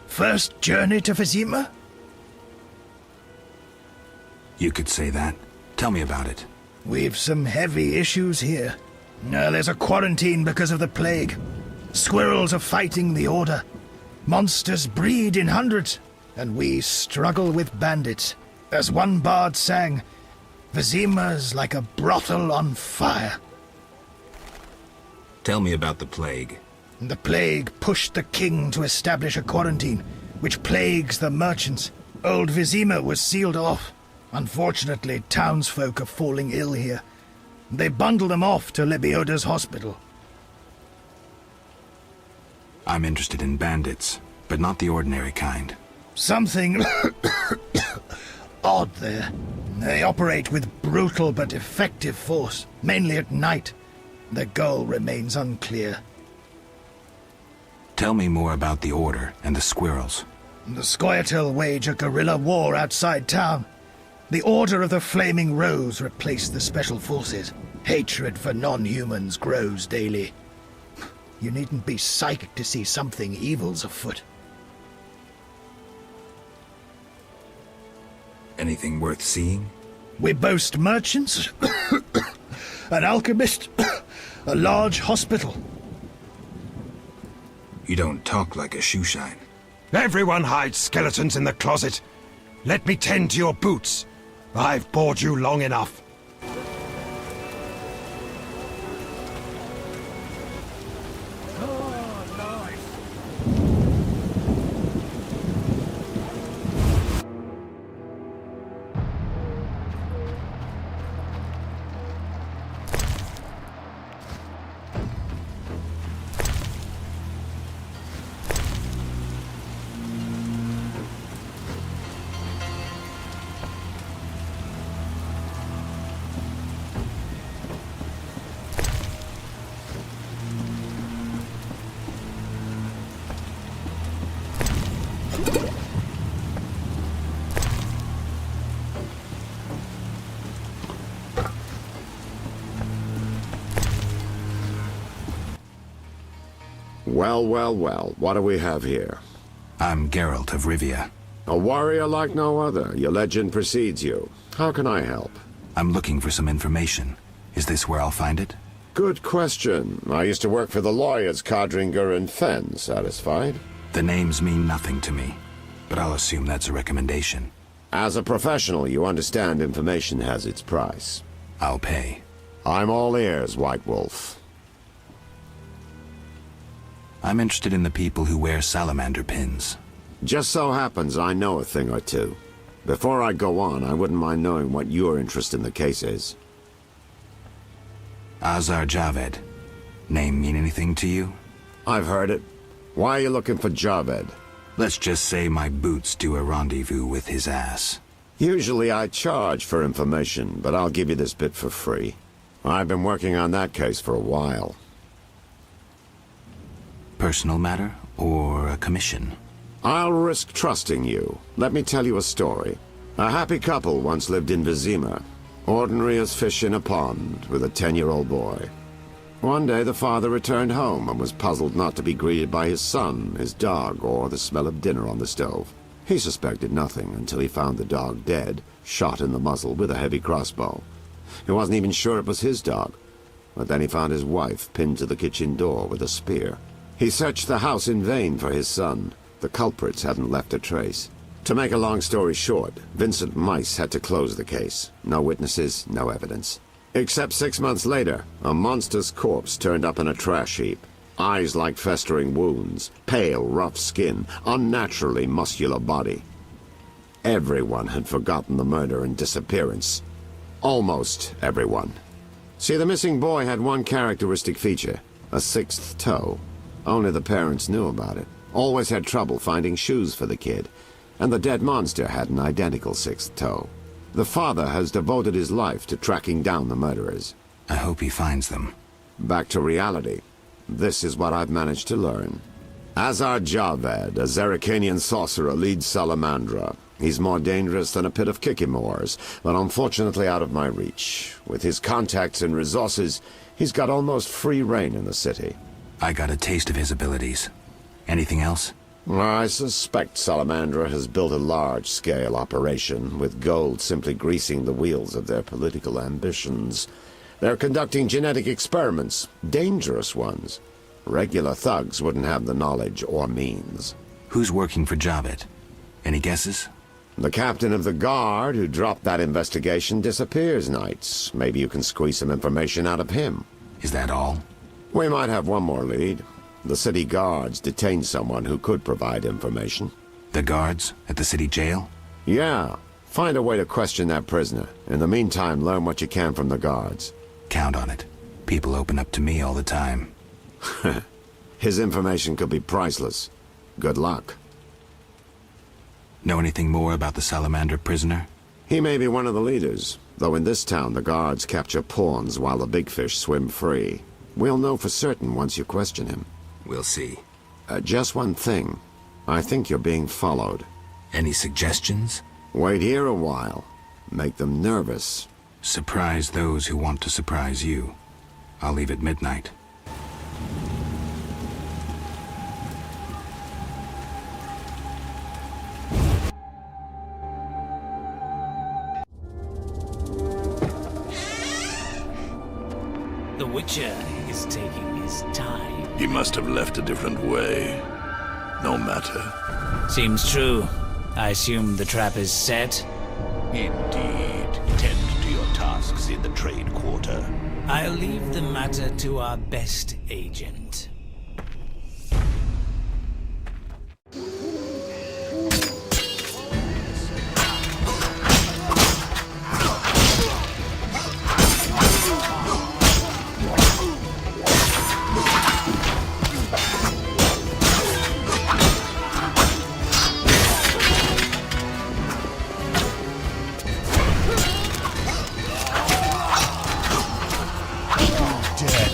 First journey to Vizima? You could say that. Tell me about it. We've some heavy issues here. There's a quarantine because of the plague. Squirrels are fighting the Order. Monsters breed in hundreds, and we struggle with bandits. As one bard sang, Vizima's like a brothel on fire. Tell me about the plague. The plague pushed the king to establish a quarantine, which plagues the merchants. Old Vizima was sealed off. Unfortunately, townsfolk are falling ill here. They bundle them off to Lebioda's hospital. I'm interested in bandits, but not the ordinary kind. Something odd there. They operate with brutal but effective force, mainly at night. Their goal remains unclear. Tell me more about the Order and the Squirrels. The Scoia'tael wage a guerrilla war outside town. The Order of the Flaming Rose replaced the Special Forces. Hatred for non-humans grows daily. You needn't be psychic to see something evil's afoot. Anything worth seeing? We boast merchants, an alchemist, a large hospital. You don't talk like a shoeshine. Everyone hides skeletons in the closet. Let me tend to your boots. I've bored you long enough. Well, well, well, what do we have here? I'm Geralt of Rivia. A warrior like no other. Your legend precedes you. How can I help? I'm looking for some information. Is this where I'll find it? Good question. I used to work for the lawyers Codringer and Fenn. Satisfied? The names mean nothing to me, but I'll assume that's a recommendation. As a professional, you understand information has its price. I'll pay. I'm all ears, White Wolf. I'm interested in the people who wear salamander pins. Just so happens I know a thing or two. Before I go on, I wouldn't mind knowing what your interest in the case is. Azar Javed. Name mean anything to you? I've heard it. Why are you looking for Javed? Let's just say my boots do a rendezvous with his ass. Usually I charge for information, but I'll give you this bit for free. I've been working on that case for a while. Personal matter or a commission? I'll risk trusting you. Let me tell you a story. A happy couple once lived in Vizima. Ordinary as fish in a pond, with a 10-year-old boy. One day the father returned home and was puzzled not to be greeted by his son, his dog, or the smell of dinner on the stove. He suspected nothing until he found the dog dead, shot in the muzzle with a heavy crossbow. He wasn't even sure it was his dog, but then he found his wife pinned to the kitchen door with a spear. He searched the house in vain for his son. The culprits hadn't left a trace. To make a long story short, Vincent Mice had to close the case. No witnesses, no evidence. Except 6 months later, a monster's corpse turned up in a trash heap. Eyes like festering wounds, pale, rough skin, unnaturally muscular body. Everyone had forgotten the murder and disappearance. Almost everyone. See, the missing boy had one characteristic feature, a sixth toe. Only the parents knew about it. Always had trouble finding shoes for the kid. And the dead monster had an identical sixth toe. The father has devoted his life to tracking down the murderers. I hope he finds them. Back to reality. This is what I've managed to learn. Azar Javed, a Zerrikanian sorcerer, leads Salamandra. He's more dangerous than a pit of Kikimors, but unfortunately out of my reach. With his contacts and resources, he's got almost free reign in the city. I got a taste of his abilities. Anything else? I suspect Salamandra has built a large-scale operation, with gold simply greasing the wheels of their political ambitions. They're conducting genetic experiments, dangerous ones. Regular thugs wouldn't have the knowledge or means. Who's working for Javed? Any guesses? The captain of the guard who dropped that investigation disappears nights. Maybe you can squeeze some information out of him. Is that all? We might have one more lead. The city guards detained someone who could provide information. The guards? At the city jail? Yeah. Find a way to question that prisoner. In the meantime, learn what you can from the guards. Count on it. People open up to me all the time. His information could be priceless. Good luck. Know anything more about the Salamander prisoner? He may be one of the leaders, though in this town the guards capture pawns while the big fish swim free. We'll know for certain once you question him. We'll see. Just one thing. I think you're being followed. Any suggestions? Wait here a while. Make them nervous. Surprise those who want to surprise you. I'll leave at midnight. The Witcher is taking his time. He must have left a different way. No matter. Seems true. I assume the trap is set? Indeed. Tend to your tasks in the trade quarter. I'll leave the matter to our best agent.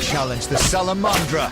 Challenge the Salamandra!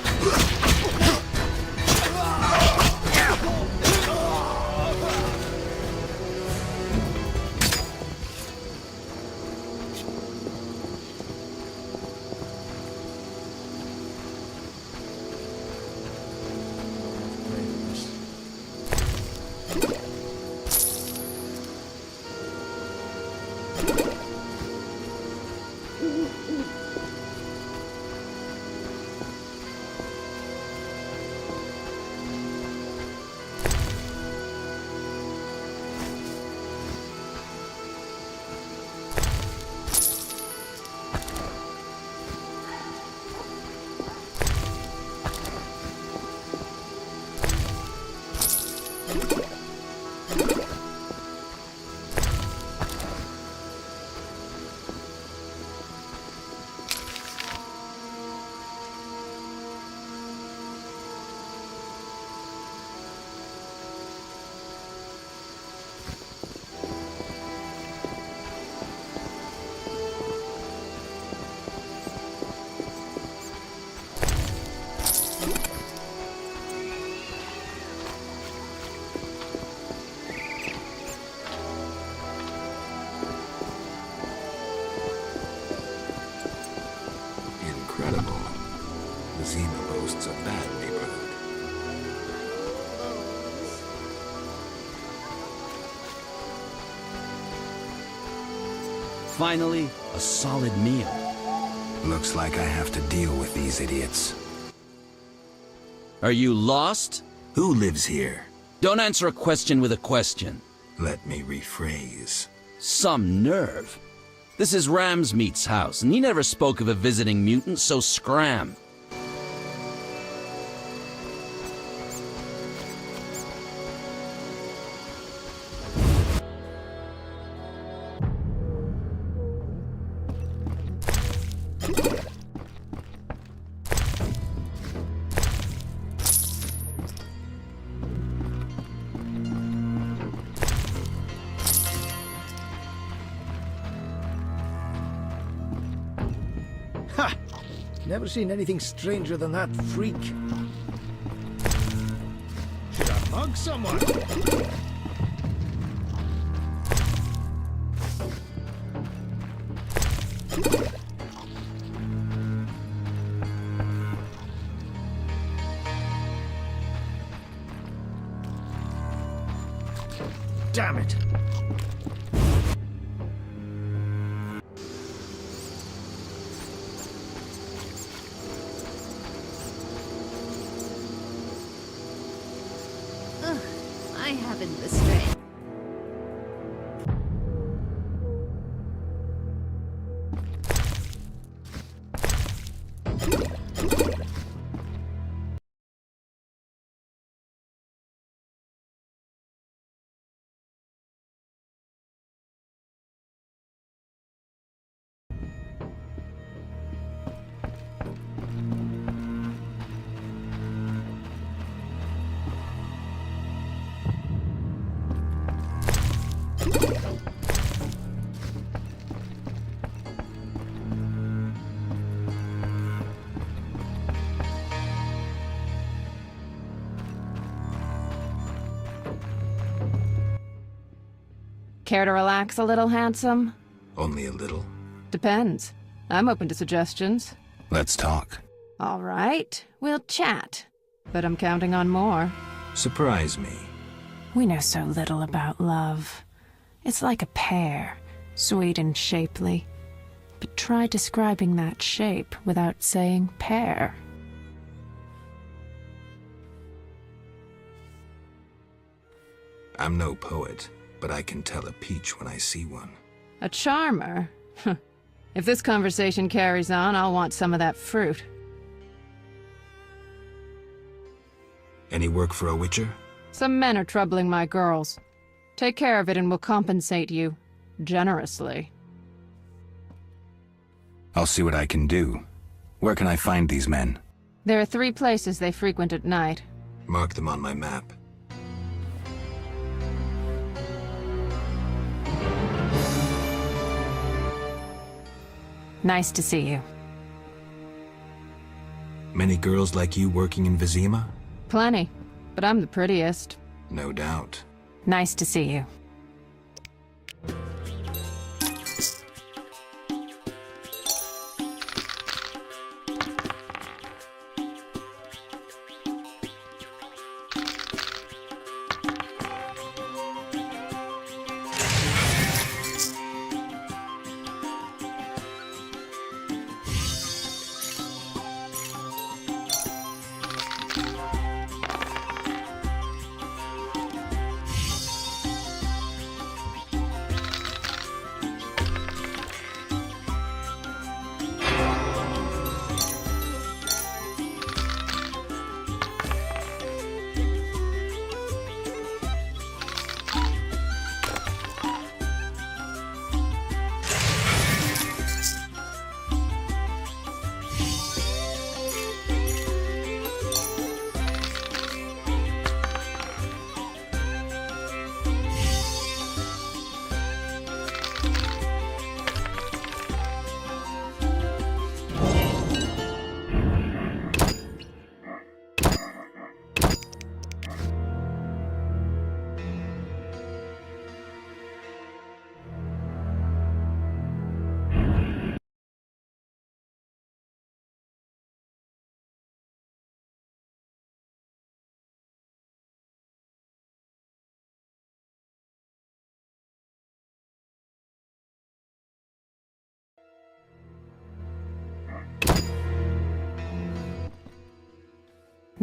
incredible. Vizima boasts a bad neighborhood. Finally, a solid meal. Looks like I have to deal with these idiots. Are you lost? Who lives here? Don't answer a question with a question. Let me rephrase. Some nerve. This is Ramsmeat's house, and he never spoke of a visiting mutant, so scram. Ha! Never seen anything stranger than that freak. Should I mug someone? Damn it! I haven't the strength. Care to relax a little, handsome? Only a little. Depends. I'm open to suggestions. Let's talk. All right, we'll chat. But I'm counting on more. Surprise me. We know so little about love. It's like a pear, sweet and shapely. But try describing that shape without saying pear. I'm no poet, but I can tell a peach when I see one. A charmer? If this conversation carries on, I'll want some of that fruit. Any work for a witcher? Some men are troubling my girls. Take care of it and we'll compensate you. Generously. I'll see what I can do. Where can I find these men? There are 3 places they frequent at night. Mark them on my map. Nice to see you. Many girls like you working in Vizima? Plenty, but I'm the prettiest. No doubt. Nice to see you.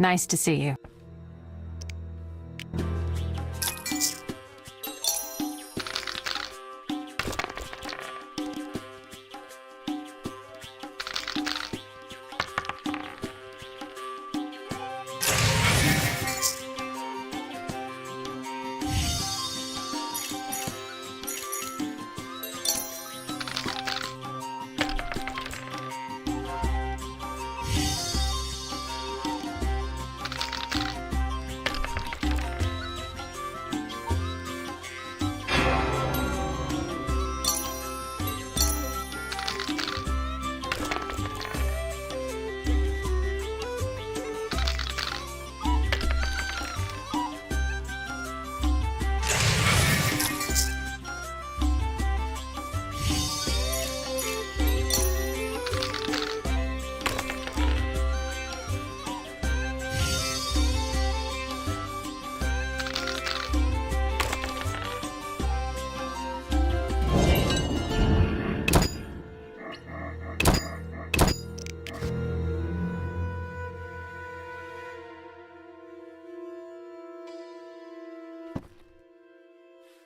Nice to see you.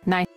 Nice.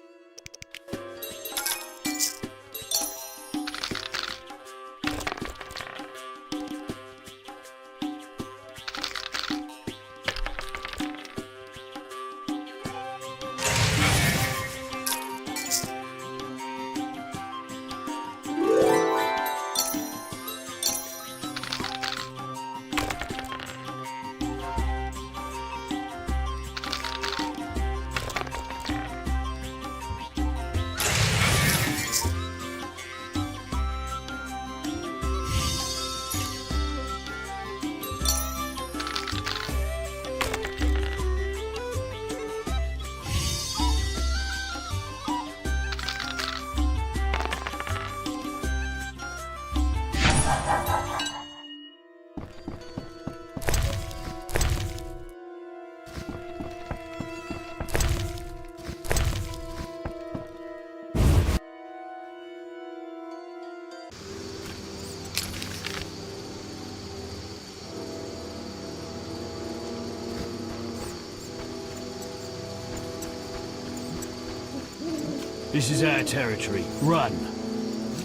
This is our territory. Run.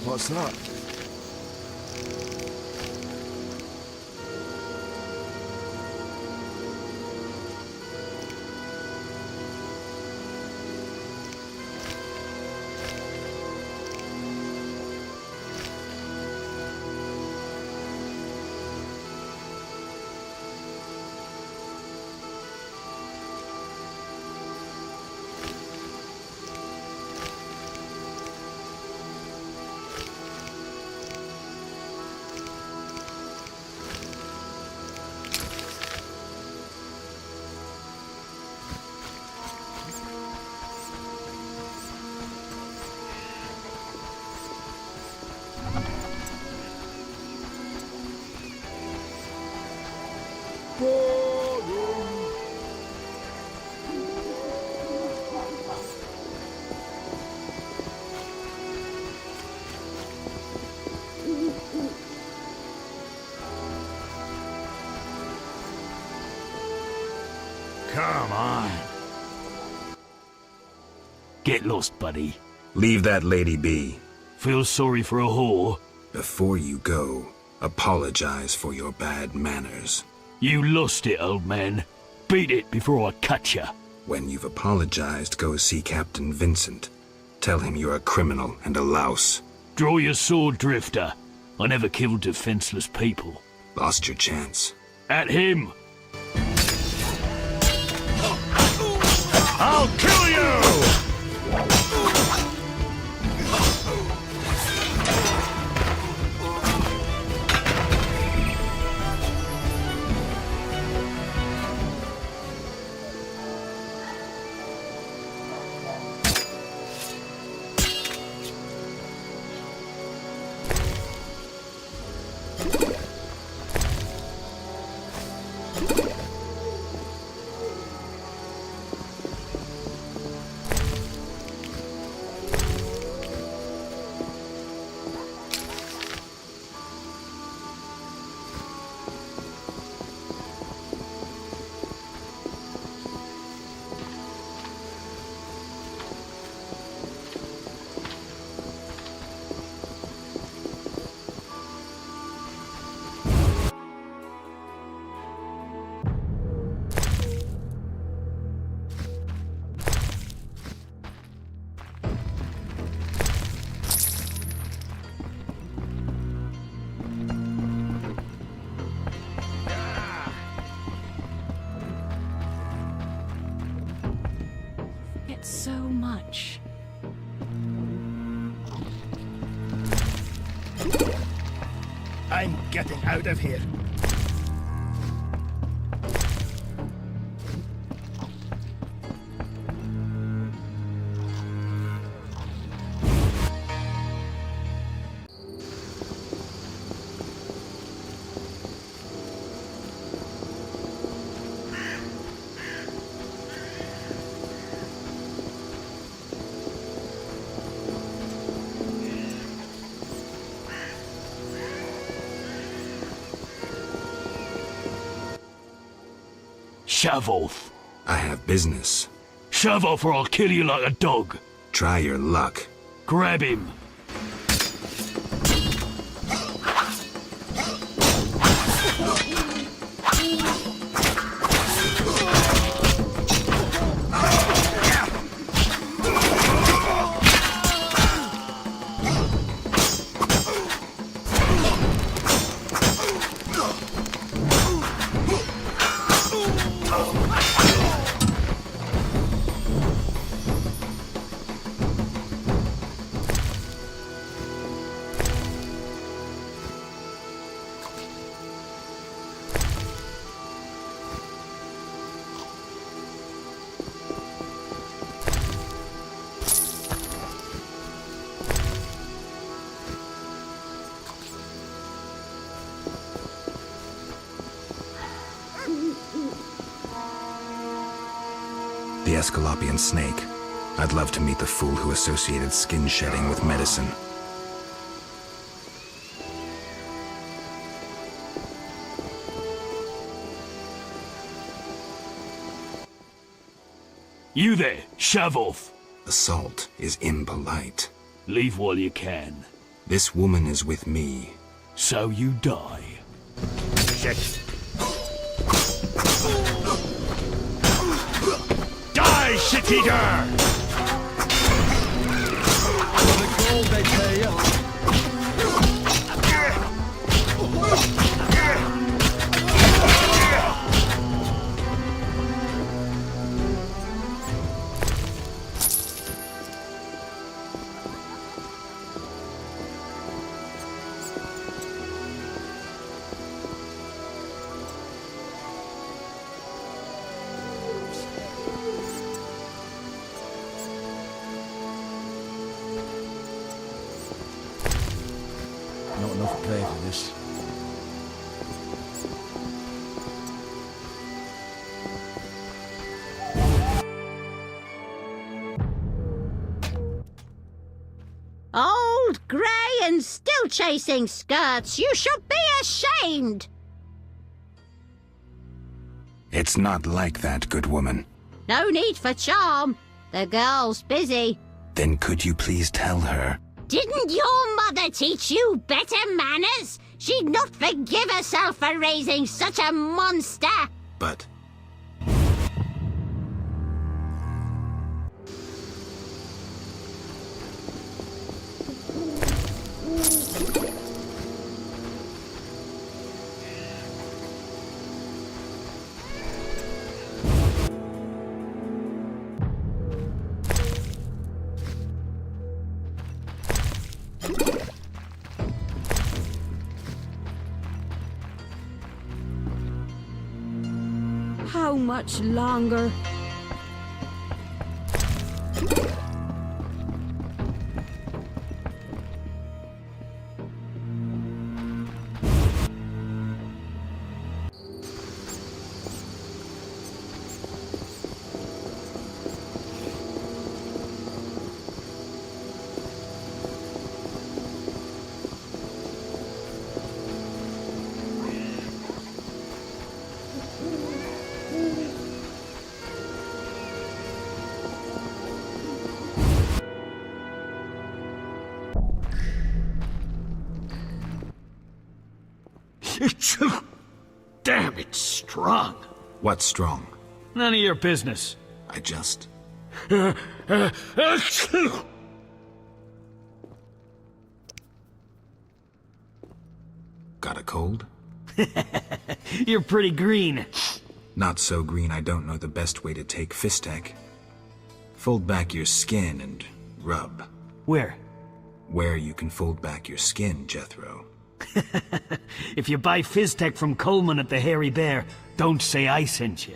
What's that? Come on. Get lost, buddy. Leave that lady be. Feel sorry for a whore? Before you go, apologize for your bad manners. You lost it, old man. Beat it before I cut ya. When you've apologized, go see Captain Vincent. Tell him you're a criminal and a louse. Draw your sword, Drifter. I never killed defenseless people. Lost your chance. At him! I'll kill you! I'm getting out of here. Shove off. I have business. Shove off or I'll kill you like a dog. Try your luck. Grab him. The Escalopian snake. I'd love to meet the fool who associated skin shedding with medicine. You there, shove off. Assault is impolite. Leave while you can. This woman is with me. So you die. Shit. Die, shit-eater! For the gold they pay you. Not enough pay for this. Old, grey, and still chasing skirts. You should be ashamed. It's not like that, good woman. No need for charm. The girl's busy. Then could you please tell her? Didn't your mother teach you better manners? She'd not forgive herself for raising such a monster. But... How much longer? It's... Damn, it's strong. What's strong? None of your business. I just... Got a cold? You're pretty green. Not so green I don't know the best way to take Fistek. Fold back your skin and rub. Where? Where you can fold back your skin, Jethro. If you buy Fizztech from Coleman at the Hairy Bear, don't say I sent you.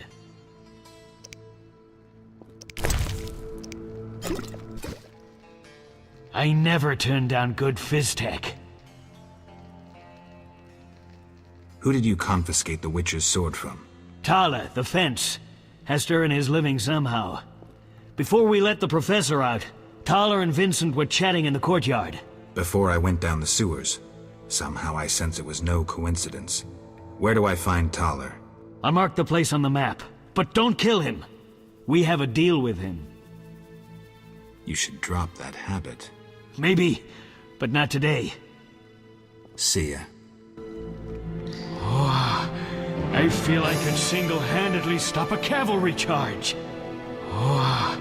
I never turn down good Fizztech. Who did you confiscate the Witcher's sword from? Tala, the fence. Has to earn his living somehow. Before we let the professor out, Tala and Vincent were chatting in the courtyard. Before I went down the sewers. Somehow I sense it was no coincidence. Where do I find Thaler? I marked the place on the map, but don't kill him. We have a deal with him. You should drop that habit. Maybe, but not today. See ya. Oh, I feel I could single-handedly stop a cavalry charge. Oh,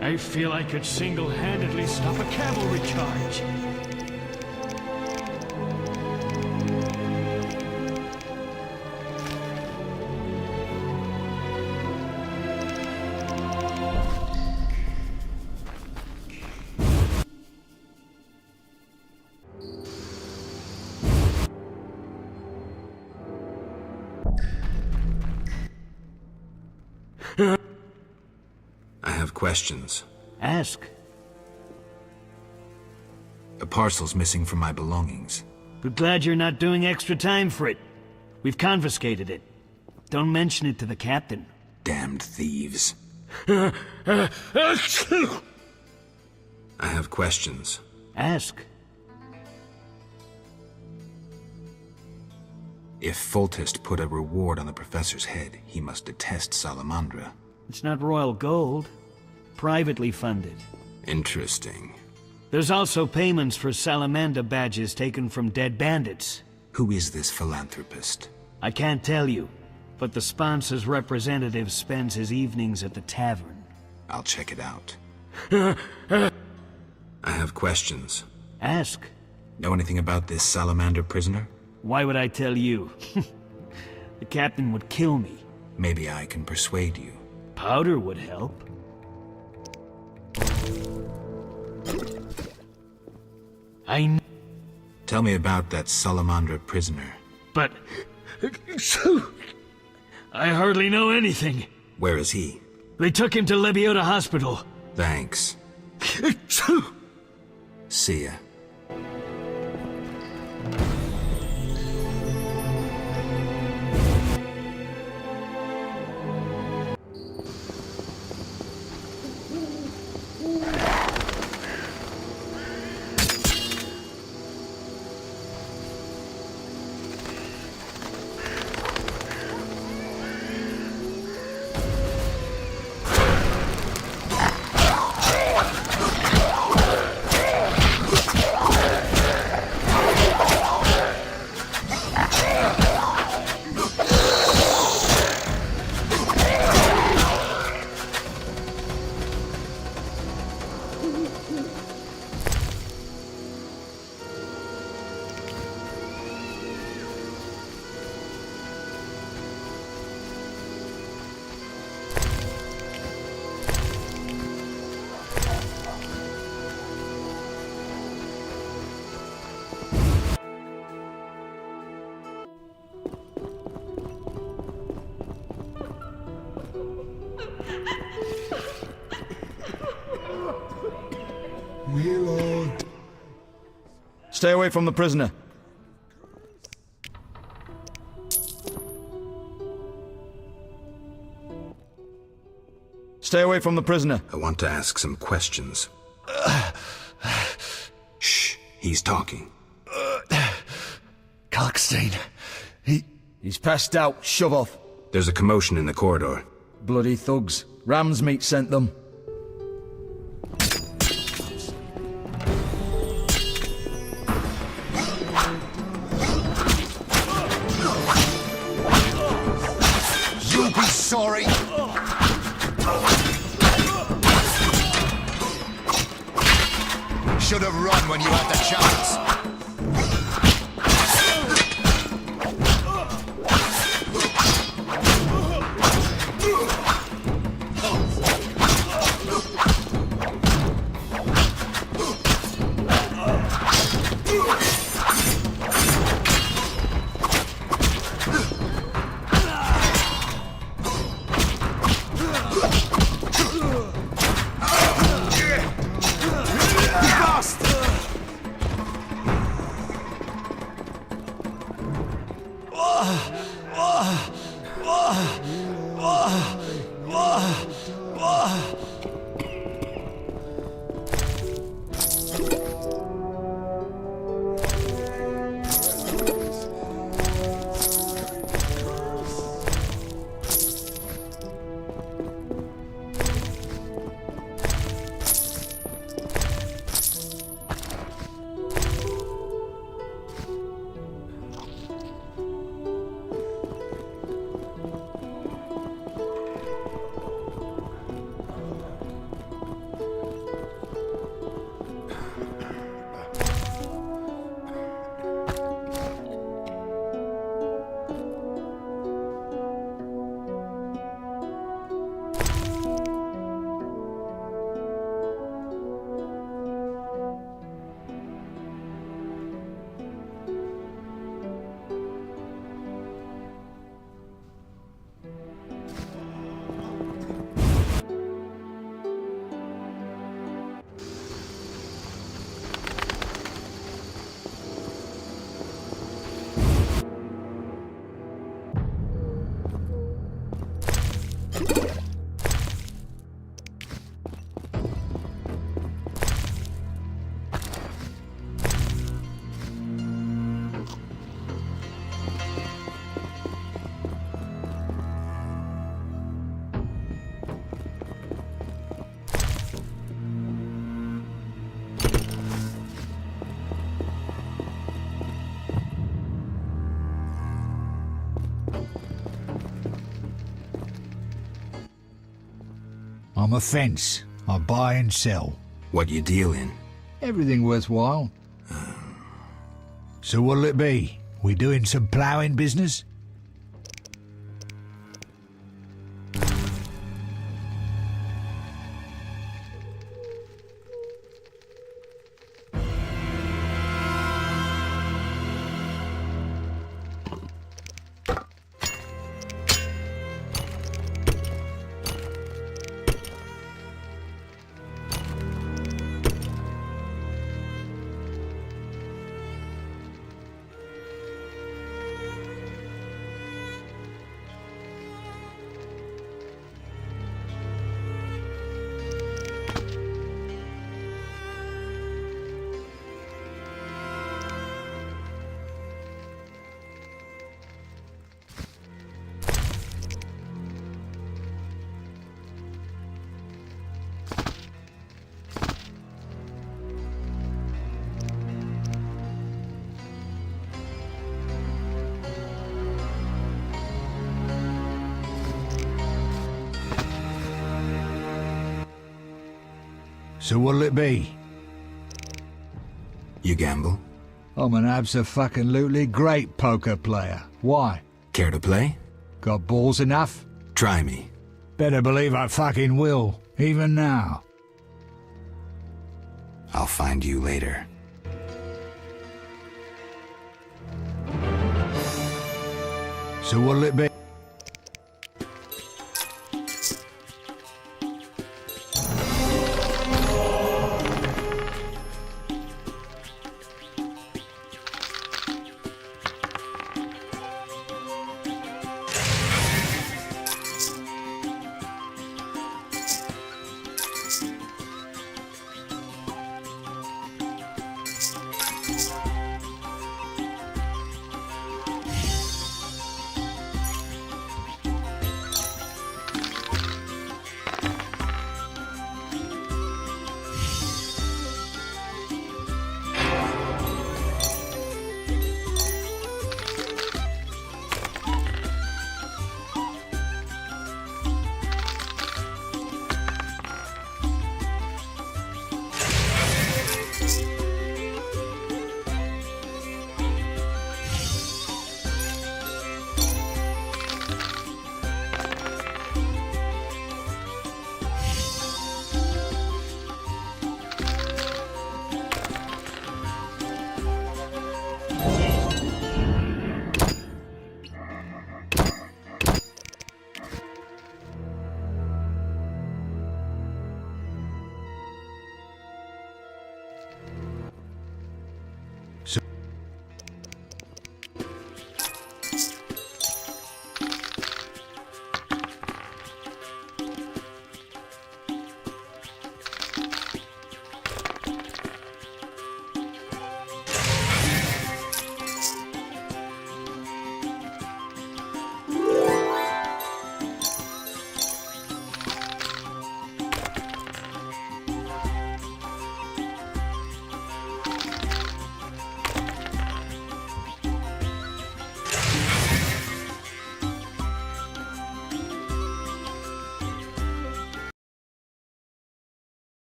I feel I could single-handedly stop a cavalry charge. I have questions. Ask. A parcel's missing from my belongings. But glad you're not doing extra time for it. We've confiscated it. Don't mention it to the captain. Damned thieves. I have questions. Ask. If Foltest put a reward on the professor's head, he must detest Salamandra. It's not royal gold. Privately funded. Interesting. There's also payments for Salamander badges taken from dead bandits. Who is this philanthropist? I can't tell you, but the sponsor's representative spends his evenings at the tavern. I'll check it out. I have questions. Ask. Know anything about this Salamander prisoner? Why would I tell you? The captain would kill me. Maybe I can persuade you. Powder would help. Tell me about that Salamandra prisoner. But... I hardly know anything. Where is he? They took him to Lebiota Hospital. Thanks. See ya. Stay away from the prisoner. Stay away from the prisoner. I want to ask some questions. Shh, he's talking. Kalkstein. He's passed out. Shove off. There's a commotion in the corridor. Bloody thugs. Ramsmeat sent them. You'll be sorry. Should have run when you had the chance. I'm a fence. I buy and sell. What you deal in? Everything worthwhile. So what'll it be? We doing some ploughing business? So what'll it be? You gamble? I'm an abso-fucking-lutely great poker player. Why? Care to play? Got balls enough? Try me. Better believe I fucking will, even now. I'll find you later. So what'll it be?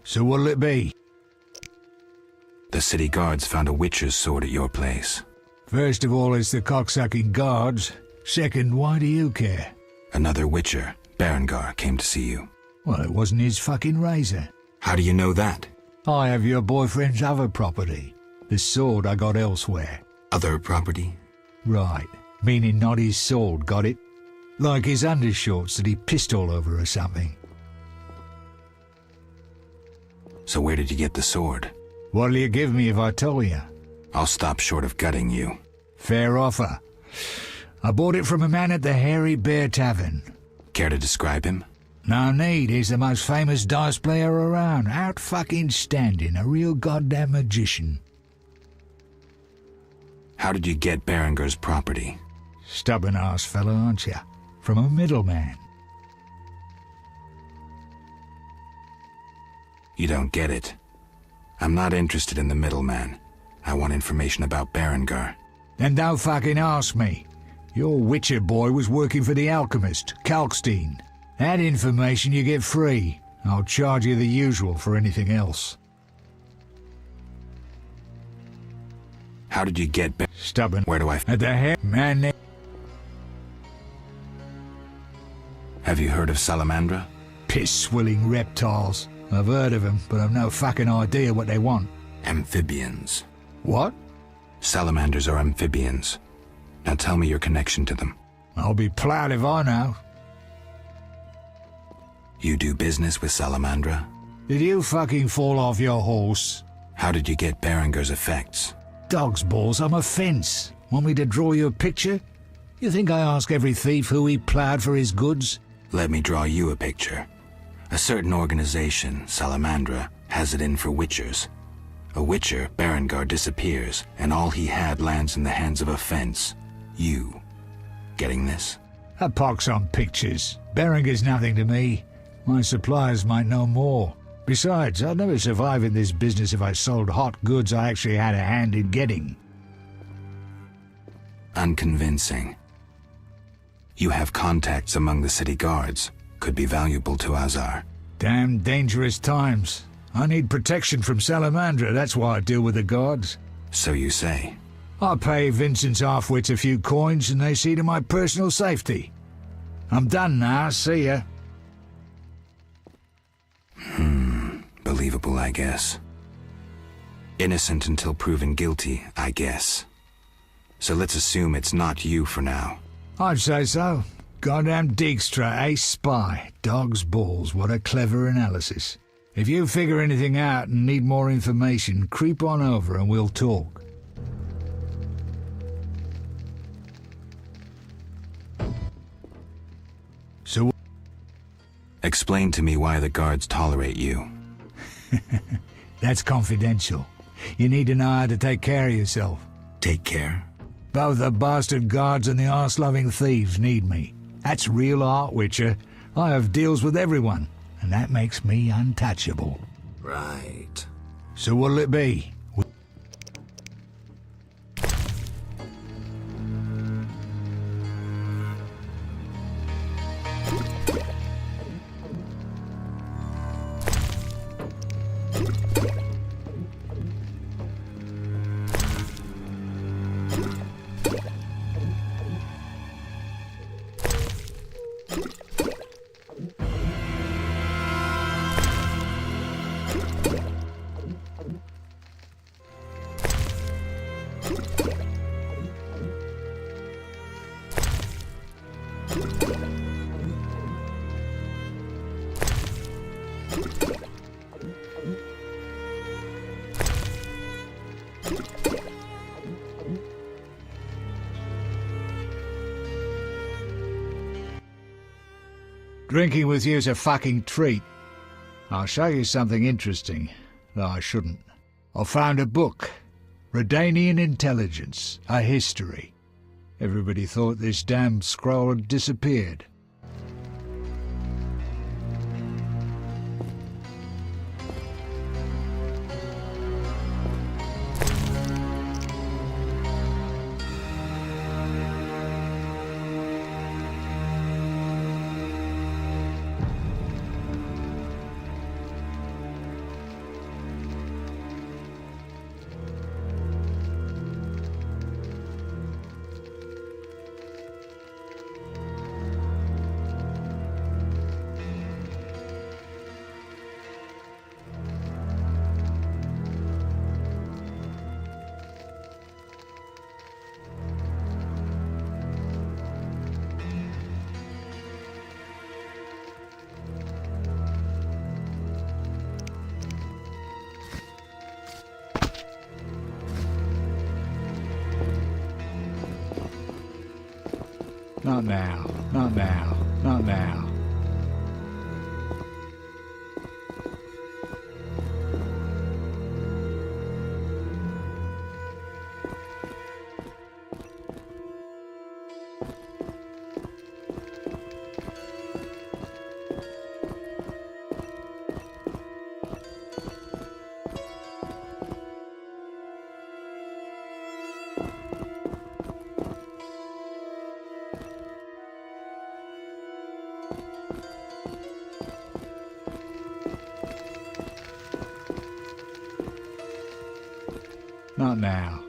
So what'll it be? The city guards found a witcher's sword at your place. First of all, it's the cocksucking guards. Second, why do you care? Another witcher, Berengar, came to see you. Well, it wasn't his fucking razor. How do you know that? I have your boyfriend's other property. The sword I got elsewhere. Other property? Right. Meaning not his sword, got it? Like his undershorts that he pissed all over or something. So where did you get the sword? What'll you give me if I tell you? I'll stop short of gutting you. Fair offer. I bought it from a man at the Hairy Bear Tavern. Care to describe him? No need, he's the most famous dice player around. Out fucking standing, a real goddamn magician. How did you get Berengar's property? Stubborn ass fellow, aren't you? From a middleman. You don't get it. I'm not interested in the middleman. I want information about Berengar. Then don't fucking ask me. Your Witcher boy was working for the alchemist, Kalkstein. That information you get free. I'll charge you the usual for anything else. How did you get Stubborn. Where do I... At the hair... Man... Have you heard of Salamandra? Piss-swilling reptiles. I've heard of them, but I've no fucking idea what they want. Amphibians. What? Salamanders are amphibians. Now tell me your connection to them. I'll be proud if I know. You do business with Salamandra? Did you fucking fall off your horse? How did you get Berengar's effects? Dog's balls, I'm a fence. Want me to draw you a picture? You think I ask every thief who he ploughed for his goods? Let me draw you a picture. A certain organization, Salamandra, has it in for witchers. A witcher, Berengar, disappears, and all he had lands in the hands of a fence. You. Getting this? A pox on pictures. Berengar's nothing to me. My suppliers might know more. Besides, I'd never survive in this business if I sold hot goods I actually had a hand in getting. Unconvincing. You have contacts among the city guards. Could be valuable to Azar. Damn dangerous times. I need protection from Salamandra, that's why I deal with the guards. So you say. I pay Vincent's half-wits a few coins and they see to my personal safety. I'm done now, see ya. Believable, I guess. Innocent until proven guilty, I guess. So let's assume it's not you for now. I'd say so. Goddamn Dijkstra, ace spy. Dog's balls, what a clever analysis. If you figure anything out and need more information, creep on over and we'll talk. So... Explain to me why the guards tolerate you. That's confidential. You need to know how to take care of yourself. Take care? Both the bastard guards and the arse-loving thieves need me. That's real art, Witcher. I have deals with everyone, and that makes me untouchable. Right. So what'll it be? Drinking with you's a fucking treat. I'll show you something interesting, though I shouldn't. I found a book, Redanian Intelligence, a history. Everybody thought this damn scroll had disappeared. Not now. Not now. Not now. Not now.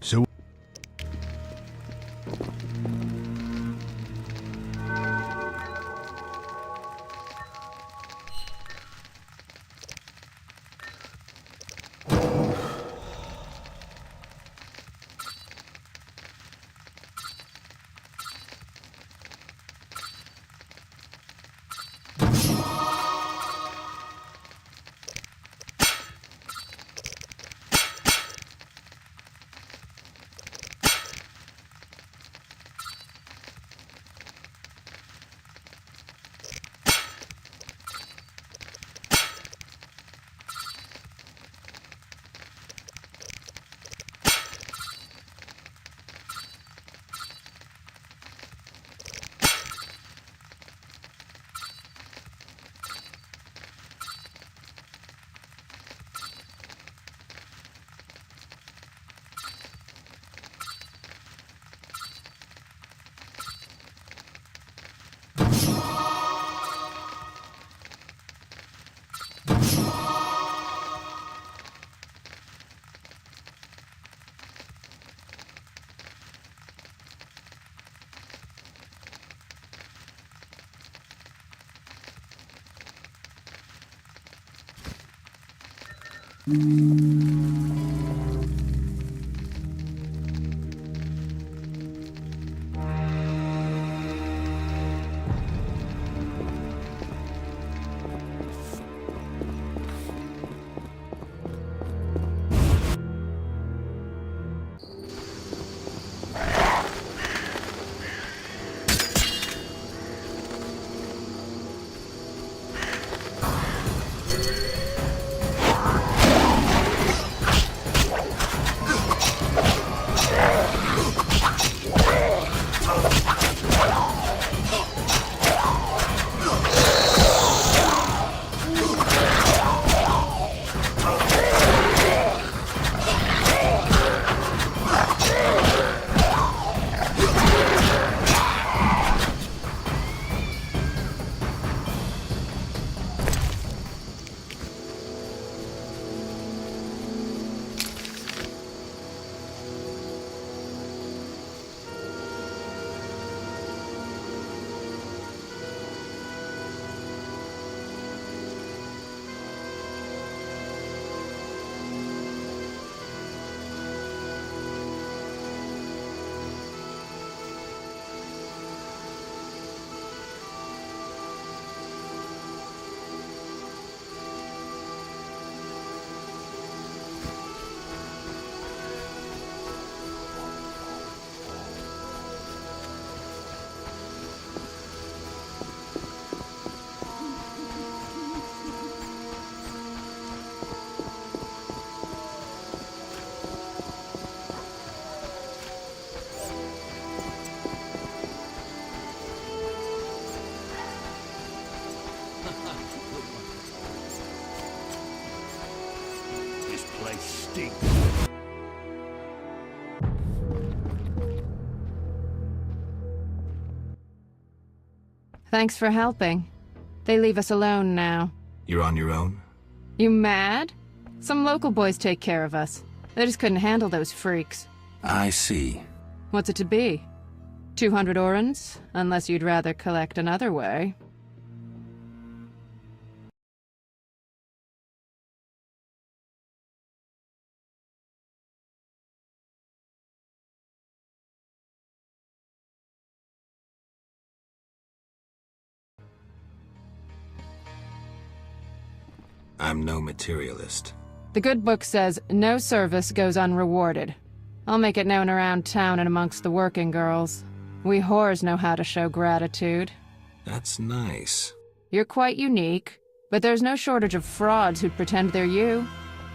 So Thanks for helping. They leave us alone now. You're on your own? You mad? Some local boys take care of us. They just couldn't handle those freaks. I see. What's it to be? 200 orens? Unless you'd rather collect another way. I'm no materialist. The good book says no service goes unrewarded. I'll make it known around town and amongst the working girls. We whores know how to show gratitude. That's nice. You're quite unique, but there's no shortage of frauds who'd pretend they're you.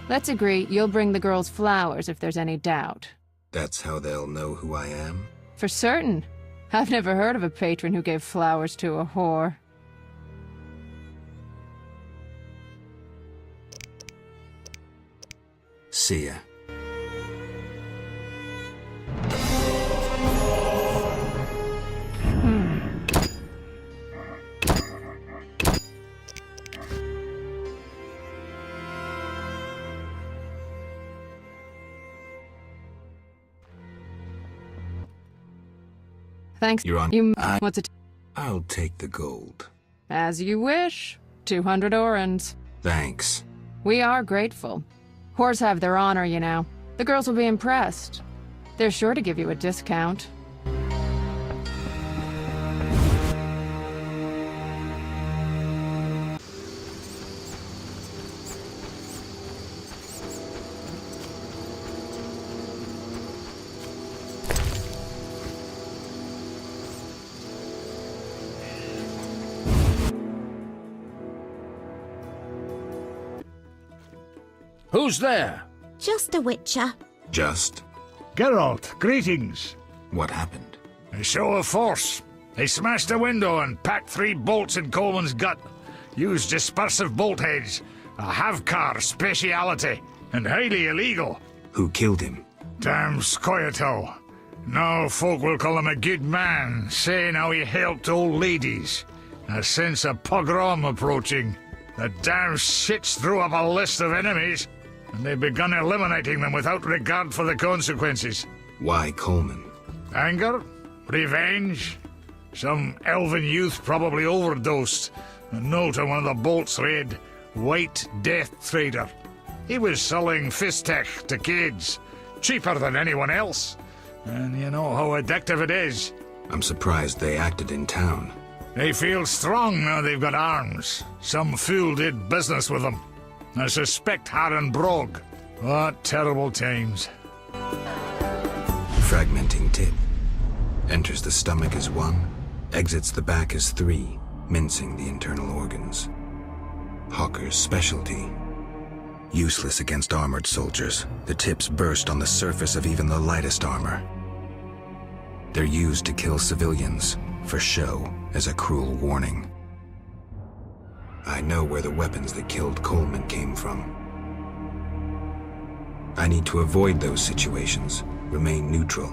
Let's agree you'll bring the girls flowers if there's any doubt. That's how they'll know who I am? For certain. I've never heard of a patron who gave flowers to a whore. See ya. Thanks. You're on. What's it? I'll take the gold. As you wish. 200 orens. Thanks. We are grateful. Whores have their honor, you know. The girls will be impressed. They're sure to give you a discount. Who's there? Just a witcher. Just? Geralt, greetings. What happened? A show of force. They smashed a window and packed 3 bolts in Coleman's gut. Used dispersive bolt heads. A Havkar speciality. And highly illegal. Who killed him? Damn Scoia'tael. Now folk will call him a good man, saying how he helped old ladies. A sense of pogrom approaching. The damn shits threw up a list of enemies, and they've begun eliminating them without regard for the consequences. Why Coleman? Anger? Revenge? Some elven youth probably overdosed. A note on one of the bolts read, White Death Trader. He was selling Fistech to kids. Cheaper than anyone else. And you know how addictive it is. I'm surprised they acted in town. They feel strong now they've got arms. Some fool did business with them. I suspect Harren Brog. What terrible times. Fragmenting tip. Enters the stomach as 1, exits the back as 3, mincing the internal organs. Hawker's specialty. Useless against armored soldiers. The tips burst on the surface of even the lightest armor. They're used to kill civilians, for show, as a cruel warning. I know where the weapons that killed Coleman came from. I need to avoid those situations, remain neutral,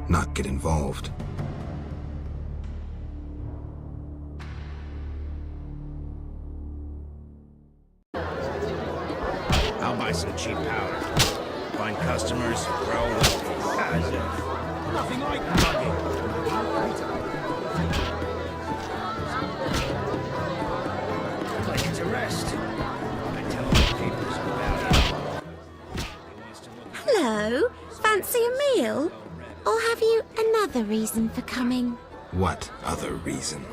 not get involved. I'll buy some cheap powder. Find customers, grow wealthy. Nothing like mugging. Like it's a rest. I tell the papers about it. Hello. Fancy a meal? Or have you another reason for coming? What other reason?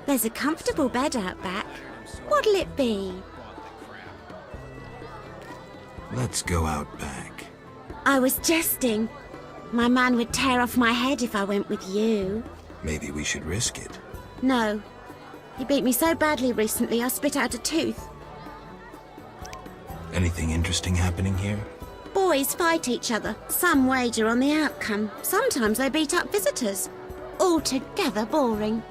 There's a comfortable bed out back. What'll it be? Let's go out back. I was jesting. My man would tear off my head if I went with you. Maybe we should risk it. No. He beat me so badly recently I spit out a tooth. Anything interesting happening here? Boys fight each other. Some wager on the outcome. Sometimes they beat up visitors. Altogether boring.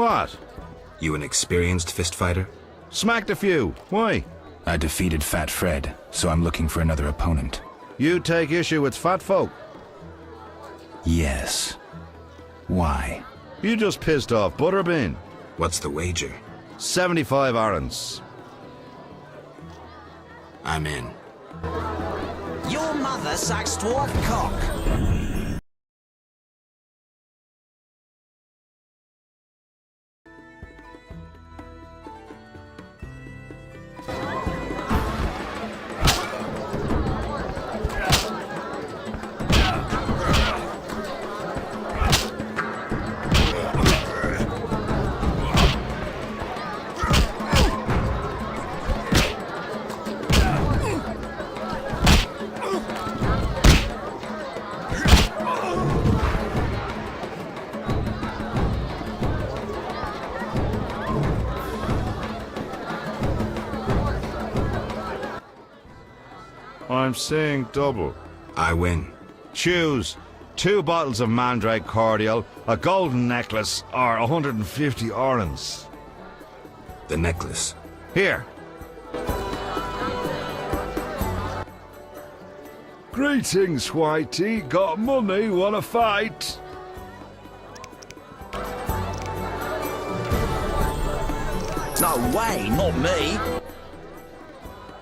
What? You an experienced fist fighter? Smacked a few. Why? I defeated Fat Fred, so I'm looking for another opponent. You take issue with fat folk? Yes. Why? You just pissed off Butterbean. What's the wager? 75 orands. I'm in. Your mother sucks dwarf cock. I'm saying double. I win. Choose 2 bottles of Mandrake cordial, a golden necklace, or 150 orands. The necklace. Here. Greetings, Whitey. Got money? Wanna fight? No way, not me.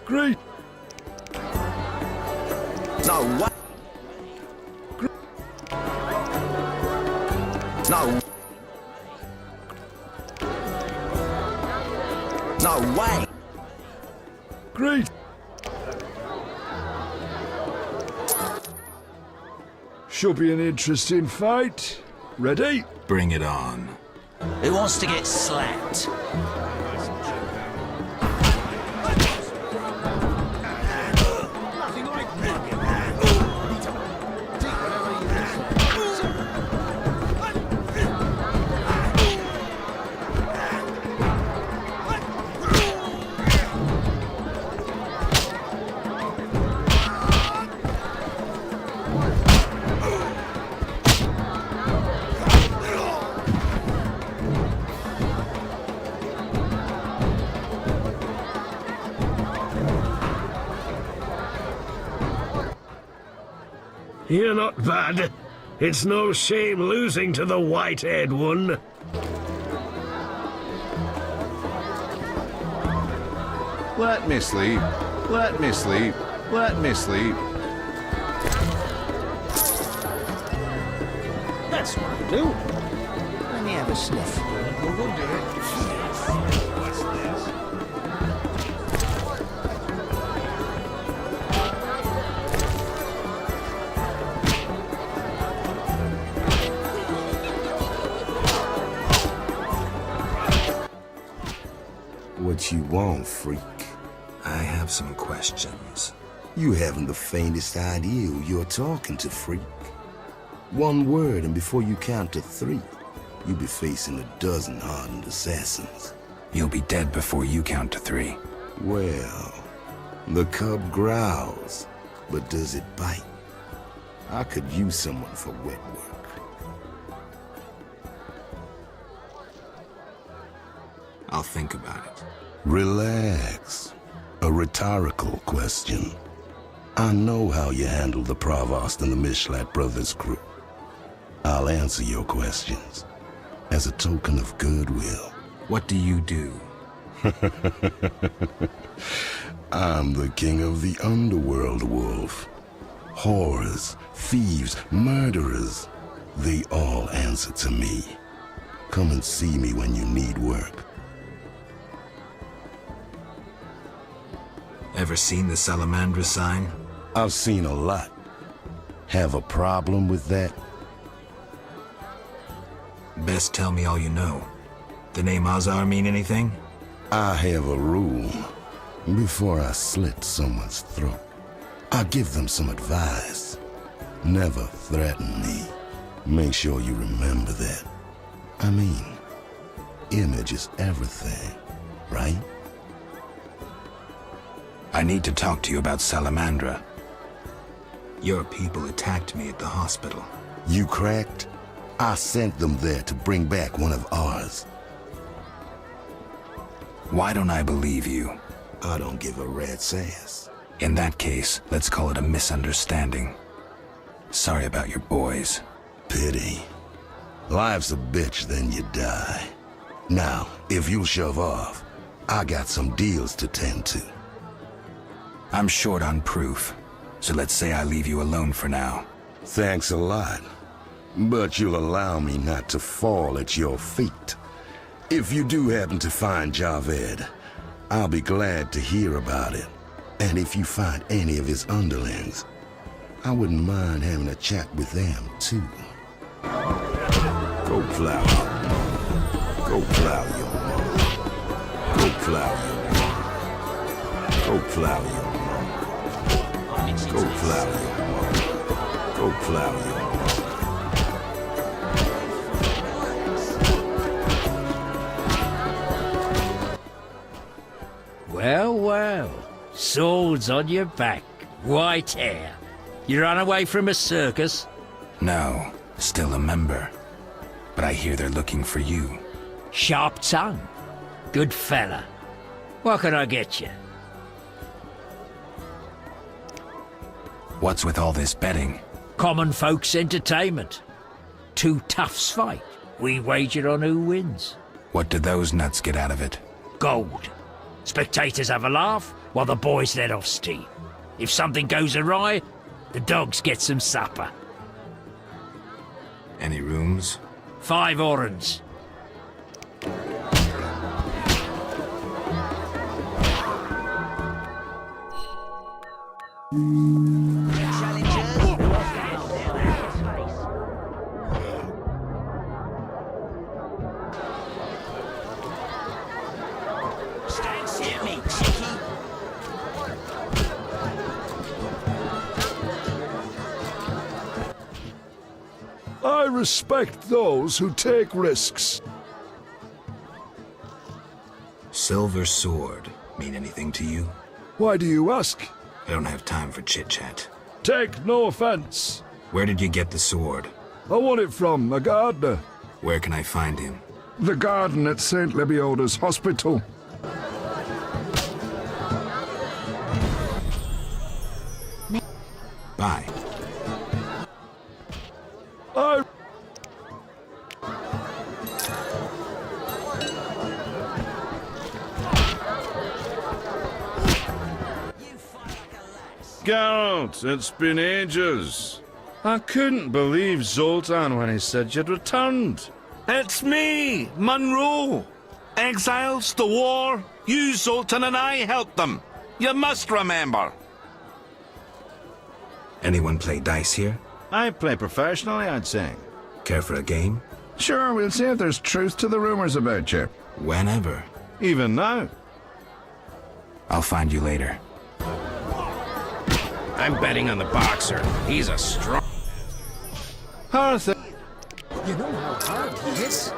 Great. No way. No. No way. Great. Should be an interesting fight. Ready? Bring it on. Who wants to get slapped? You're not bad. It's no shame losing to the white-haired one. Let me sleep. Let me sleep. Let me sleep. That's what I do. Let me have a sniff. We'll do it. What's this? What you want, freak? I have some questions. You haven't the faintest idea who you're talking to, freak. One word, and before you count to 3, you'll be facing a dozen hardened assassins. You'll be dead before you count to 3. Well, the cub growls, but does it bite? I could use someone for wet work. I'll think about it. Relax. A rhetorical question. I know how you handled the Provost and the Mishlat brothers' crew. I'll answer your questions as a token of goodwill. What do you do? I'm the king of the underworld, Wolf. Whores, thieves, murderers, they all answer to me. Come and see me when you need work. Ever seen the Salamandra sign? I've seen a lot. Have a problem with that? Best tell me all you know. The name Azar mean anything? I have a rule. Before I slit someone's throat, I give them some advice. Never threaten me. Make sure you remember that. I mean, image is everything, right? I need to talk to you about Salamandra. Your people attacked me at the hospital. You cracked? I sent them there to bring back one of ours. Why don't I believe you? I don't give a rat's ass. In that case, let's call it a misunderstanding. Sorry about your boys. Pity. Life's a bitch, then you die. Now, if you'll shove off, I got some deals to tend to. I'm short on proof, so let's say I leave you alone for now. Thanks a lot. But you'll allow me not to fall at your feet. If you do happen to find Javed, I'll be glad to hear about it. And if you find any of his underlings, I wouldn't mind having a chat with them, too. Go plow. Go plow your mom. Go plow your mom. Go plow your mom. Go plow your mom. Go plow your mom. Well, well. Swords on your back. White hair. You ran away from a circus? No, still a member. But I hear they're looking for you. Sharp tongue. Good fella. What can I get you? What's with all this betting? Common folks' entertainment. Two toughs fight. We wager on who wins. What do those nuts get out of it? Gold. Spectators have a laugh while the boys let off steam. If something goes awry, the dogs get some supper. Any rooms? 5 orens. I respect those who take risks. Silver sword mean anything to you? Why do you ask? I don't have time for chit-chat. Take no offense. Where did you get the sword? I won it from a gardener. Where can I find him? The garden at St. Lebioda's hospital. Bye. Geralt, it's been ages. I couldn't believe Zoltan when he said you'd returned. It's me, Monroe. Exiles, the war, you, Zoltan, and I helped them. You must remember. Anyone play dice here? I play professionally, I'd say. Care for a game? Sure, we'll see if there's truth to the rumors about you. Whenever. Even now. I'll find you later. I'm betting on the boxer. He's a strong... Arthur. You know how hard he is?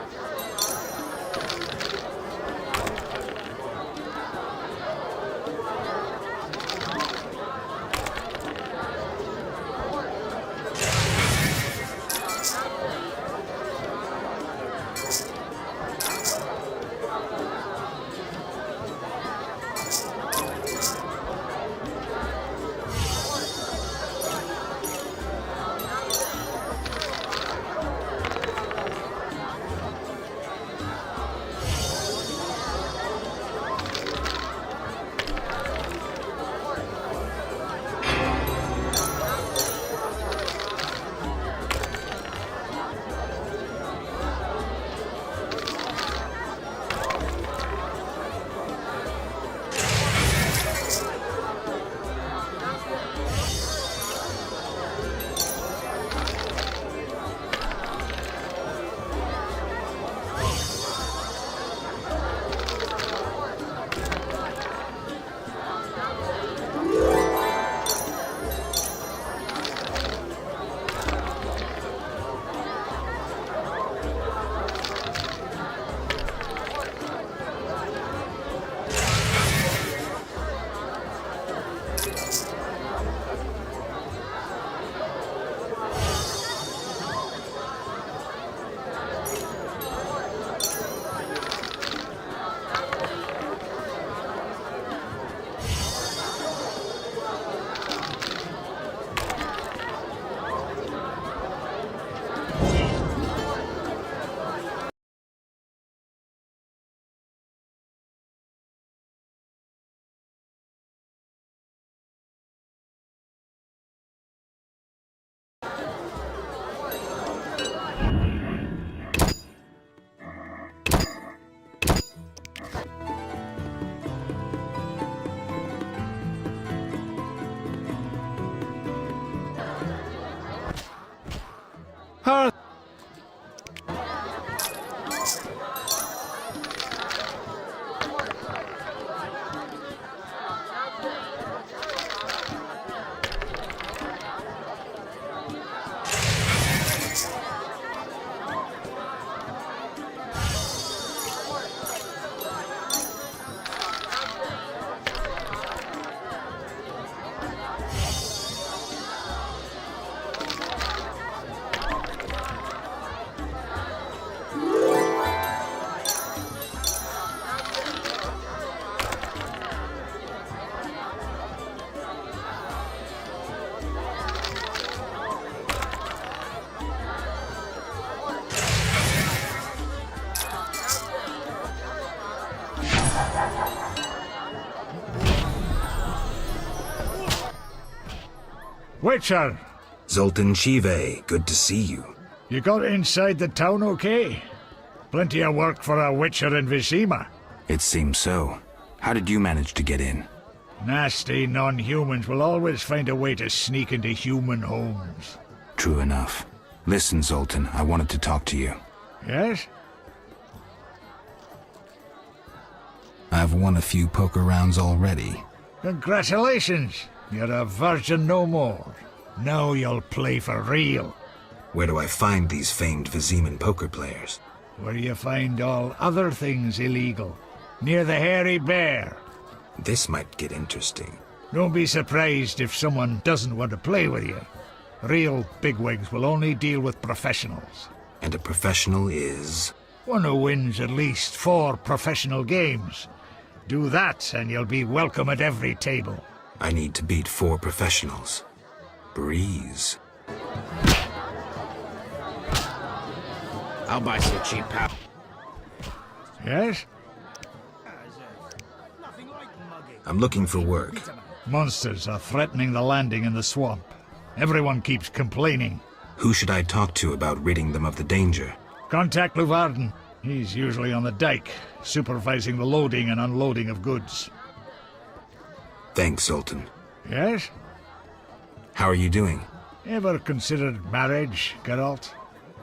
her. Witcher! Zoltan Chive, good to see you. You got inside the town okay? Plenty of work for a Witcher in Vizima. It seems so. How did you manage to get in? Nasty non-humans will always find a way to sneak into human homes. True enough. Listen, Zoltan, I wanted to talk to you. Yes? I've won a few poker rounds already. Congratulations! You're a virgin no more. Now you'll play for real. Where do I find these famed Viziman poker players? Where you find all other things illegal. Near the Hairy Bear. This might get interesting. Don't be surprised if someone doesn't want to play with you. Real bigwigs will only deal with professionals. And a professional is? One who wins at least 4 professional games. Do that and you'll be welcome at every table. I need to beat 4 professionals. Breeze. I'll buy some cheap powder. Yes? I'm looking for work. Monsters are threatening the landing in the swamp. Everyone keeps complaining. Who should I talk to about ridding them of the danger? Contact Luvarden. He's usually on the dike, supervising the loading and unloading of goods. Thanks, Zoltan. Yes? How are you doing? Ever considered marriage, Geralt?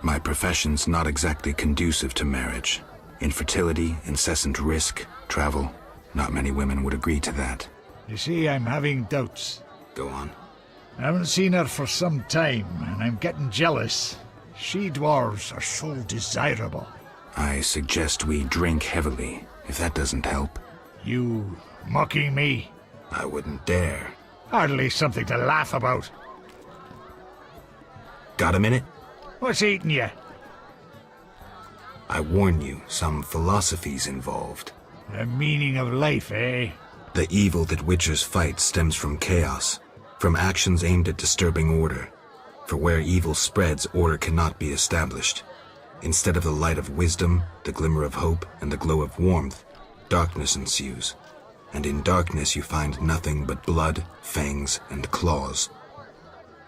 My profession's not exactly conducive to marriage. Infertility, incessant risk, travel. Not many women would agree to that. You see, I'm having doubts. Go on. I haven't seen her for some time, and I'm getting jealous. She-dwarves are so desirable. I suggest we drink heavily, if that doesn't help. You mocking me? I wouldn't dare. Hardly something to laugh about. Got a minute? What's eating you? I warn you, some philosophy's involved. The meaning of life, eh? The evil that Witchers fight stems from chaos, from actions aimed at disturbing order. For where evil spreads, order cannot be established. Instead of the light of wisdom, the glimmer of hope, and the glow of warmth, darkness ensues. And in darkness you find nothing but blood, fangs, and claws.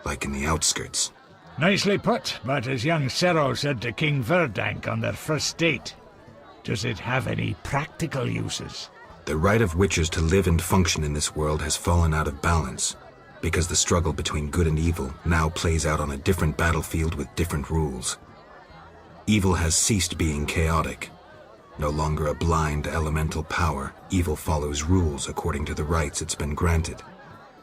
Like in the outskirts. Nicely put, but as young Cero said to King Verdank on their first date, does it have any practical uses? The right of Witchers to live and function in this world has fallen out of balance, because the struggle between good and evil now plays out on a different battlefield with different rules. Evil has ceased being chaotic. No longer a blind elemental power, evil follows rules according to the rights it's been granted.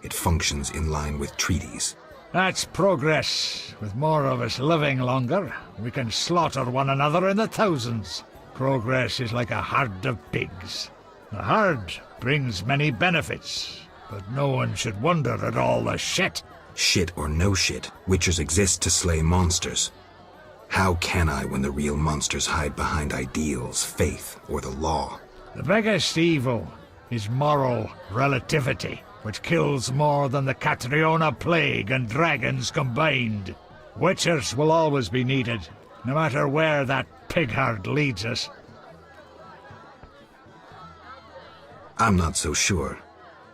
It functions in line with treaties. That's progress. With more of us living longer, we can slaughter one another in the thousands. Progress is like a herd of pigs. The herd brings many benefits, but no one should wonder at all the shit. Shit or no shit, Witchers exist to slay monsters. How can I when the real monsters hide behind ideals, faith, or the law? The biggest evil is moral relativity, which kills more than the Catriona Plague and dragons combined. Witchers will always be needed, no matter where that pig herd leads us. I'm not so sure.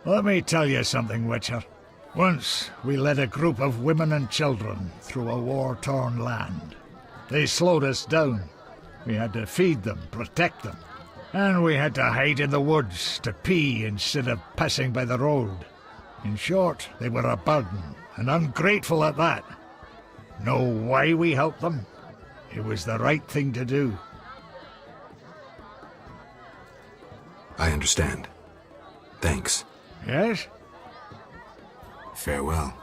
Let me tell you something, Witcher. Once we led a group of women and children through a war-torn land. They slowed us down. We had to feed them, protect them. And we had to hide in the woods to pee instead of passing by the road. In short, they were a burden, and ungrateful at that. No why we helped them. It was the right thing to do. I understand. Thanks. Yes? Farewell.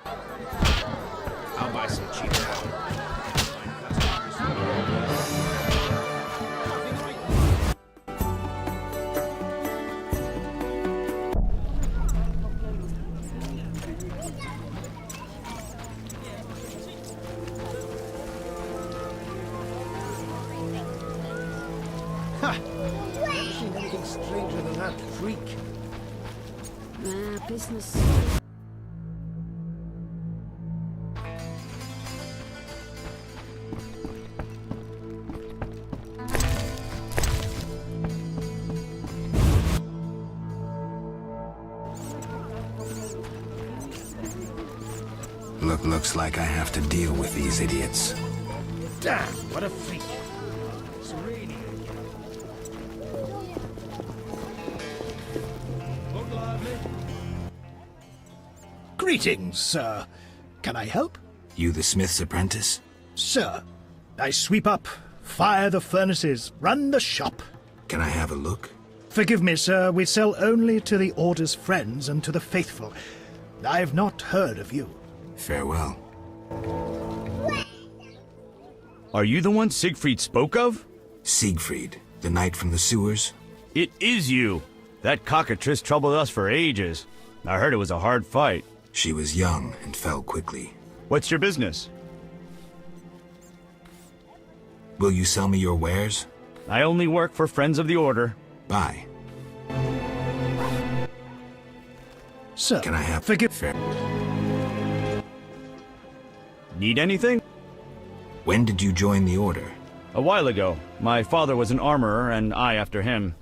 I'll buy some cheap powder. Ha! Never seen anything stranger than that freak. Business. Looks like I have to deal with these idiots. Damn, what a freak. Greetings, sir. Can I help? You the smith's apprentice? Sir, I sweep up, fire the furnaces, run the shop. Can I have a look? Forgive me, sir, we sell only to the Order's friends and to the faithful. I've not heard of you. Farewell. Are you the one Siegfried spoke of? Siegfried, the knight from the sewers? It is you. That cockatrice troubled us for ages. I heard it was a hard fight. She was young and fell quickly. What's your business? Will you sell me your wares? I only work for Friends of the Order. Buy. Sir, can I have forgive? Need anything? When did you join the Order? A while ago. My father was an armorer, and I after him.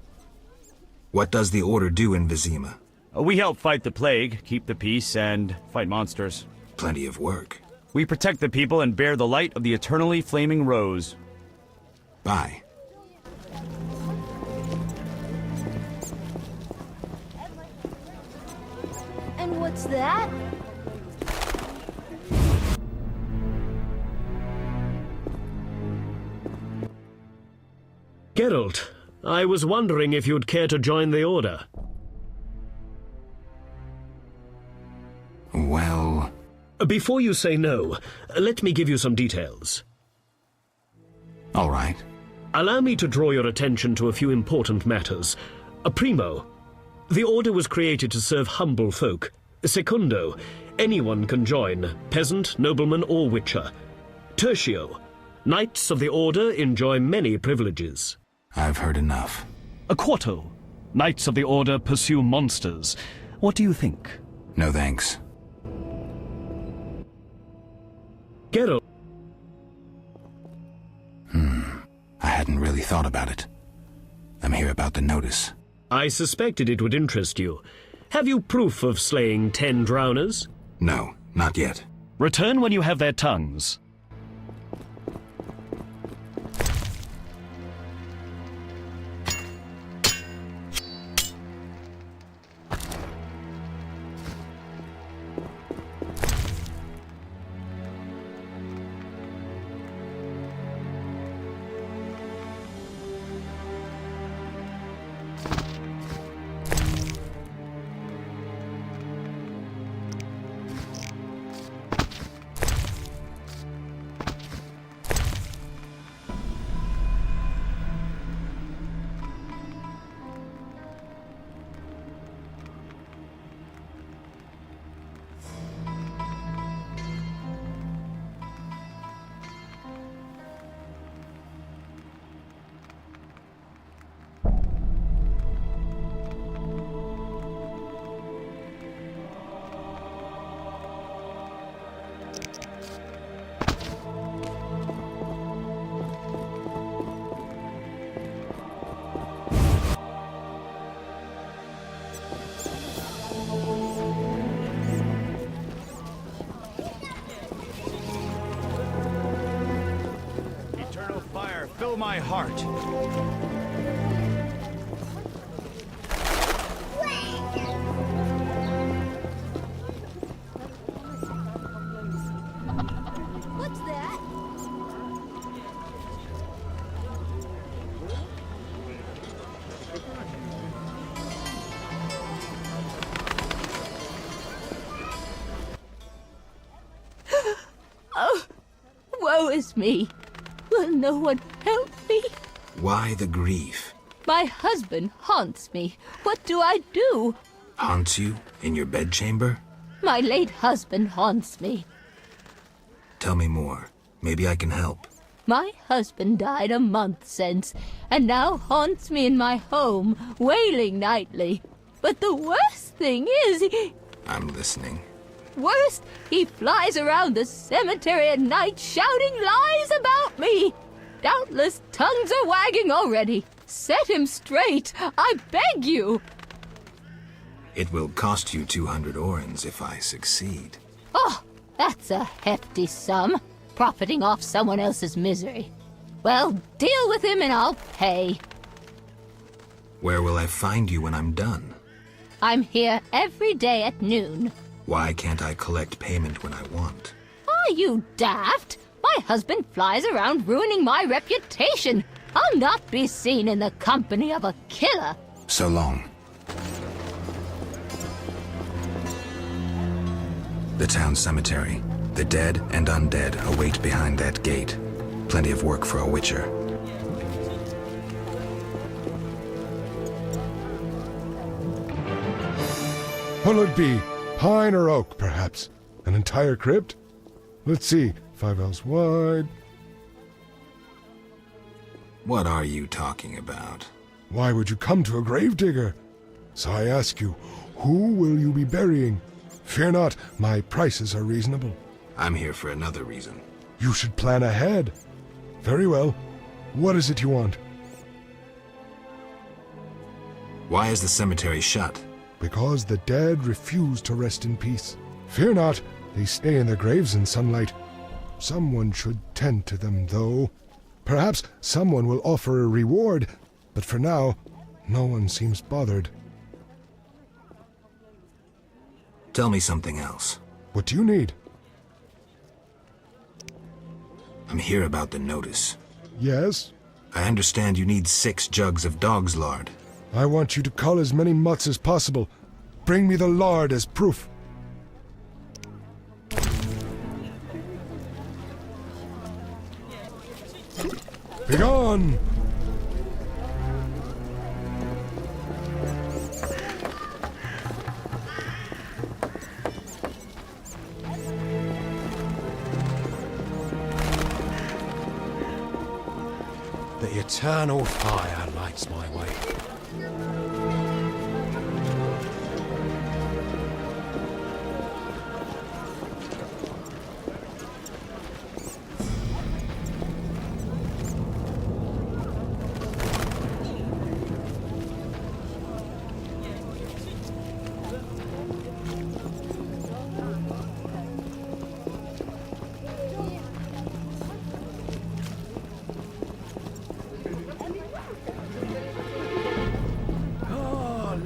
What does the Order do in Vizima? We help fight the plague, keep the peace, and fight monsters. Plenty of work. We protect the people and bear the light of the eternally flaming rose. Bye. And what's that? Geralt, I was wondering if you'd care to join the Order. Well... Before you say no, let me give you some details. All right. Allow me to draw your attention to a few important matters. Primo, the Order was created to serve humble folk. Secundo, anyone can join, peasant, nobleman, or witcher. Tertio, Knights of the Order enjoy many privileges. I've heard enough. Quarto, Knights of the Order pursue monsters. What do you think? No thanks. Geralt. I hadn't really thought about it. I'm here about the notice. I suspected it would interest you. Have you proof of slaying 10 drowners? No, not yet. Return when you have their tongues. Fill my heart. What haunts me. Will no one help me? Why the grief? My husband haunts me. What do I do? Haunts you? In your bedchamber? My late husband haunts me. Tell me more. Maybe I can help. My husband died a month since, and now haunts me in my home, wailing nightly. But the worst thing is, I'm listening. worst, he flies around the cemetery at night shouting lies about me. Doubtless tongues are wagging already. Set him straight, I beg you. It will cost you 200 orens if I succeed. Oh, that's a hefty sum, profiting off someone else's misery. Well, deal with him and I'll pay. Where will I find you when I'm done? I'm here every day at noon. Why can't I collect payment when I want? Are you daft? My husband flies around ruining my reputation. I'll not be seen in the company of a killer. So long. The town cemetery. The dead and undead await behind that gate. Plenty of work for a witcher. What'll it be? Pine or oak, perhaps? An entire crypt? Let's see. 5 ells wide. What are you talking about? Why would you come to a gravedigger? So I ask you, who will you be burying? Fear not, my prices are reasonable. I'm here for another reason. You should plan ahead. Very well. What is it you want? Why is the cemetery shut? Because the dead refuse to rest in peace. Fear not, they stay in their graves in sunlight. Someone should tend to them, though. Perhaps someone will offer a reward, but for now, no one seems bothered. Tell me something else. What do you need? I'm here about the notice. Yes? I understand you need 6 jugs of dog's lard. I want you to cull as many mutts as possible. Bring me the lard as proof. Begone! The eternal fire lights my way.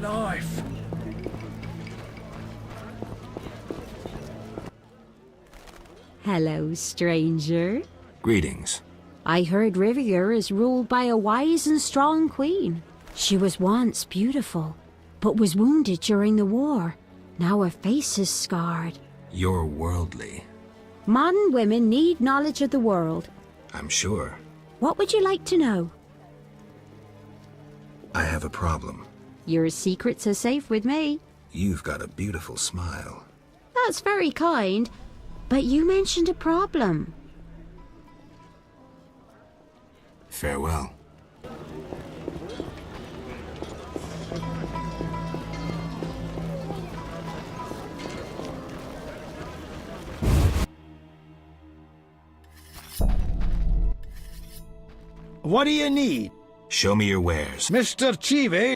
Life. Hello, stranger. Greetings. I heard Rivia is ruled by a wise and strong queen. She was once beautiful, but was wounded during the war. Now her face is scarred. You're worldly. Modern women need knowledge of the world. I'm sure. What would you like to know? I have a problem. Your secrets are safe with me. You've got a beautiful smile. That's very kind, but you mentioned a problem. Farewell. What do you need? Show me your wares. Mr. Chive.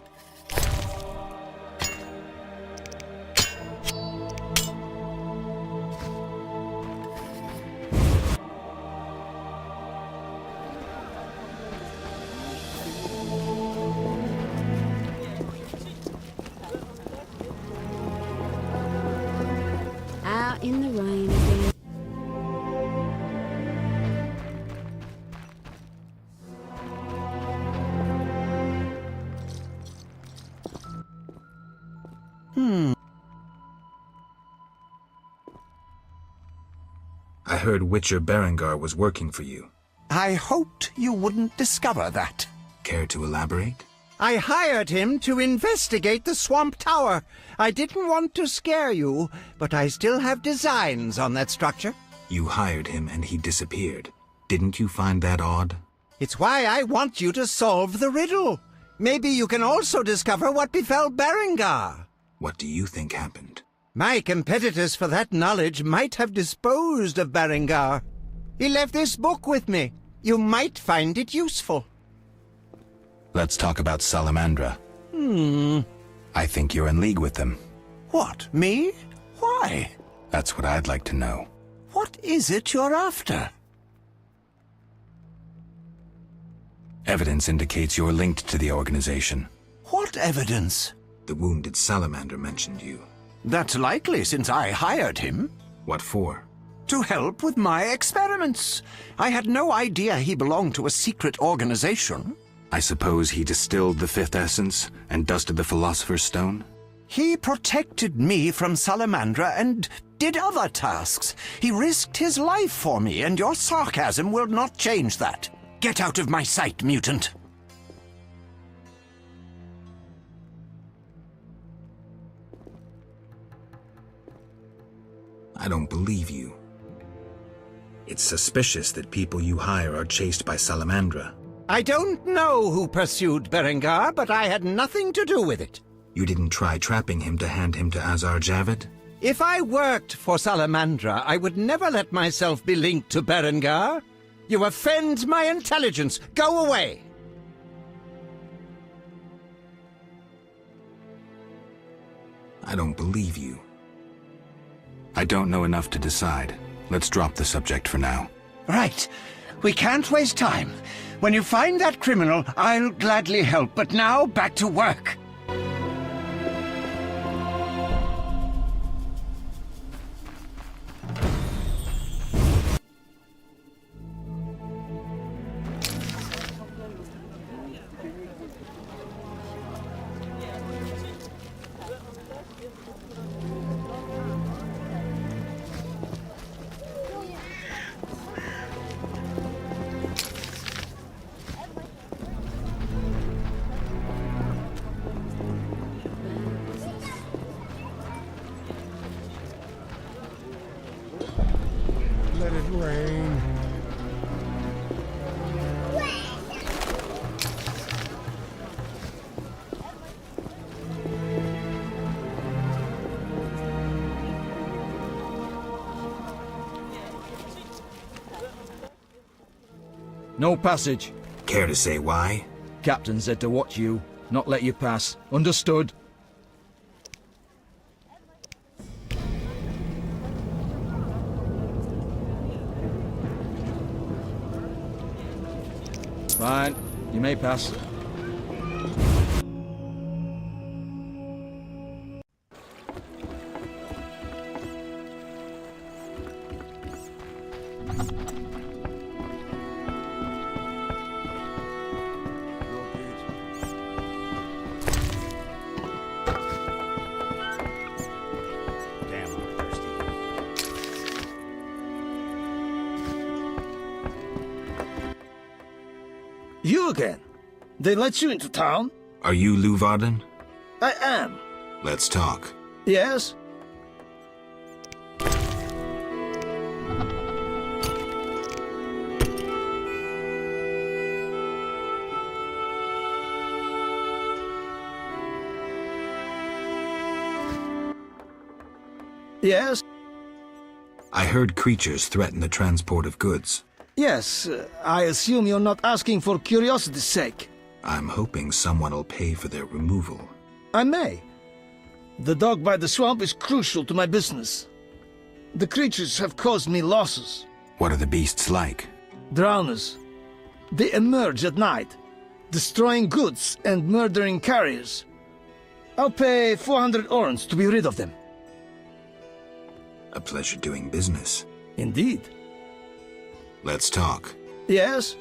Out in the rain again. I heard Witcher Berengar was working for you. I hoped you wouldn't discover that. Care to elaborate? I hired him to investigate the Swamp Tower. I didn't want to scare you, but I still have designs on that structure. You hired him and he disappeared. Didn't you find that odd? It's why I want you to solve the riddle. Maybe you can also discover what befell Berengar. What do you think happened? My competitors for that knowledge might have disposed of Berengar. He left this book with me. You might find it useful. Let's talk about Salamandra. I think you're in league with them. What, me? Why? That's what I'd like to know. What is it you're after? Evidence indicates you're linked to the organization. What evidence? The wounded salamander mentioned you. That's likely, since I hired him. What for? To help with my experiments. I had no idea he belonged to a secret organization. I suppose he distilled the fifth essence and dusted the Philosopher's Stone? He protected me from Salamandra and did other tasks. He risked his life for me, and your sarcasm will not change that. Get out of my sight, mutant. I don't believe you. It's suspicious that people you hire are chased by Salamandra. I don't know who pursued Berengar, but I had nothing to do with it. You didn't try trapping him to hand him to Azar Javid? If I worked for Salamandra, I would never let myself be linked to Berengar. You offend my intelligence. Go away! I don't believe you. I don't know enough to decide. Let's drop the subject for now. Right. We can't waste time. When you find that criminal, I'll gladly help. But now, back to work. Let it rain. No passage. Care to say why? Captain said to watch you, not let you pass. Understood? Fine. You may pass. You again? They let you into town? Are you Luvarden? I am. Let's talk. Yes? Yes? I heard creatures threaten the transport of goods. Yes, I assume you're not asking for curiosity's sake. I'm hoping someone will pay for their removal. I may. The dog by the swamp is crucial to my business. The creatures have caused me losses. What are the beasts like? Drowners. They emerge at night, destroying goods and murdering carriers. I'll pay 400 orens to be rid of them. A pleasure doing business. Indeed. Let's talk. Yes?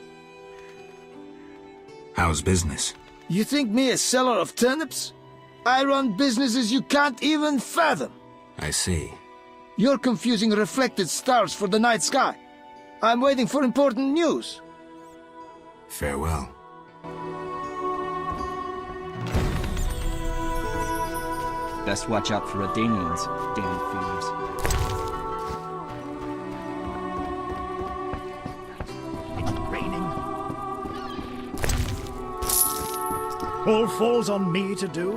How's business? You think me a seller of turnips? I run businesses you can't even fathom. I see. You're confusing reflected stars for the night sky. I'm waiting for important news. Farewell. Best watch out for Redanians, damn fears. All falls on me to do.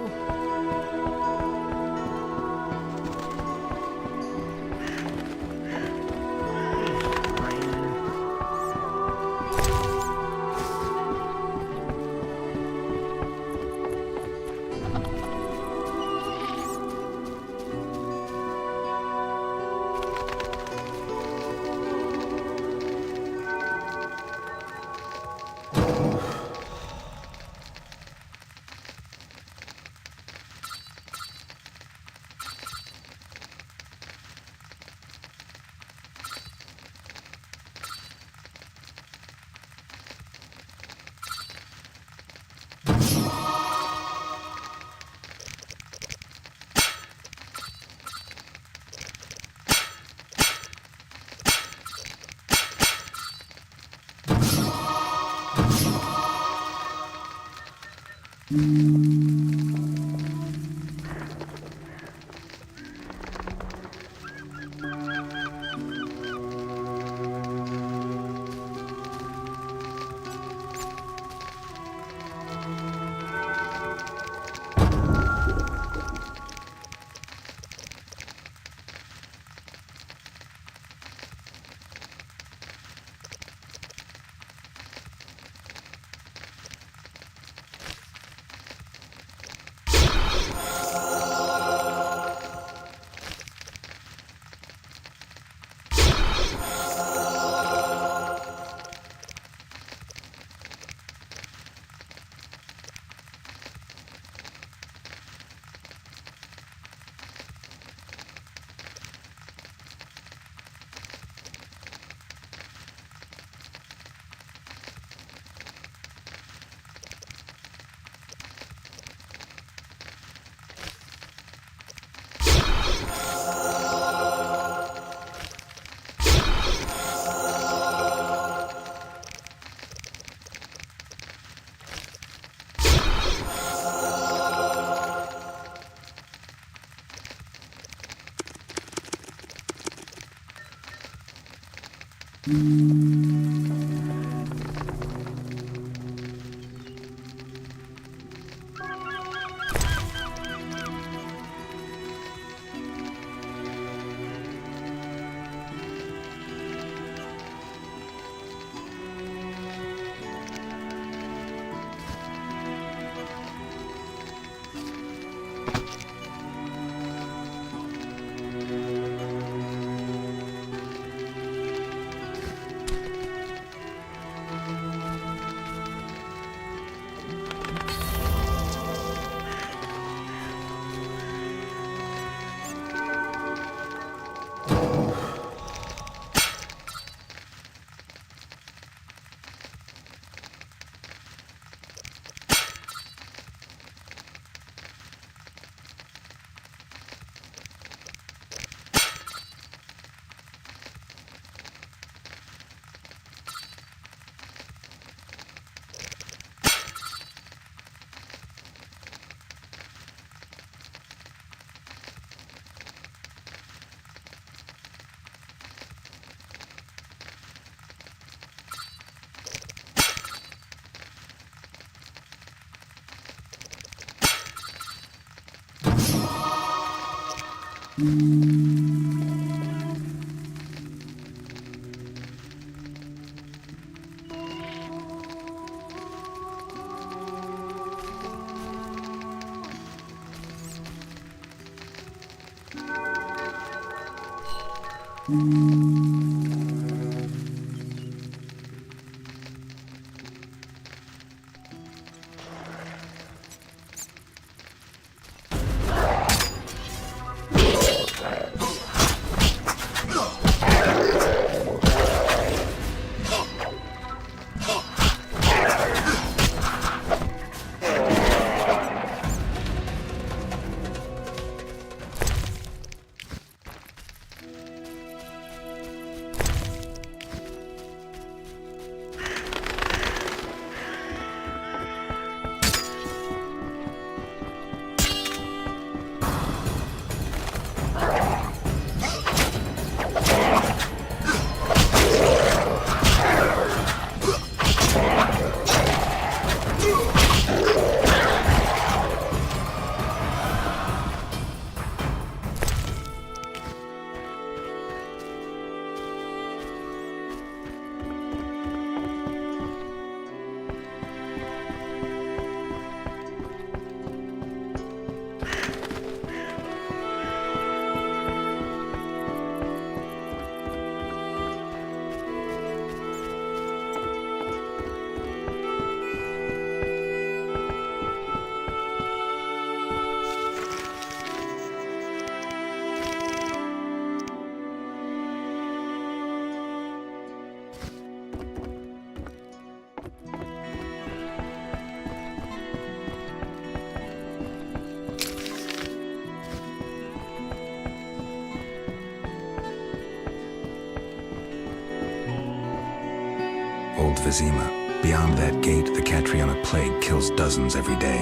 Old Vizima. Beyond that gate, the Catriona plague kills dozens every day.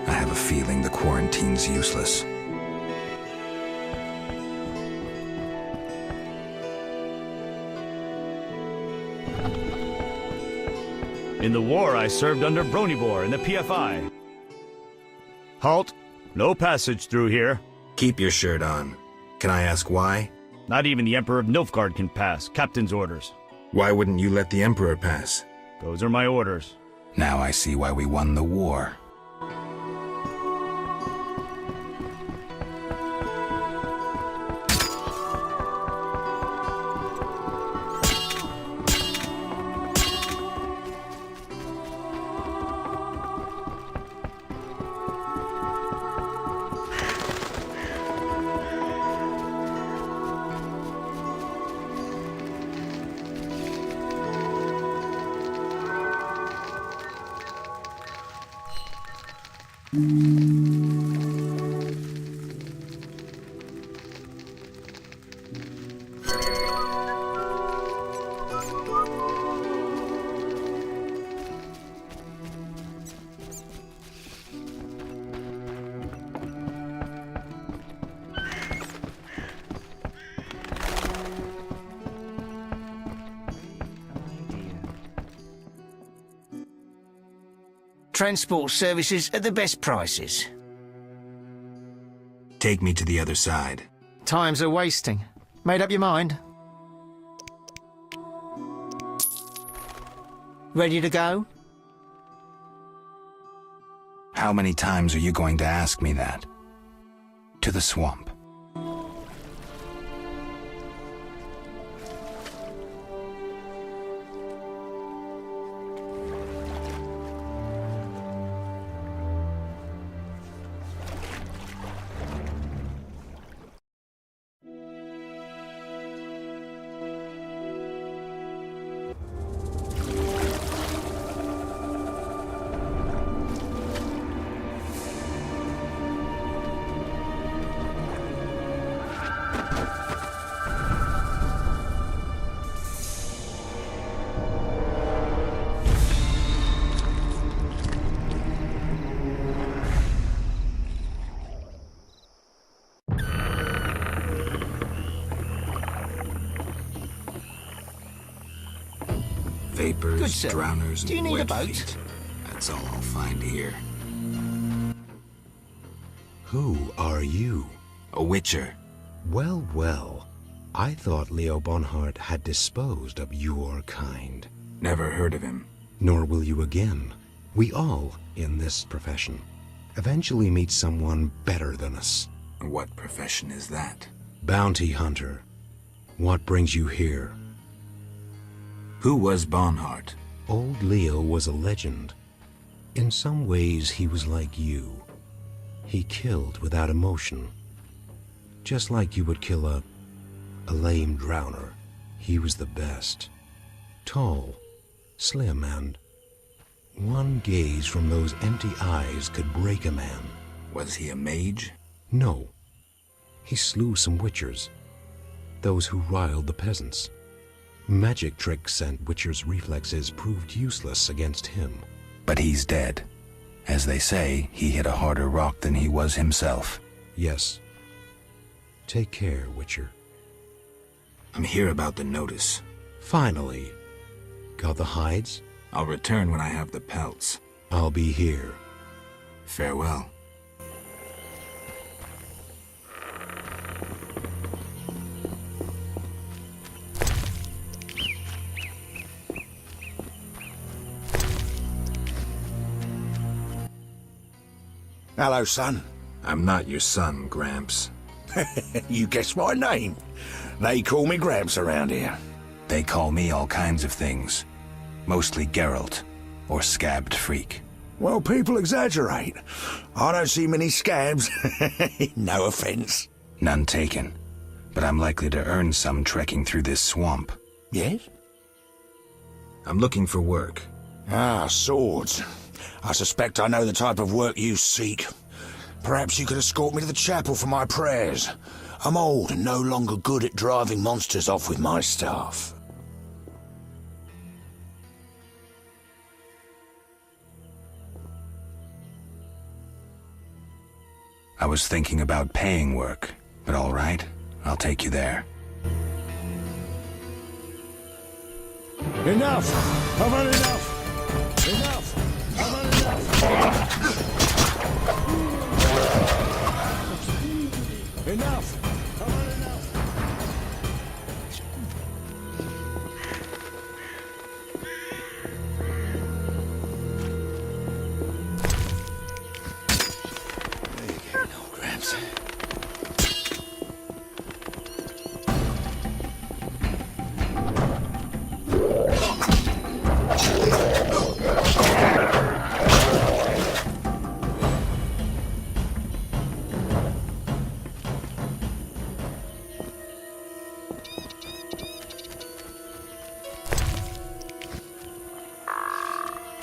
I have a feeling the quarantine's useless. In the war, I served under Bronibor in the PFI. Halt! No passage through here. Keep your shirt on. Can I ask why? Not even the Emperor of Nilfgaard can pass. Captain's orders. Why wouldn't you let the Emperor pass? Those are my orders. Now I see why we won the war. Transport services at the best prices. Take me to the other side. Times are wasting. Made up your mind? Ready to go? How many times are you going to ask me that? To the swamp. Vapors, Good, sir. drowners, Do you and need a wet boat? feet. That's all I'll find here. Who are you? A witcher. Well, well. I thought Leo Bonhart had disposed of your kind. Never heard of him. Nor will you again. We all, in this profession, eventually meet someone better than us. What profession is that? Bounty hunter. What brings you here? Who was Bonhart? Old Leo was a legend. In some ways, he was like you. He killed without emotion. Just like you would kill a lame drowner. He was the best. Tall, slim, and one gaze from those empty eyes could break a man. Was he a mage? No. He slew some witchers. Those who riled the peasants. Magic tricks and witchers' reflexes proved useless against him. But he's dead. As they say, he hit a harder rock than he was himself. Yes. Take care, Witcher. I'm here about the notice. Finally. Got the hides? I'll return when I have the pelts. I'll be here. Farewell. Hello, son. I'm not your son, Gramps. You guessed my name. They call me Gramps around here. They call me all kinds of things. Mostly Geralt, or Scabbed Freak. Well, people exaggerate. I don't see many scabs. No offense. None taken. But I'm likely to earn some trekking through this swamp. Yes? I'm looking for work. Ah, swords. I suspect I know the type of work you seek. Perhaps you could escort me to the chapel for my prayers. I'm old and no longer good at driving monsters off with my staff. I was thinking about paying work, but all right, I'll take you there. Enough! I've had enough! Enough! I've had enough! Enough! I've had enough!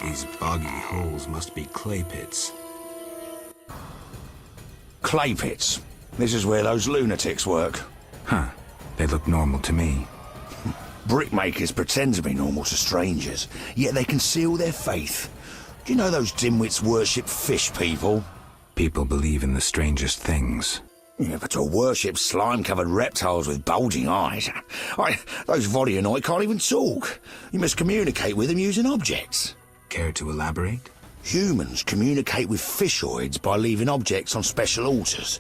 These boggy holes must be clay pits. Clay pits. This is where those lunatics work. Huh. They look normal to me. Brickmakers pretend to be normal to strangers, yet they conceal their faith. Do you know those dimwits worship fish people? People believe in the strangest things. Yeah, but to worship slime-covered reptiles with bulging eyes. Those Vodyanoi can't even talk. You must communicate with them using objects. Care to elaborate? Humans communicate with fishoids by leaving objects on special altars.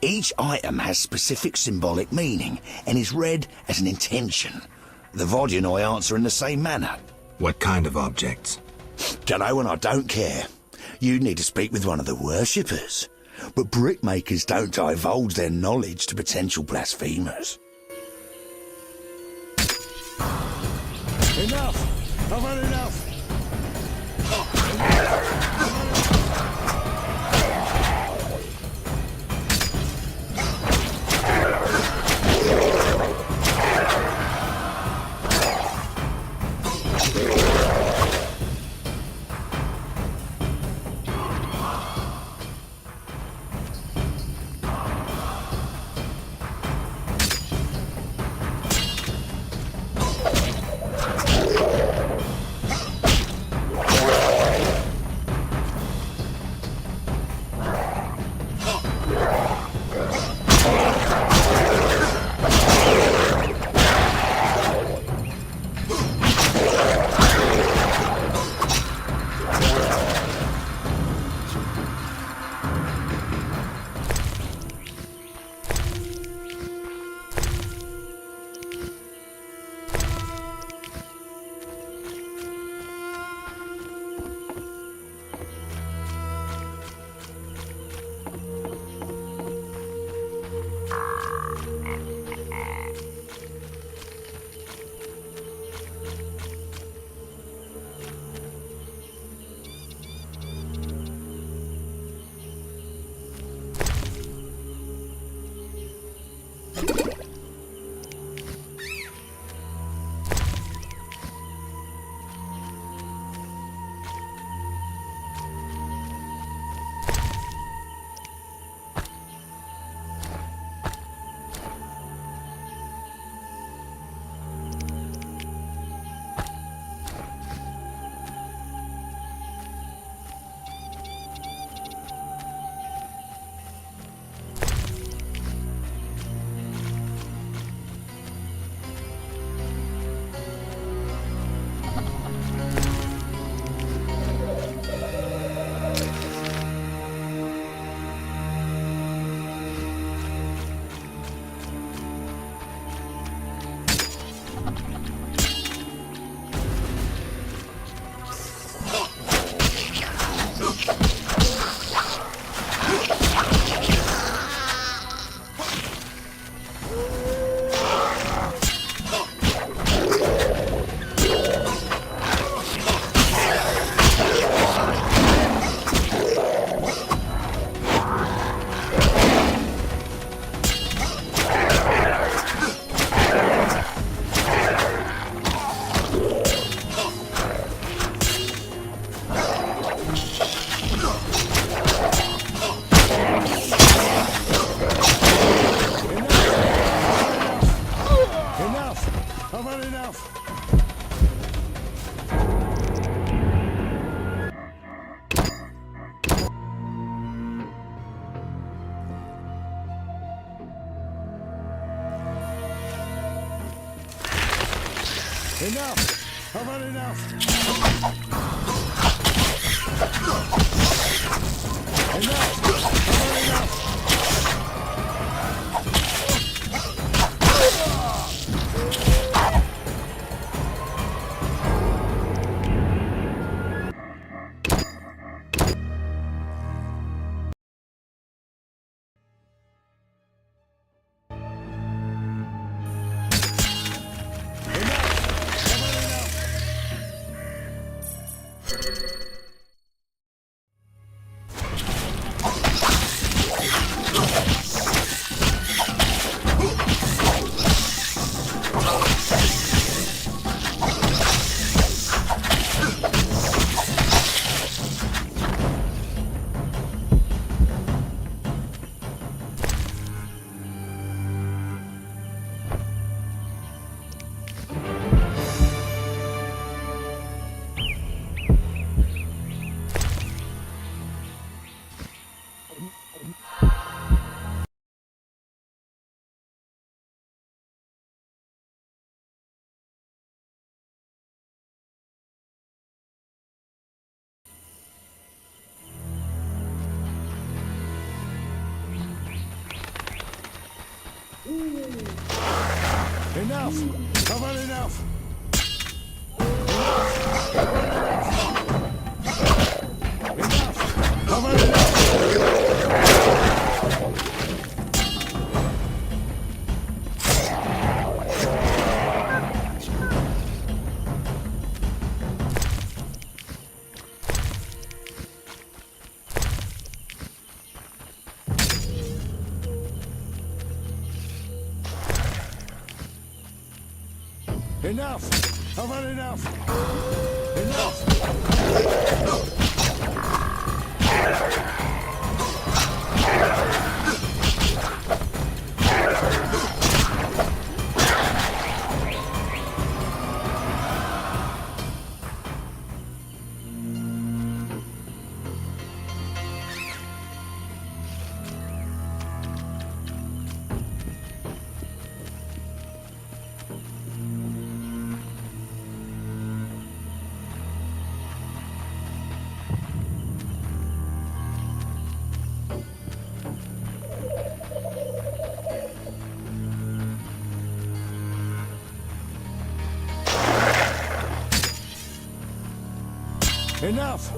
Each item has specific symbolic meaning and is read as an intention. The Vodyanoi answer in the same manner. What kind of objects? Dunno, and I don't care. You need to speak with one of the worshippers. But brickmakers don't divulge their knowledge to potential blasphemers. Enough! I've had enough! Enough! I've had enough! Enough! I've had enough! Enough! I've had enough! Enough! I've had enough! Enough!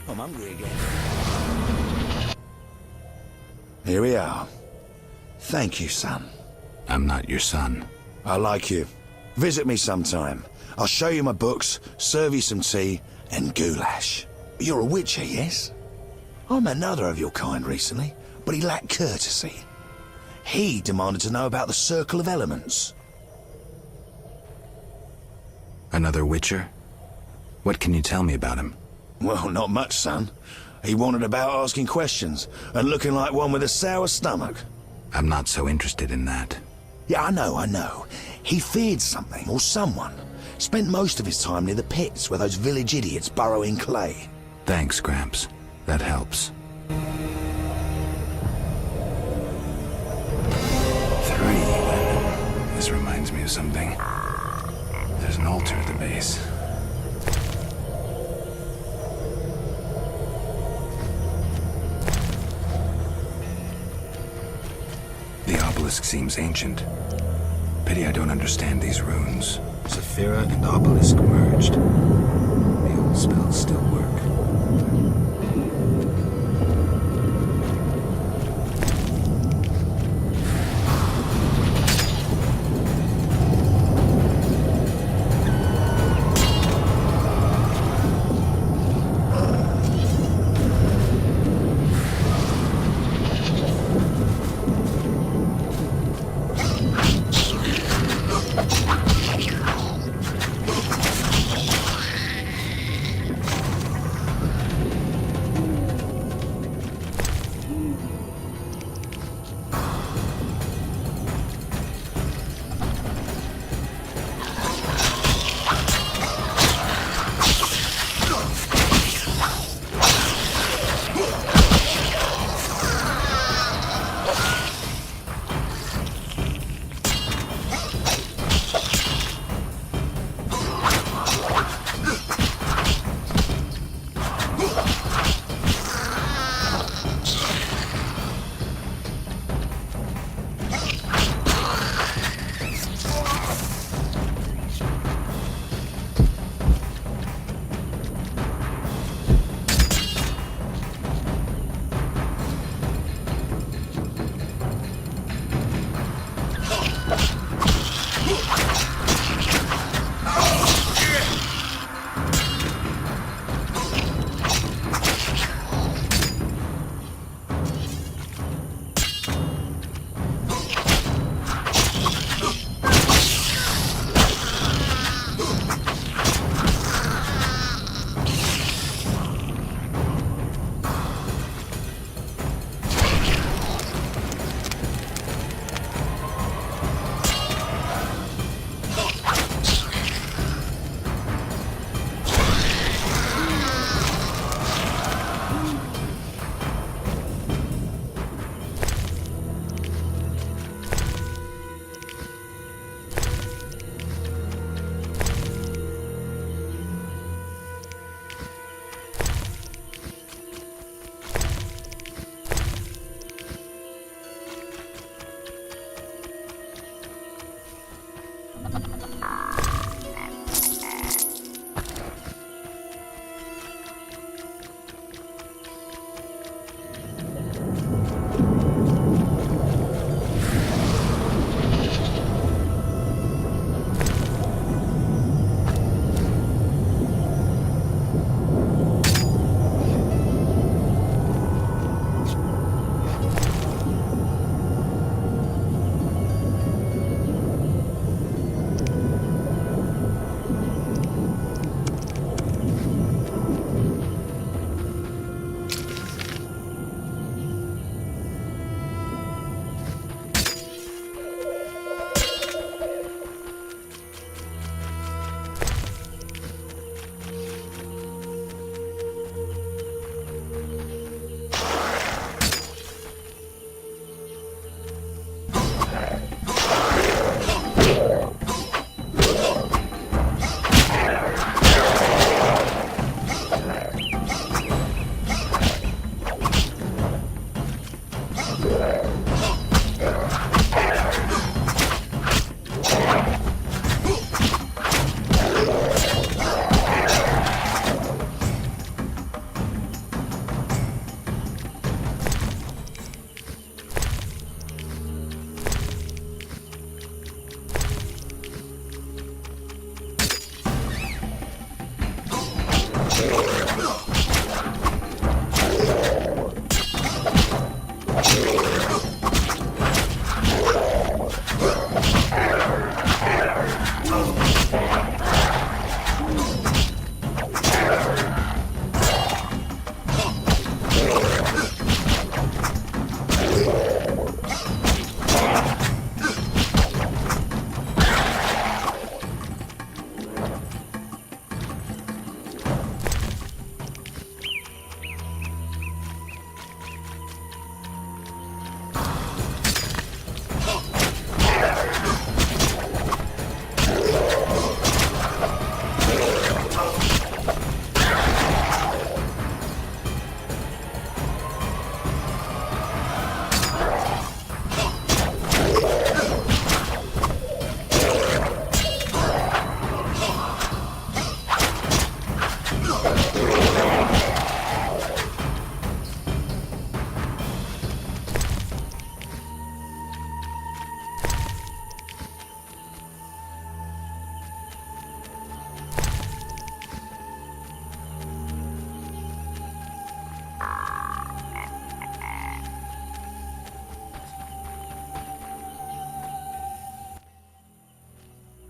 I'm hungry again. Here we are. Thank you, son. I'm not your son. I like you. Visit me sometime. I'll show you my books, serve you some tea, and goulash. You're a witcher, yes? I met another of your kind recently, but he lacked courtesy. He demanded to know about the Circle of Elements. Another witcher? What can you tell me about him? Well, not much, son. He wandered about asking questions, and looking like one with a sour stomach. I'm not so interested in that. Yeah, I know. He feared something, or someone. Spent most of his time near the pits where those village idiots burrow in clay. Thanks, Gramps. That helps. 3 women. This reminds me of something. There's an altar at the base. The obelisk seems ancient. Pity I don't understand these runes. Saphira and obelisk merged. The old spells still work.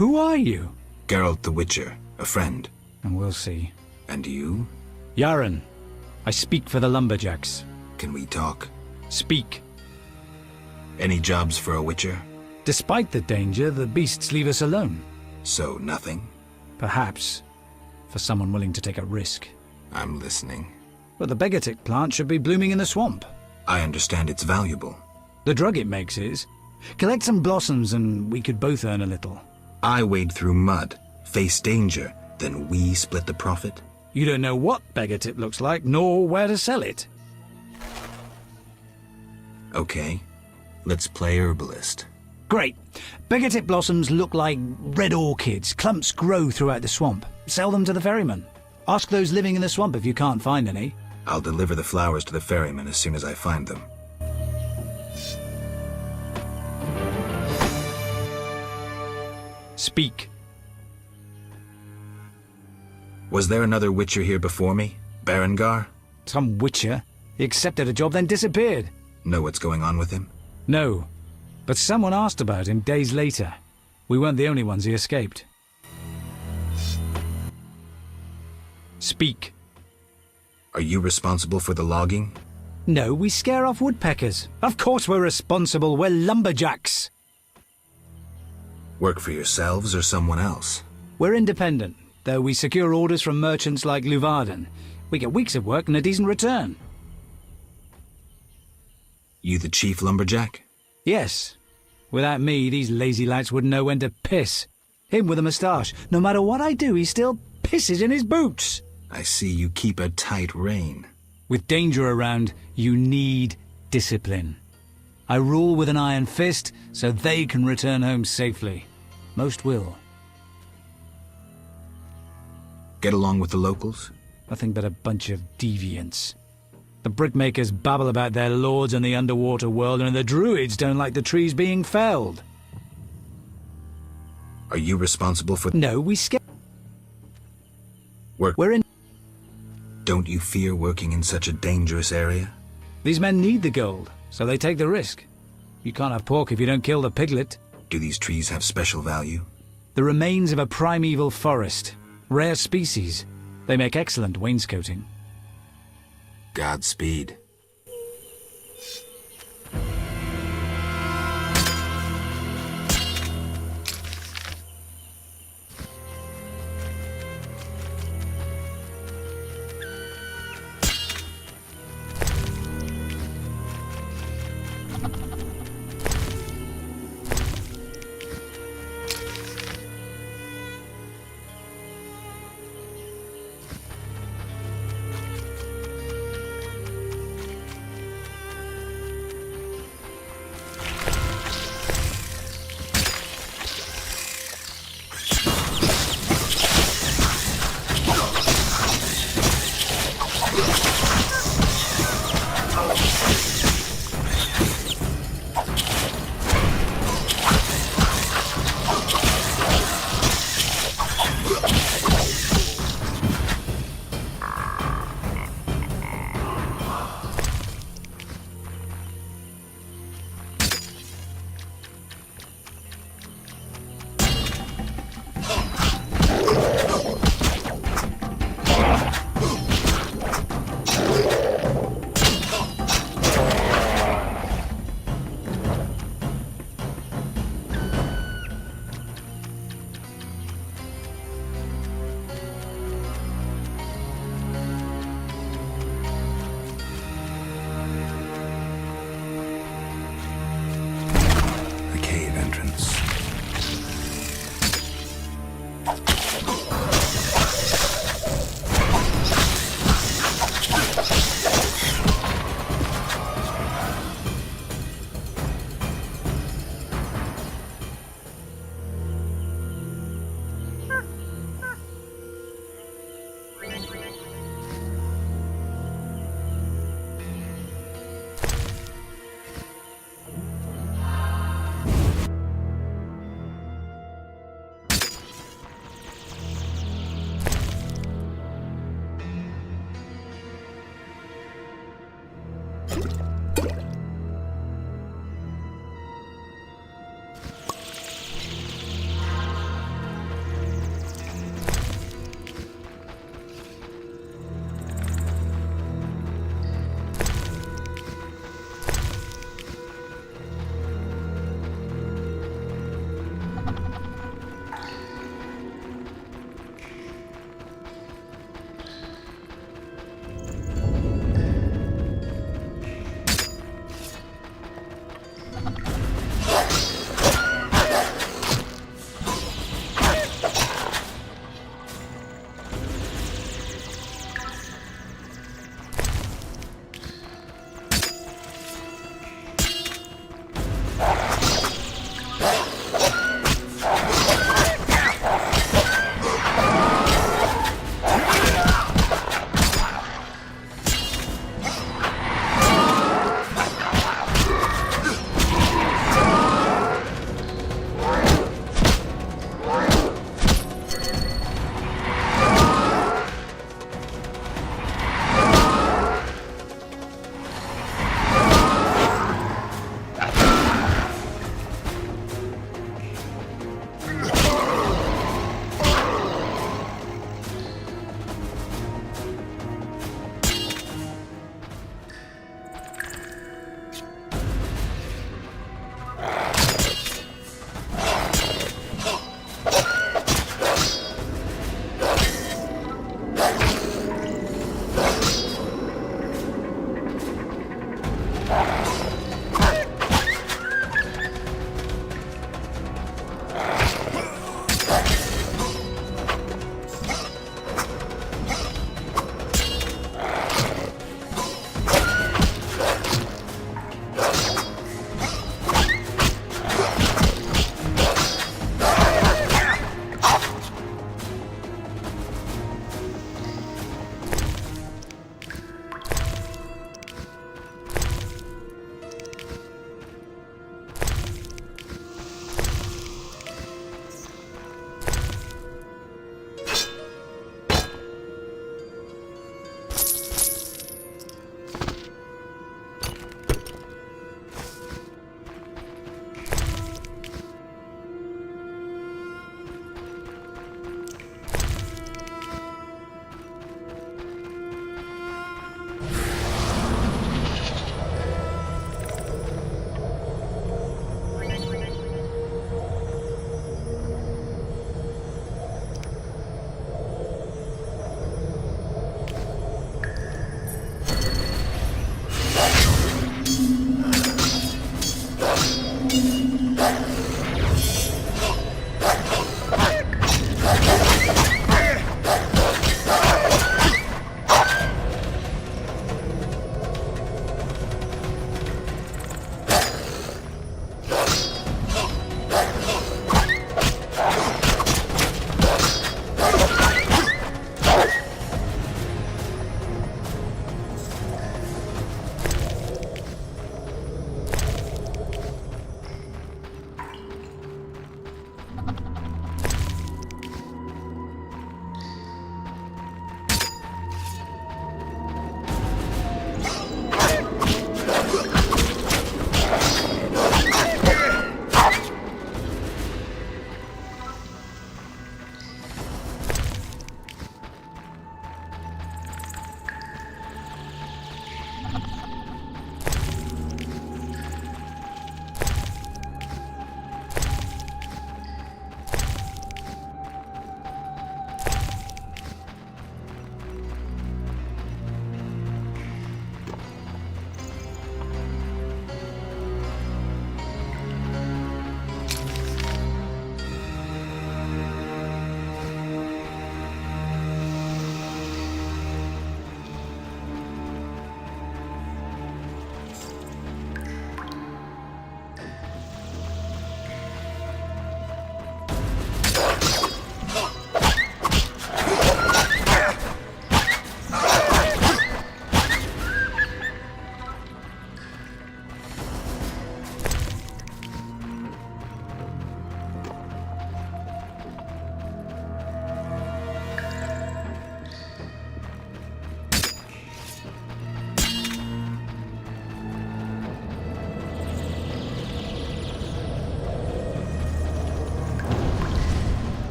Who are you? Geralt the Witcher, a friend. And we'll see. And you? Yaren. I speak for the Lumberjacks. Can we talk? Speak. Any jobs for a Witcher? Despite the danger, the beasts leave us alone. So nothing? Perhaps. For someone willing to take a risk. I'm listening. But the Begatic plant should be blooming in the swamp. I understand it's valuable. The drug it makes is. Collect some blossoms and we could both earn a little. I wade through mud, face danger, then we split the profit? You don't know what Begatip looks like, nor where to sell it. Okay, let's play herbalist. Great. Begatip blossoms look like red orchids. Clumps grow throughout the swamp. Sell them to the ferryman. Ask those living in the swamp if you can't find any. I'll deliver the flowers to the ferryman as soon as I find them. Speak. Was there another Witcher here before me? Berengar? Some Witcher? He accepted a job, then disappeared. Know what's going on with him? No, but someone asked about him days later. We weren't the only ones he escaped. Speak. Are you responsible for the logging? No, we scare off woodpeckers. Of course we're responsible. We're lumberjacks. Work for yourselves or someone else? We're independent, though we secure orders from merchants like Luvarden. We get weeks of work and a decent return. You the chief lumberjack? Yes. Without me, these lazy lads wouldn't know when to piss. Him with a moustache. No matter what I do, he still pisses in his boots. I see you keep a tight rein. With danger around, you need discipline. I rule with an iron fist, so they can return home safely. Most will. Get along with the locals? Nothing but a bunch of deviants. The brickmakers babble about their lords and the underwater world, and the druids don't like the trees being felled. Are you responsible for... No, we scare... We're in... Don't you fear working in such a dangerous area? These men need the gold, so they take the risk. You can't have pork if you don't kill the piglet. Do these trees have special value? The remains of a primeval forest. Rare species. They make excellent wainscoting. Godspeed.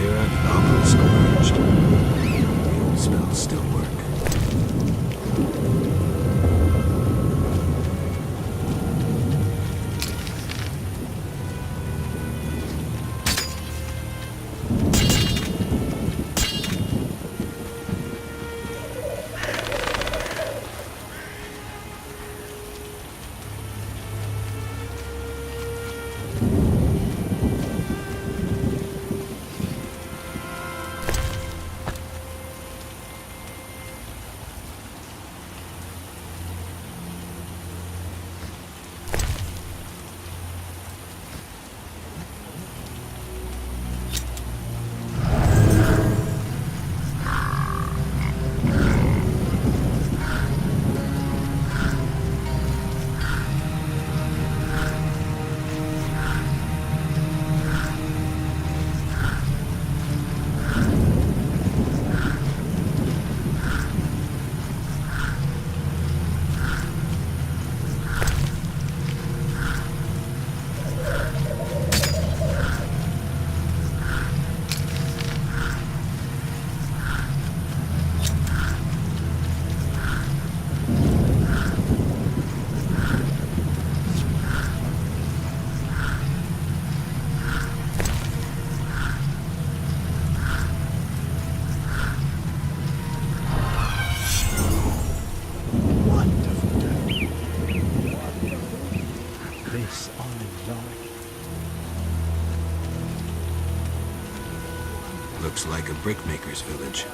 Thera, the opera scourged. The old spells still work. Looks like a brickmaker's village.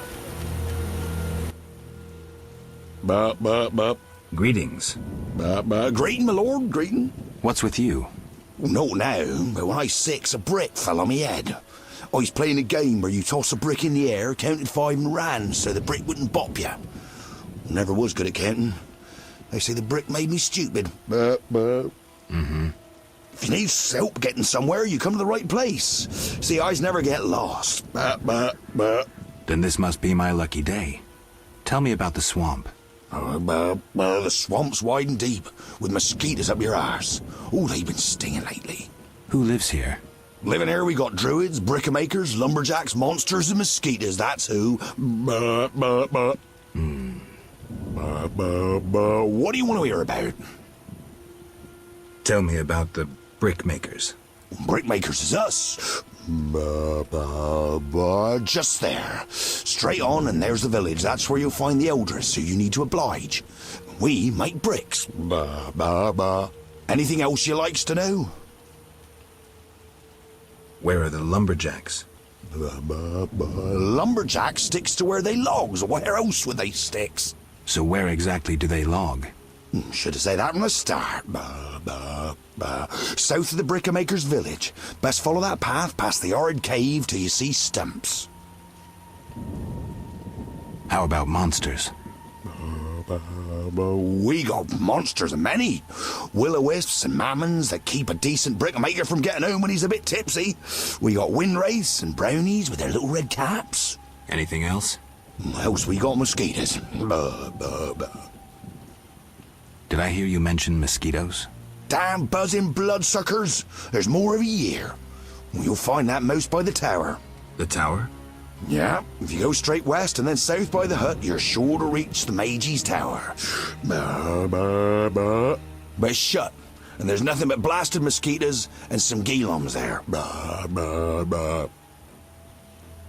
Greetings. Greeting, my lord, greeting. What's with you? Not now, but when I was 6, a brick fell on me head. I was playing a game where you toss a brick in the air, counted 5 and ran so the brick wouldn't bop you. Never was good at counting. They say the brick made me stupid. Mm-hmm. If you need help getting somewhere, you come to the right place. See, I never get lost. Then this must be my lucky day. Tell me about the swamp. The swamp's wide and deep, with mosquitoes up your arse. Oh, they've been stinging lately. Who lives here? Living here, we got druids, brickmakers, lumberjacks, monsters, and mosquitoes. That's who. What do you want to hear about? Tell me about the brickmakers. Brickmakers is us. Just there. Straight on, and there's the village. That's where you'll find the elders, who you need to oblige. We make bricks. Anything else you likes to know? Where are the lumberjacks? Lumberjack sticks to where they logs. Where else would they sticks? So where exactly do they log? Should have said that from the start. South of the Brickmaker's village. Best follow that path past the horrid cave till you see stumps. How about monsters? We got monsters, many. Will-o-wisps and mammons that keep a decent brickmaker from getting home when he's a bit tipsy. We got windwraiths and brownies with their little red caps. Anything else? Else we got mosquitoes. Did I hear you mention mosquitoes? Damn buzzing bloodsuckers. There's more every year. You'll find that most by the tower. The tower? Yeah, if you go straight west and then south by the hut, you're sure to reach the Mage's Tower. But it's shut, and there's nothing but blasted mosquitoes and some Gilums there.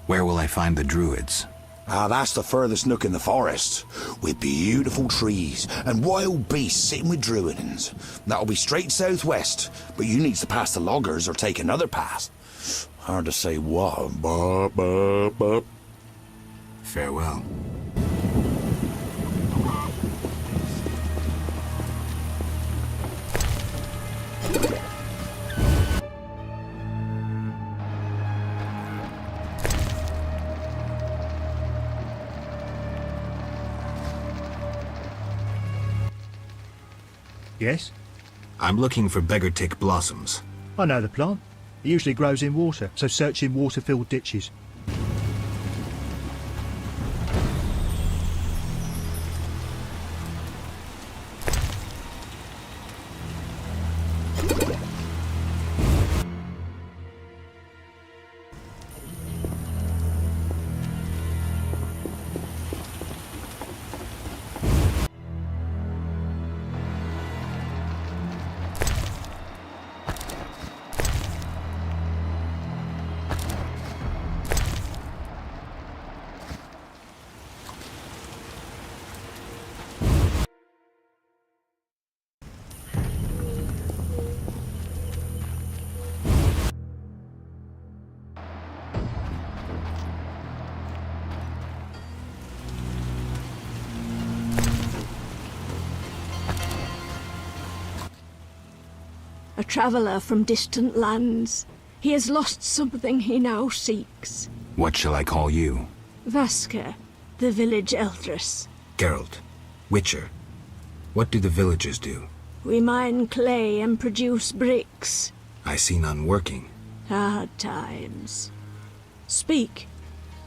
Where will I find the druids? That's the furthest nook in the forest, with beautiful trees and wild beasts sitting with druidans. That'll be straight southwest, but you need to pass the loggers or take another path. Hard to say what. Farewell. Yes? I'm looking for beggartick blossoms. I know the plant. It usually grows in water, so search in water-filled ditches. traveller from distant lands. He has lost something he now seeks. What shall I call you? Vaska, the village eldress. Geralt. Witcher. What do the villagers do? We mine clay and produce bricks. I see none working. Hard times. Speak.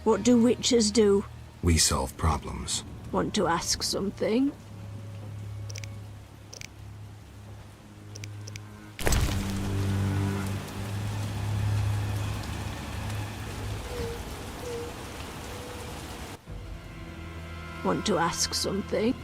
What do witchers do? We solve problems. Want to ask something? Want to ask something?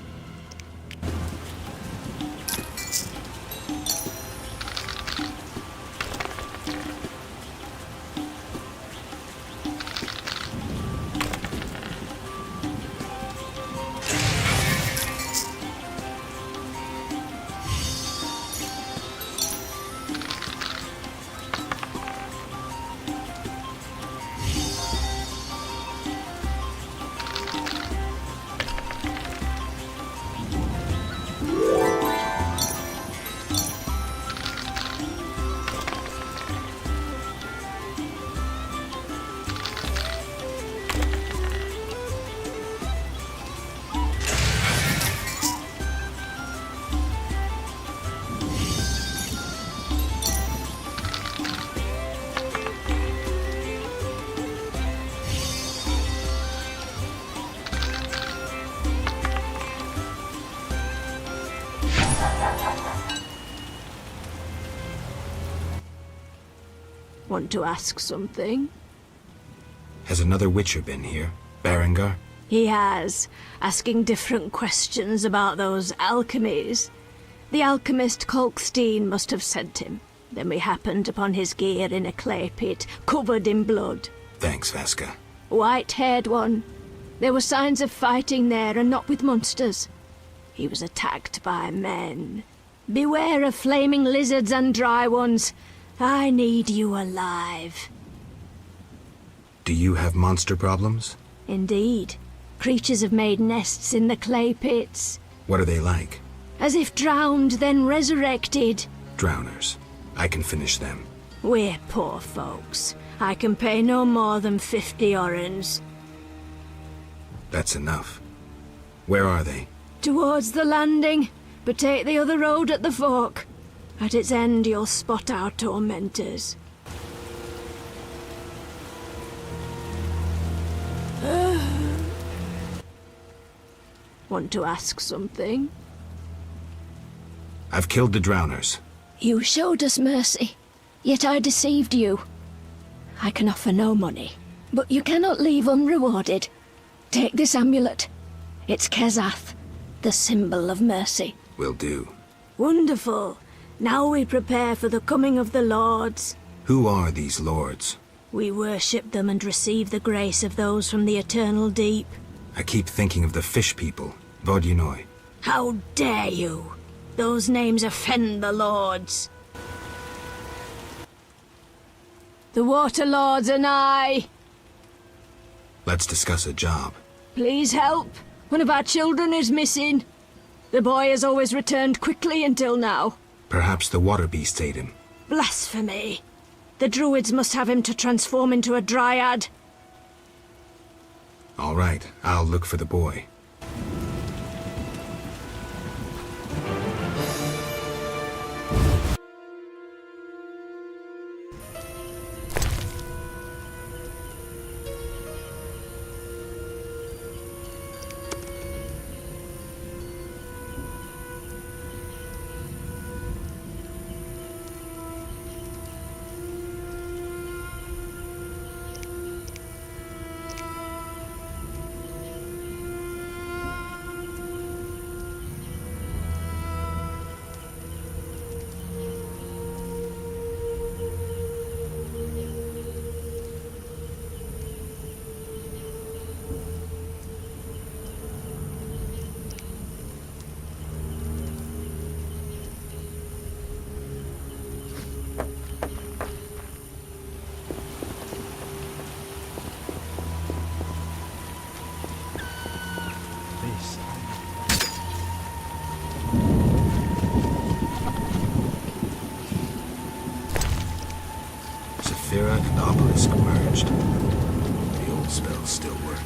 Want to ask something? Has another Witcher been here? Berengar? He has, asking different questions about those alchemies. The alchemist Kolkstein must have sent him. Then we happened upon his gear in a clay pit, covered in blood. Thanks, Vaska. White-haired one. There were signs of fighting there, and not with monsters. He was attacked by men. Beware of flaming lizards and dry ones. I need you alive. Do you have monster problems? Indeed. Creatures have made nests in the clay pits. What are they like? As if drowned, then resurrected. Drowners. I can finish them. We're poor folks. I can pay no more than 50 orens. That's enough. Where are they? Towards the landing, but take the other road at the fork. At its end, you'll spot our tormentors. Want to ask something? I've killed the drowners. You showed us mercy, yet I deceived you. I can offer no money, but you cannot leave unrewarded. Take this amulet. It's Kezath, the symbol of mercy. Will do. Wonderful. Now we prepare for the coming of the lords. Who are these lords? We worship them and receive the grace of those from the eternal deep. I keep thinking of the fish people, Vodunoi. How dare you! Those names offend the lords. The water lords are nigh. Let's discuss a job. Please help. One of our children is missing. The boy has always returned quickly until now. Perhaps the water beast ate him. Blasphemy. The druids must have him to transform into a dryad. All right, I'll look for the boy. damaged. The old spells still work.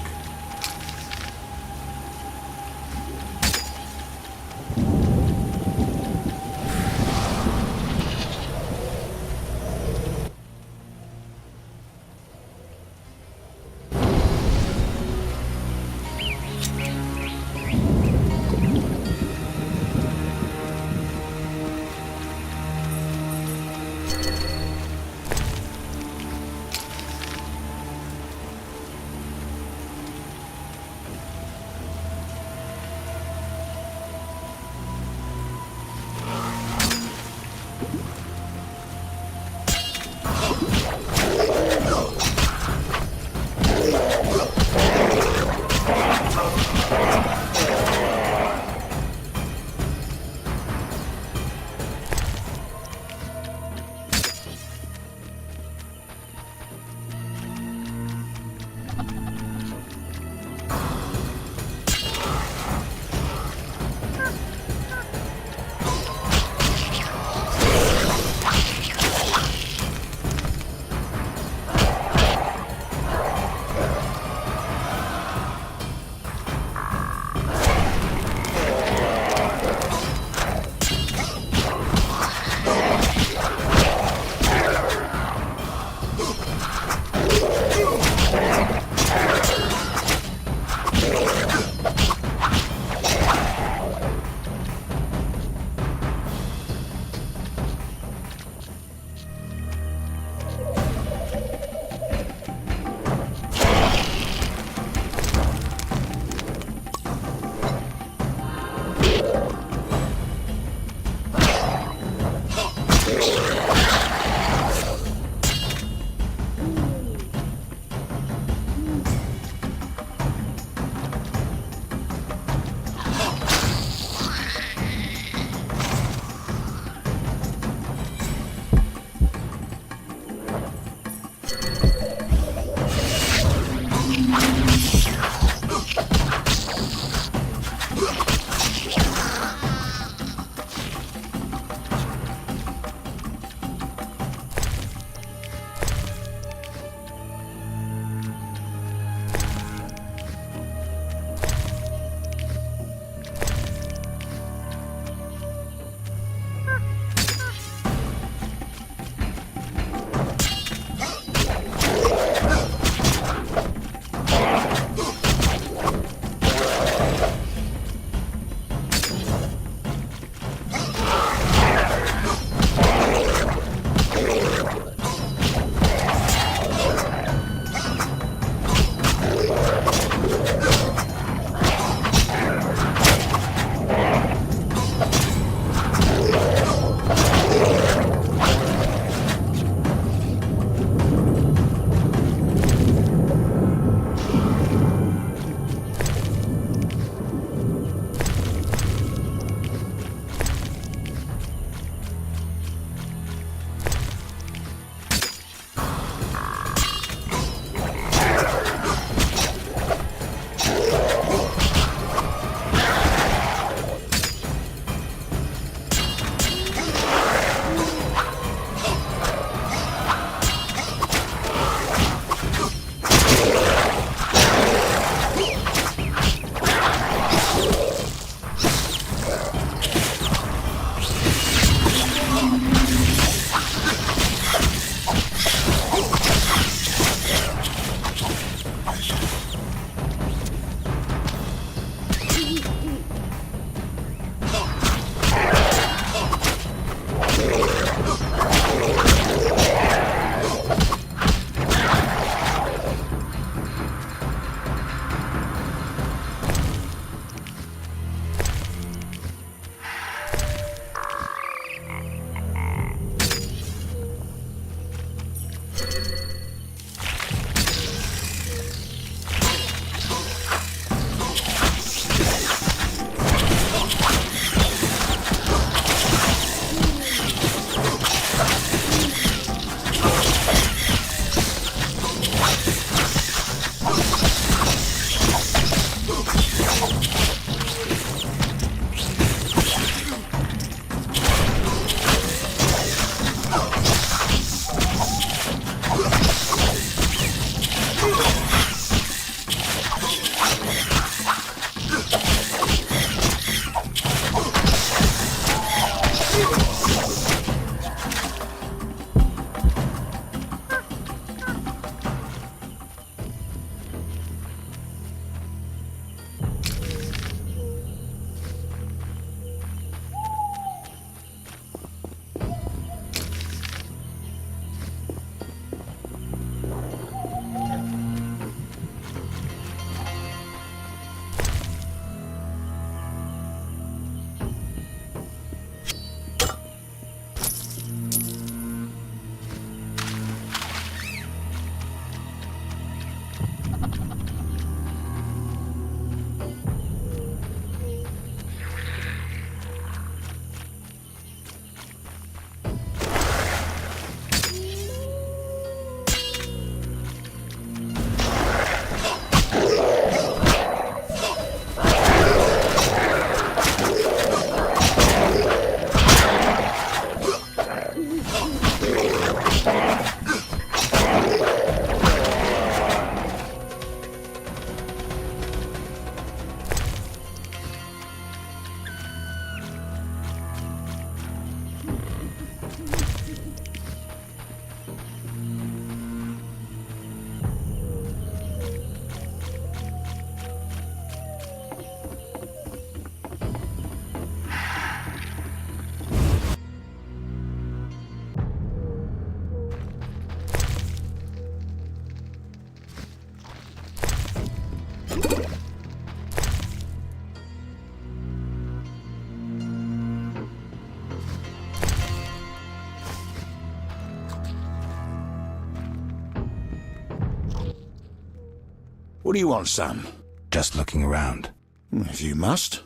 What do you want, son? Just looking around. If you must.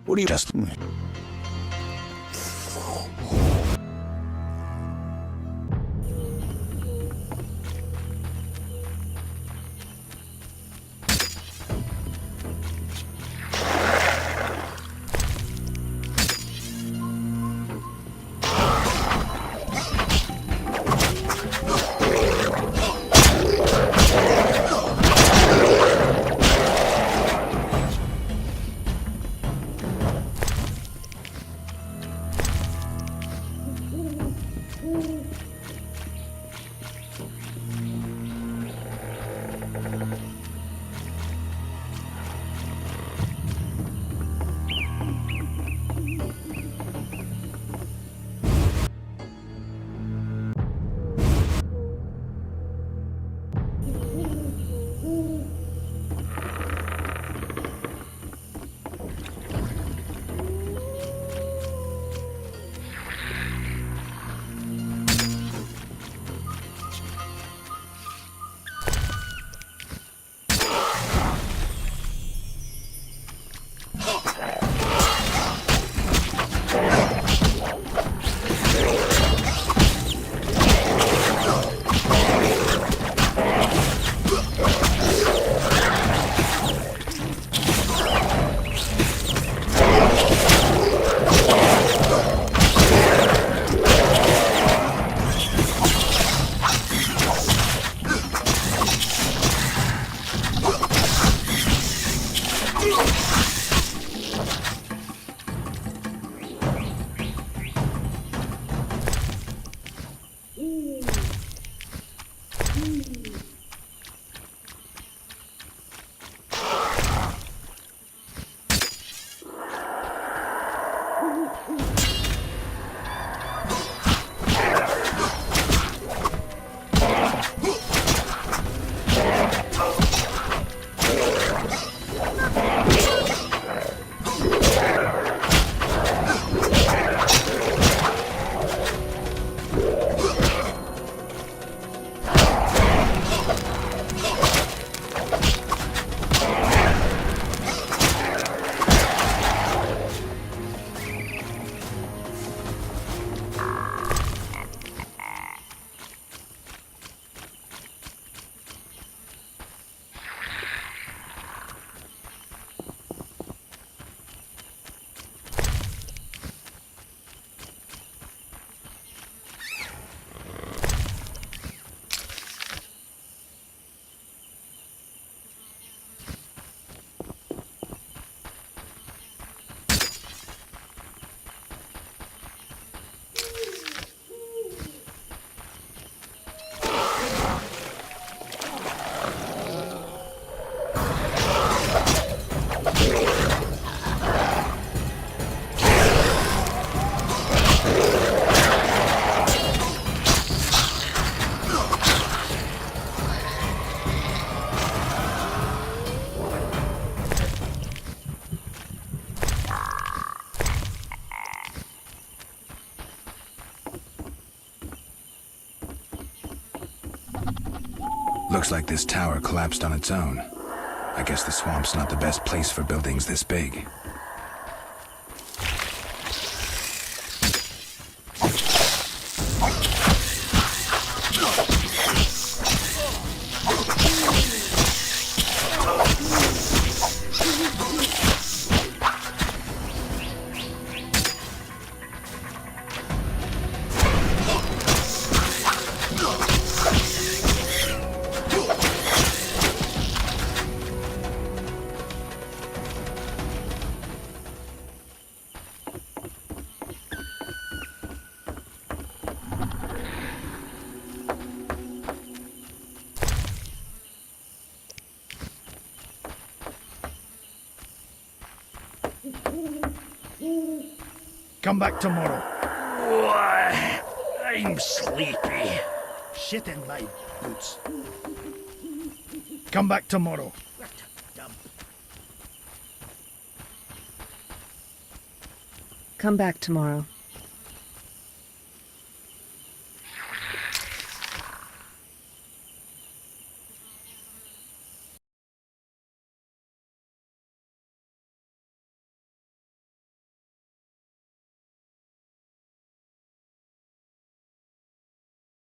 What do you... Just... Looks like this tower collapsed on its own. I guess the swamp's not the best place for buildings this big. Come back tomorrow. I'm sleepy. Shit in my boots. Come back tomorrow. Come back tomorrow.